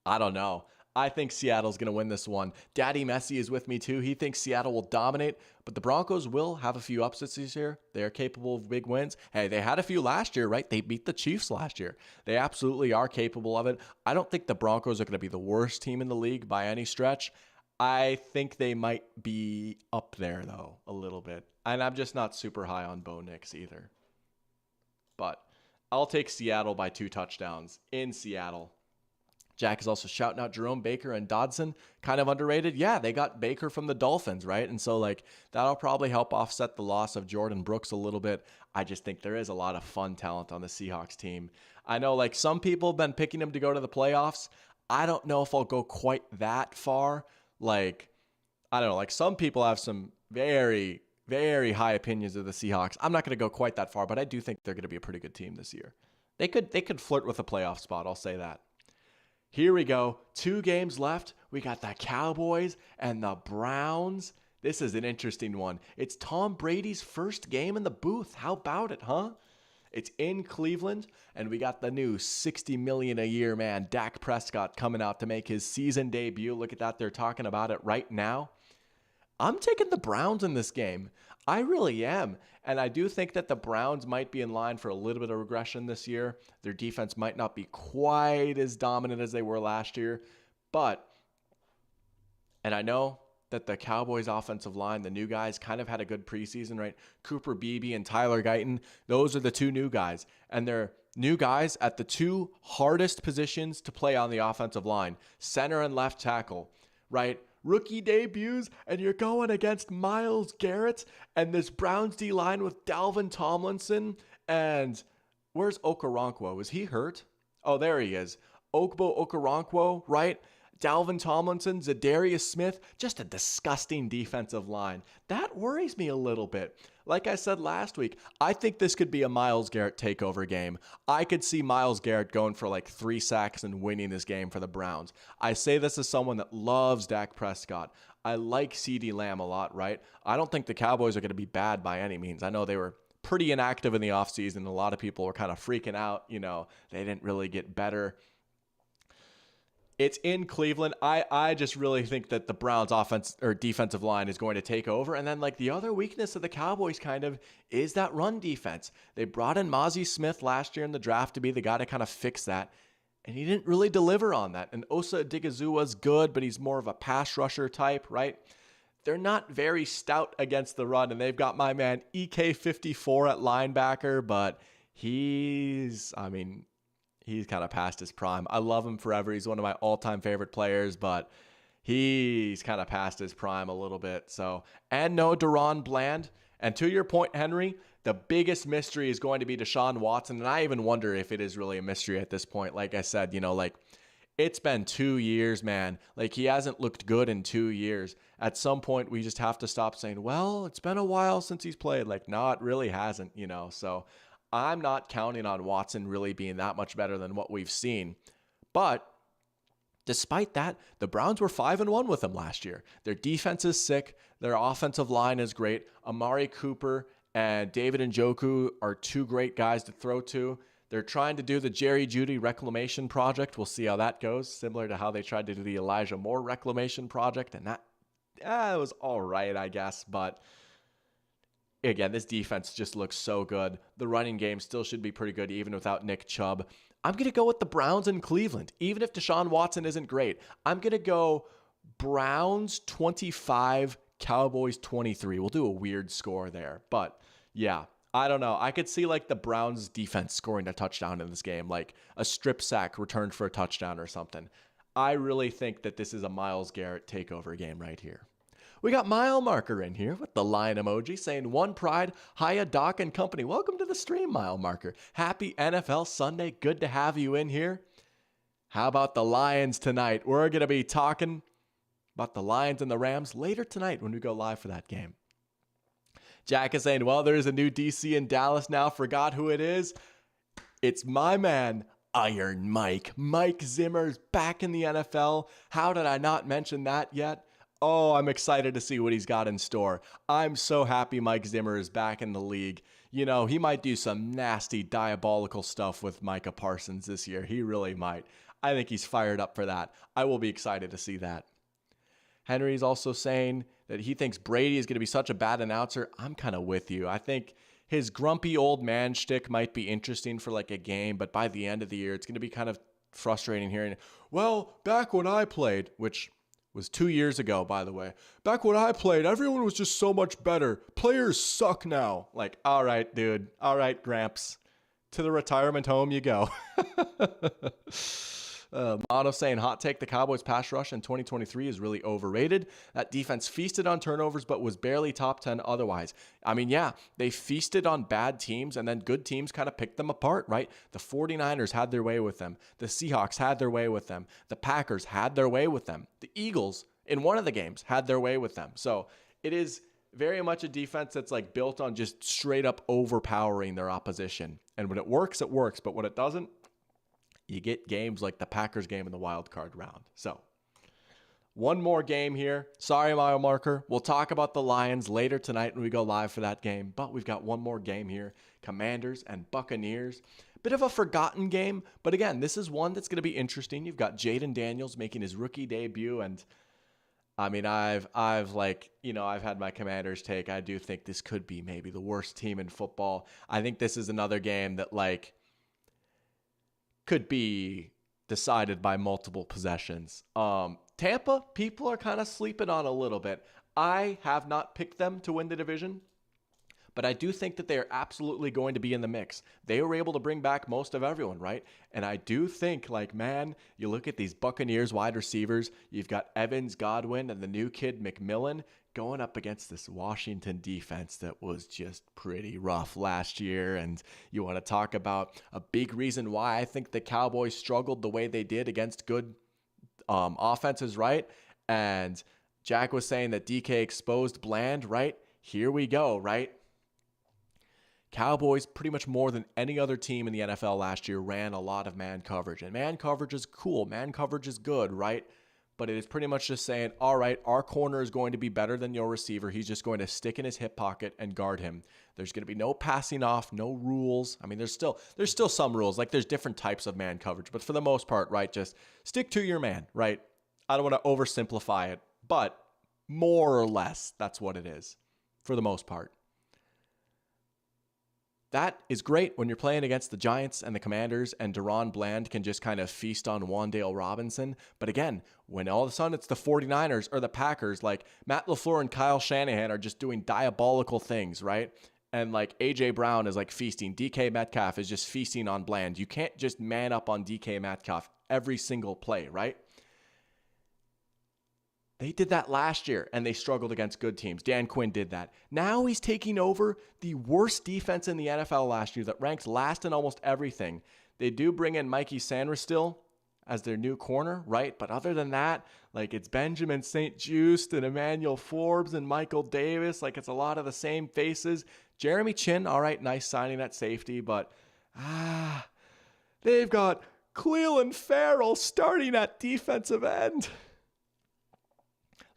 I don't know. I think Seattle's going to win this one. Daddy Messi is with me too. He thinks Seattle will dominate, but the Broncos will have a few upsets this year. They are capable of big wins. Hey, they had a few last year, right? They beat the Chiefs last year. They absolutely are capable of it. I don't think the Broncos are going to be the worst team in the league by any stretch. I think they might be up there, though, a little bit. And I'm just not super high on Bo Nix either. But I'll take Seattle by 2 touchdowns in Seattle. Jack is also shouting out Jerome Baker and Dodson. Kind of underrated. Yeah, they got Baker from the Dolphins, right? And so, like, that'll probably help offset the loss of Jordan Brooks a little bit. I just think there is a lot of fun talent on the Seahawks team. I know, like, some people have been picking them to go to the playoffs. I don't know if I'll go quite that far. Like, I don't know, like some people have some very, very high opinions of the Seahawks. I'm not going to go quite that far, but I do think they're going to be a pretty good team this year. They could flirt with a playoff spot, I'll say that. Here we go. 2 games left. We got the Cowboys and the Browns. This is an interesting one. It's Tom Brady's first game in the booth. How about it, huh? It's in Cleveland, and we got the new $60 million a year man, Dak Prescott, coming out to make his season debut. Look at that. They're talking about it right now. I'm taking the Browns in this game. I really am. And I do think that the Browns might be in line for a little bit of regression this year. Their defense might not be quite as dominant as they were last year. And I know that the Cowboys offensive line, the new guys, kind of had a good preseason, right? Cooper Beebe and Tyler Guyton, those are the 2 new guys. And they're new guys at the 2 hardest positions to play on the offensive line, center and left tackle, right? Rookie debuts, and you're going against Myles Garrett and this Browns D-line with Dalvin Tomlinson. And where's Okoronkwo? Was he hurt? Oh, there he is. Ogbo Okoronkwo, right? Dalvin Tomlinson, Zadarius Smith, just a disgusting defensive line. That worries me a little bit. Like I said last week, I think this could be a Myles Garrett takeover game. I could see Myles Garrett going for like 3 sacks and winning this game for the Browns. I say this as someone that loves Dak Prescott. I like CeeDee Lamb a lot, right? I don't think the Cowboys are going to be bad by any means. I know they were pretty inactive in the offseason. A lot of people were kind of freaking out. They didn't really get better. It's in Cleveland. I just really think that the Browns offense or defensive line is going to take over. And then like the other weakness of the Cowboys kind of is that run defense. They brought in Mozzie Smith last year in the draft to be the guy to kind of fix that. And he didn't really deliver on that. And Osa Odighizuwa's good, but he's more of a pass rusher type, right? They're not very stout against the run. And they've got my man EK54 at linebacker, but he's kind of past his prime. I love him forever. He's one of my all-time favorite players, but he's kind of past his prime a little bit. So, and no Deron Bland. And to your point, Henry, the biggest mystery is going to be Deshaun Watson. And I even wonder if it is really a mystery at this point. Like I said, It's been 2 years, man. Like, he hasn't looked good in 2 years. At some point, we just have to stop saying, well, it's been a while since he's played. Like, no, it really hasn't, So I'm not counting on Watson really being that much better than what we've seen. But despite that, the Browns were 5-1 with him last year. Their defense is sick. Their offensive line is great. Amari Cooper and David Njoku are two great guys to throw to. They're trying to do the Jerry Jeudy reclamation project. We'll see how that goes, similar to how they tried to do the Elijah Moore reclamation project. And that was all right, I guess. But again, this defense just looks so good. The running game still should be pretty good, even without Nick Chubb. I'm going to go with the Browns in Cleveland, even if Deshaun Watson isn't great. I'm going to go Browns 25, Cowboys 23. We'll do a weird score there. But yeah, I don't know. I could see like the Browns defense scoring a touchdown in this game, like a strip sack returned for a touchdown or something. I really think that this is a Myles Garrett takeover game right here. We got Mile Marker in here with the lion emoji saying, One Pride, Hiya, Doc and Company. Welcome to the stream, Mile Marker. Happy NFL Sunday. Good to have you in here. How about the Lions tonight? We're going to be talking about the Lions and the Rams later tonight when we go live for that game. Jack is saying, well, there's a new DC in Dallas now. Forgot who it is. It's my man, Iron Mike. Mike Zimmer's back in the NFL. How did I not mention that yet? Oh, I'm excited to see what he's got in store. I'm so happy Mike Zimmer is back in the league. He might do some nasty, diabolical stuff with Micah Parsons this year. He really might. I think he's fired up for that. I will be excited to see that. Henry's also saying that he thinks Brady is going to be such a bad announcer. I'm kind of with you. I think his grumpy old man shtick might be interesting for like a game, but by the end of the year, it's going to be kind of frustrating hearing, well, back when I played, which was 2 years ago, by the way. Back when I played, everyone was just so much better. Players suck now. Like, all right, dude. All right, Gramps. To the retirement home you go. Mono saying, hot take, the Cowboys pass rush in 2023 is really overrated. That defense feasted on turnovers, but was barely top 10 otherwise. I mean, yeah, they feasted on bad teams, and then good teams kind of picked them apart, right? The 49ers had their way with them. The Seahawks had their way with them. The Packers had their way with them. The Eagles, in one of the games, had their way with them. So it is very much a defense that's like built on just straight up overpowering their opposition. And when it works, it works. But when it doesn't, you get games like the Packers game in the wild card round. So one more game here. Sorry, Mile Marker. We'll talk about the Lions later tonight when we go live for that game. But we've got one more game here. Commanders and Buccaneers. Bit of a forgotten game. But again, this is one that's going to be interesting. You've got Jaden Daniels making his rookie debut. And I mean, I've had my Commanders take. I do think this could be maybe the worst team in football. I think this is another game that could be decided by multiple possessions. Tampa, people are kind of sleeping on a little bit. I have not picked them to win the division, but I do think that they are absolutely going to be in the mix. They were able to bring back most of everyone, right? And I do think, you look at these Buccaneers wide receivers, you've got Evans, Godwin, and the new kid McMillan going up against this Washington defense that was just pretty rough last year. And you want to talk about a big reason why I think the Cowboys struggled the way they did against good offenses, right? And Jack was saying that DK exposed Bland, right? Here we go, right? Cowboys, pretty much more than any other team in the NFL last year, ran a lot of man coverage. And man coverage is cool. Man coverage is good, right? But it is pretty much just saying, all right, our corner is going to be better than your receiver. He's just going to stick in his hip pocket and guard him. There's going to be no passing off, no rules. I mean, there's still some rules. Like, there's different types of man coverage. But for the most part, right, just stick to your man, right? I don't want to oversimplify it, but more or less, that's what it is for the most part. That is great when you're playing against the Giants and the Commanders and Deron Bland can just kind of feast on Wan'Dale Robinson. But again, when all of a sudden it's the 49ers or the Packers, like Matt LaFleur and Kyle Shanahan are just doing diabolical things, right? And like A.J. Brown is like feasting. DK Metcalf is just feasting on Bland. You can't just man up on DK Metcalf every single play, right? They did that last year, and they struggled against good teams. Dan Quinn did that. Now he's taking over the worst defense in the NFL last year that ranks last in almost everything. They do bring in Mikey Sanders still as their new corner, right? But other than that, like it's Benjamin St-Juste and Emmanuel Forbes and Michael Davis. Like it's a lot of the same faces. Jeremy Chin, all right, nice signing at safety, but they've got Cleveland Farrell starting at defensive end.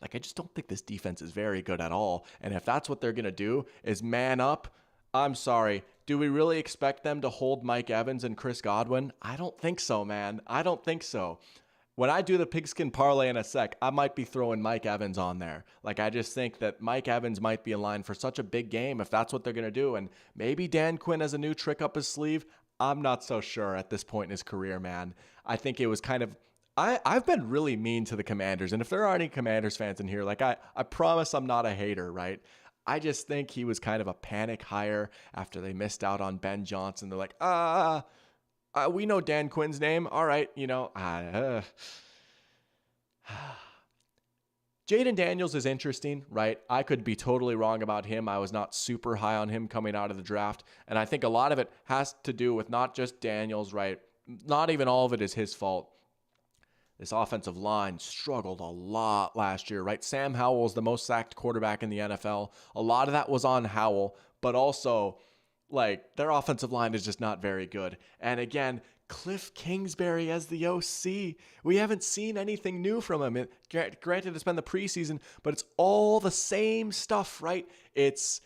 Like, I just don't think this defense is very good at all. And if that's what they're going to do is man up, I'm sorry. Do we really expect them to hold Mike Evans and Chris Godwin? I don't think so, man. I don't think so. When I do the Pigskin parlay in a sec, I might be throwing Mike Evans on there. Like, I just think that Mike Evans might be in line for such a big game if that's what they're going to do. And maybe Dan Quinn has a new trick up his sleeve. I'm not so sure at this point in his career, man. I think it was kind of... I've been really mean to the Commanders. And if there are any Commanders fans in here, like I promise I'm not a hater, right? I just think he was kind of a panic hire after they missed out on Ben Johnson. They're like, we know Dan Quinn's name. All right, Jaden Daniels is interesting, right? I could be totally wrong about him. I was not super high on him coming out of the draft. And I think a lot of it has to do with not just Daniels, right? Not even all of it is his fault. This offensive line struggled a lot last year, right? Sam Howell is the most sacked quarterback in the NFL. A lot of that was on Howell, but also, like, their offensive line is just not very good. And again, Cliff Kingsbury as the OC. We haven't seen anything new from him. Granted, it's been the preseason, but it's all the same stuff, right? It's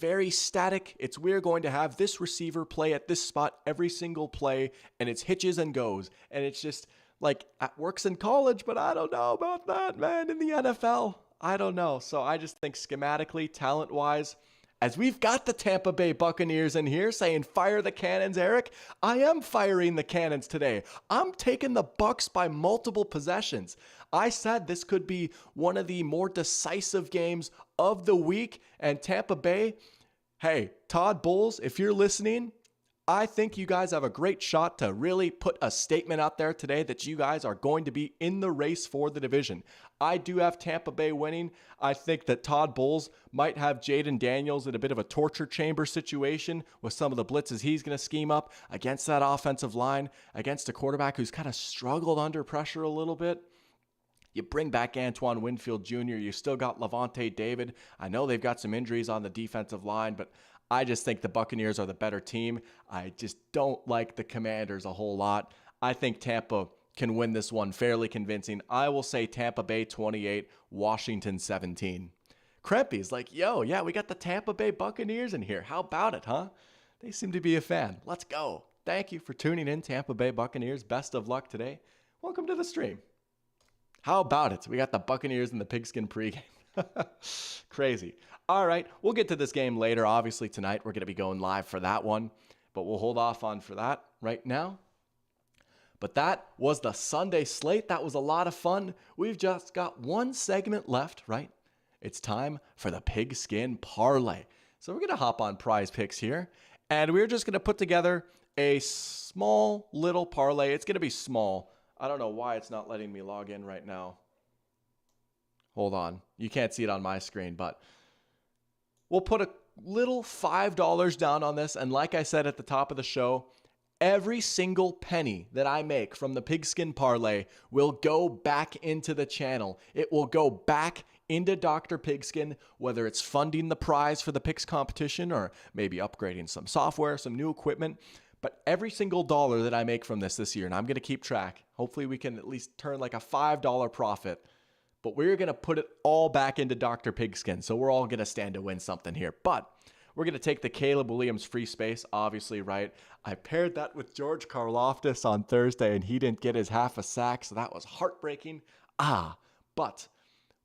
very static. It's we're going to have this receiver play at this spot every single play, and it's hitches and goes. And it's just... like, it works in college, but I don't know about that, man, in the NFL. I don't know. So I just think schematically, talent-wise, as we've got the Tampa Bay Buccaneers in here saying, fire the cannons, Eric, I am firing the cannons today. I'm taking the Bucs by multiple possessions. I said this could be one of the more decisive games of the week, and Tampa Bay, hey, Todd Bowles, if you're listening, I think you guys have a great shot to really put a statement out there today that you guys are going to be in the race for the division. I do have Tampa Bay winning. I think that Todd Bowles might have Jaden Daniels in a bit of a torture chamber situation with some of the blitzes he's going to scheme up against that offensive line, against a quarterback who's kind of struggled under pressure a little bit. You bring back Antoine Winfield Jr. You still got Levante David. I know they've got some injuries on the defensive line, but I just think the Buccaneers are the better team. I just don't like the Commanders a whole lot. I think Tampa can win this one fairly convincing. I will say Tampa Bay 28, Washington 17. Krempy's like, yo, yeah, we got the Tampa Bay Buccaneers in here. How about it, huh? They seem to be a fan. Let's go. Thank you for tuning in, Tampa Bay Buccaneers. Best of luck today. Welcome to the stream. How about it? We got the Buccaneers and the Pigskin pregame. Crazy. All right, we'll get to this game later. Obviously, tonight we're going to be going live for that one, but we'll hold off on for that right now. But that was the Sunday slate. That was a lot of fun. We've just got one segment left, right? It's time for the Pigskin Parlay. So we're going to hop on Prize Picks here, and we're just going to put together a small little parlay. It's going to be small. I don't know why it's not letting me log in right now. Hold on. You can't see it on my screen, but we'll put a little $5 down on this. And like I said at the top of the show, every single penny that I make from the Pigskin Parlay will go back into the channel. It will go back into Dr. Pigskin, whether it's funding the prize for the Picks competition or maybe upgrading some software, some new equipment. But every single dollar that I make from this year, and I'm going to keep track, hopefully we can at least turn like a $5 profit. But we're going to put it all back into Dr. Pigskin. So we're all going to stand to win something here. But we're going to take the Caleb Williams free space, obviously, right? I paired that with George Karlaftis on Thursday, and he didn't get his half a sack, so that was heartbreaking. But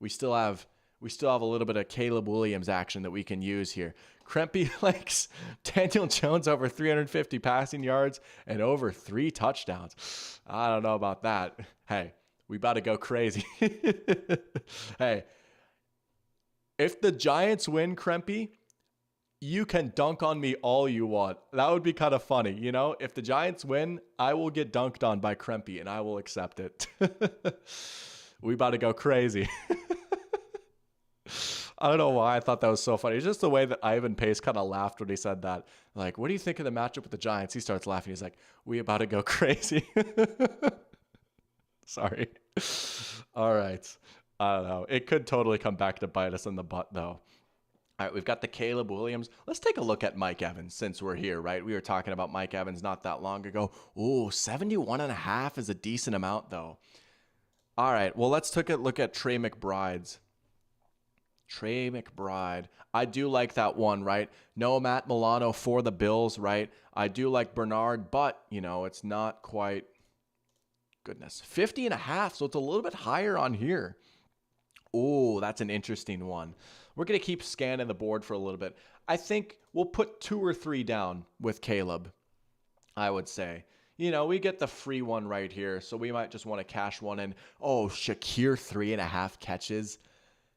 we still have a little bit of Caleb Williams action that we can use here. Krempy likes Daniel Jones over 350 passing yards and over 3 touchdowns. I don't know about that. Hey, we about to go crazy. Hey, if the Giants win, Krempy, you can dunk on me all you want. That would be kind of funny. You know, if the Giants win, I will get dunked on by Krempy and I will accept it. We about to go crazy. I don't know why I thought that was so funny. It's just the way that Ivan Pace kind of laughed when he said that. Like, what do you think of the matchup with the Giants? He starts laughing. He's like, we about to go crazy. Sorry. All right. I don't know. It could totally come back to bite us in the butt, though. All right, we've got the Caleb Williams. Let's take a look at Mike Evans since we're here, right? We were talking about Mike Evans not that long ago. Ooh, 71.5 is a decent amount, though. All right, well, let's take a look at Trey McBride's. Trey McBride. I do like that one, right? No Matt Milano for the Bills, right? I do like Bernard, but, it's not quite, goodness, 50.5, so it's a little bit higher on here. Oh, that's an interesting one. We're going to keep scanning the board for a little bit. I think we'll put 2 or 3 down with Caleb, I would say. We get the free one right here, so we might just want to cash one in. Oh, Shakir, 3.5 catches.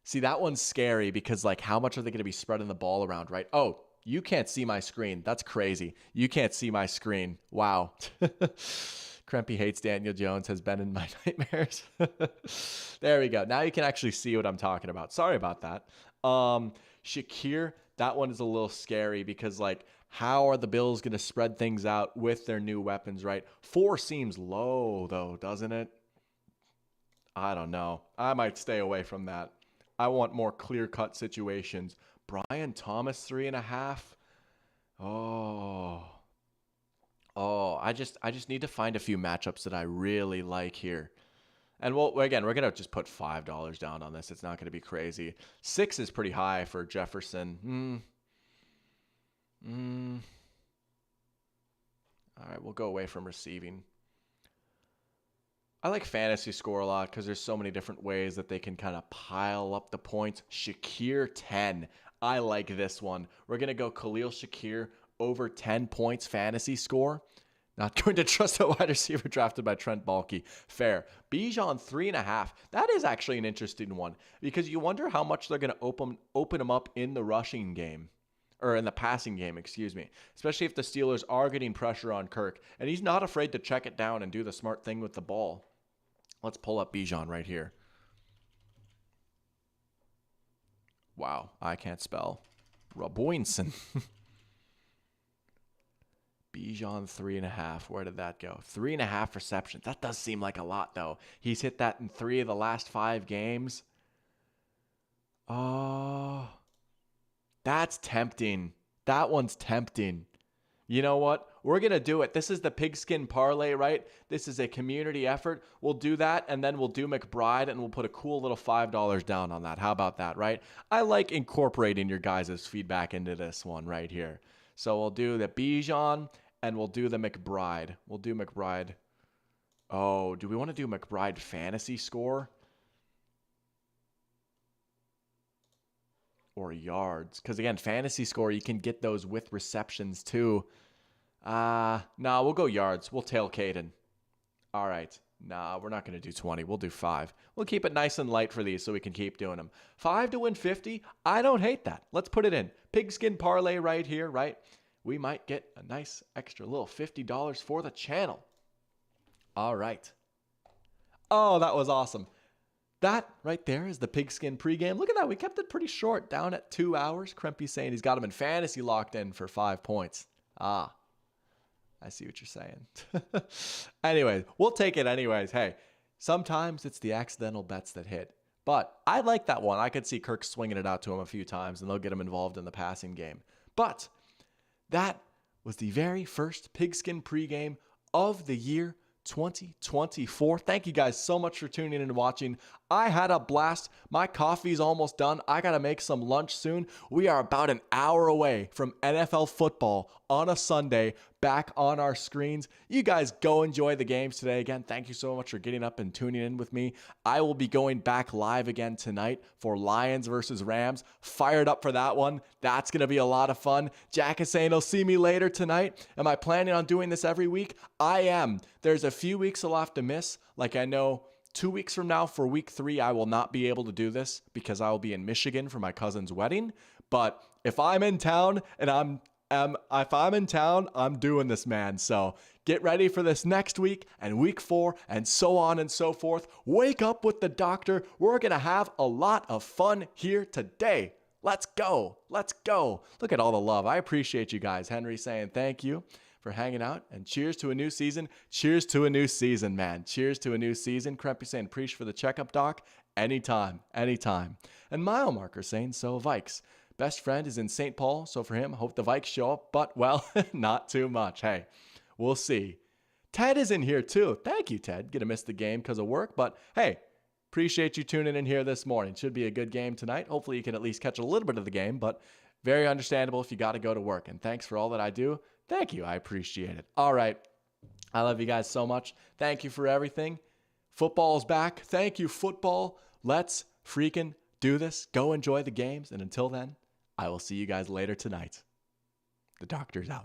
See, that one's scary because, how much are they going to be spreading the ball around, right? Oh, you can't see my screen. That's crazy. You can't see my screen. Wow. Krempy hates Daniel Jones has been in my nightmares. There we go. Now you can actually see what I'm talking about. Sorry about that. Shakir, that one is a little scary because, how are the Bills going to spread things out with their new weapons, right? 4 seems low, though, doesn't it? I don't know. I might stay away from that. I want more clear-cut situations. Brian Thomas, 3.5. I just need to find a few matchups that I really like here. And we're going to just put $5 down on this. It's not going to be crazy. 6 is pretty high for Jefferson. All right, we'll go away from receiving. I like fantasy score a lot because there's so many different ways that they can kind of pile up the points. Shakir, 10. I like this one. We're going to go Khalil Shakir over 10 points fantasy score. Not going to trust a wide receiver drafted by Trent Baalke. Fair. Bijan, 3.5. That is actually an interesting one because you wonder how much they're going to open him up in the rushing game. Or in the passing game, excuse me. Especially if the Steelers are getting pressure on Kirk. And he's not afraid to check it down and do the smart thing with the ball. Let's pull up Bijan right here. Wow, I can't spell. Roboinson. Bijan, 3.5. Where did that go? 3.5 receptions. That does seem like a lot, though. He's hit that in 3 of the last 5 games. Oh, that's tempting. That one's tempting. You know what? We're going to do it. This is the Pigskin parlay, right? This is a community effort. We'll do that, and then we'll do McBride, and we'll put a cool little $5 down on that. How about that, right? I like incorporating your guys' feedback into this one right here. So we'll do the Bijan, and we'll do the McBride. We'll do McBride. Oh, do we want to do McBride fantasy score? Or yards? Because, again, fantasy score, you can get those with receptions, too. Nah, we'll go yards. We'll tail Caden. All right. Nah, we're not going to do 20. We'll do 5. We'll keep it nice and light for these so we can keep doing them. 5 to win 50. I don't hate that. Let's put it in. Pigskin parlay right here, right? We might get a nice extra little $50 for the channel. All right. Oh, that was awesome. That right there is the Pigskin pregame. Look at that. We kept it pretty short, down at 2 hours. Krempy saying he's got him in fantasy locked in for 5 points. Ah, I see what you're saying. Anyway, we'll take it anyways. Hey, sometimes it's the accidental bets that hit. But I like that one. I could see Kirk swinging it out to him a few times, and they'll get him involved in the passing game. But that was the very first Pigskin pregame of the year 2024. Thank you guys so much for tuning in and watching. I had a blast. My coffee's almost done. I got to make some lunch soon. We are about an hour away from NFL football on a Sunday back on our screens. You guys go enjoy the games today. Again, thank you so much for getting up and tuning in with me. I will be going back live again tonight for Lions versus Rams. Fired up for that one. That's going to be a lot of fun. Jack is saying he'll see me later tonight. Am I planning on doing this every week? I am. There's a few weeks I'll have to miss. Like I know 2 weeks from now for week 3, I will not be able to do this because I will be in Michigan for my cousin's wedding. But if I'm in town and if I'm in town, I'm doing this, man. So get ready for this next week and week 4 and so on and so forth. Wake up with the doctor. We're going to have a lot of fun here today. Let's go. Let's go. Look at all the love. I appreciate you guys. Henry saying thank you. for hanging out. And cheers to a new season. Cheers to a new season, man. Cheers to a new season. Krempy saying, preach for the checkup, doc. Anytime, anytime. And Mile Marker saying, so Vikes. Best friend is in St. Paul, so for him, hope the Vikes show up, but, well, not too much. Hey, we'll see. Ted is in here, too. Thank you, Ted. Gonna miss the game because of work, but, hey, appreciate you tuning in here this morning. Should be a good game tonight. Hopefully you can at least catch a little bit of the game, but very understandable if you got to go to work. And thanks for all that I do. Thank you. I appreciate it. All right. I love you guys so much. Thank you for everything. Football's back. Thank you, football. Let's freaking do this. Go enjoy the games. And until then, I will see you guys later tonight. The doctor's out.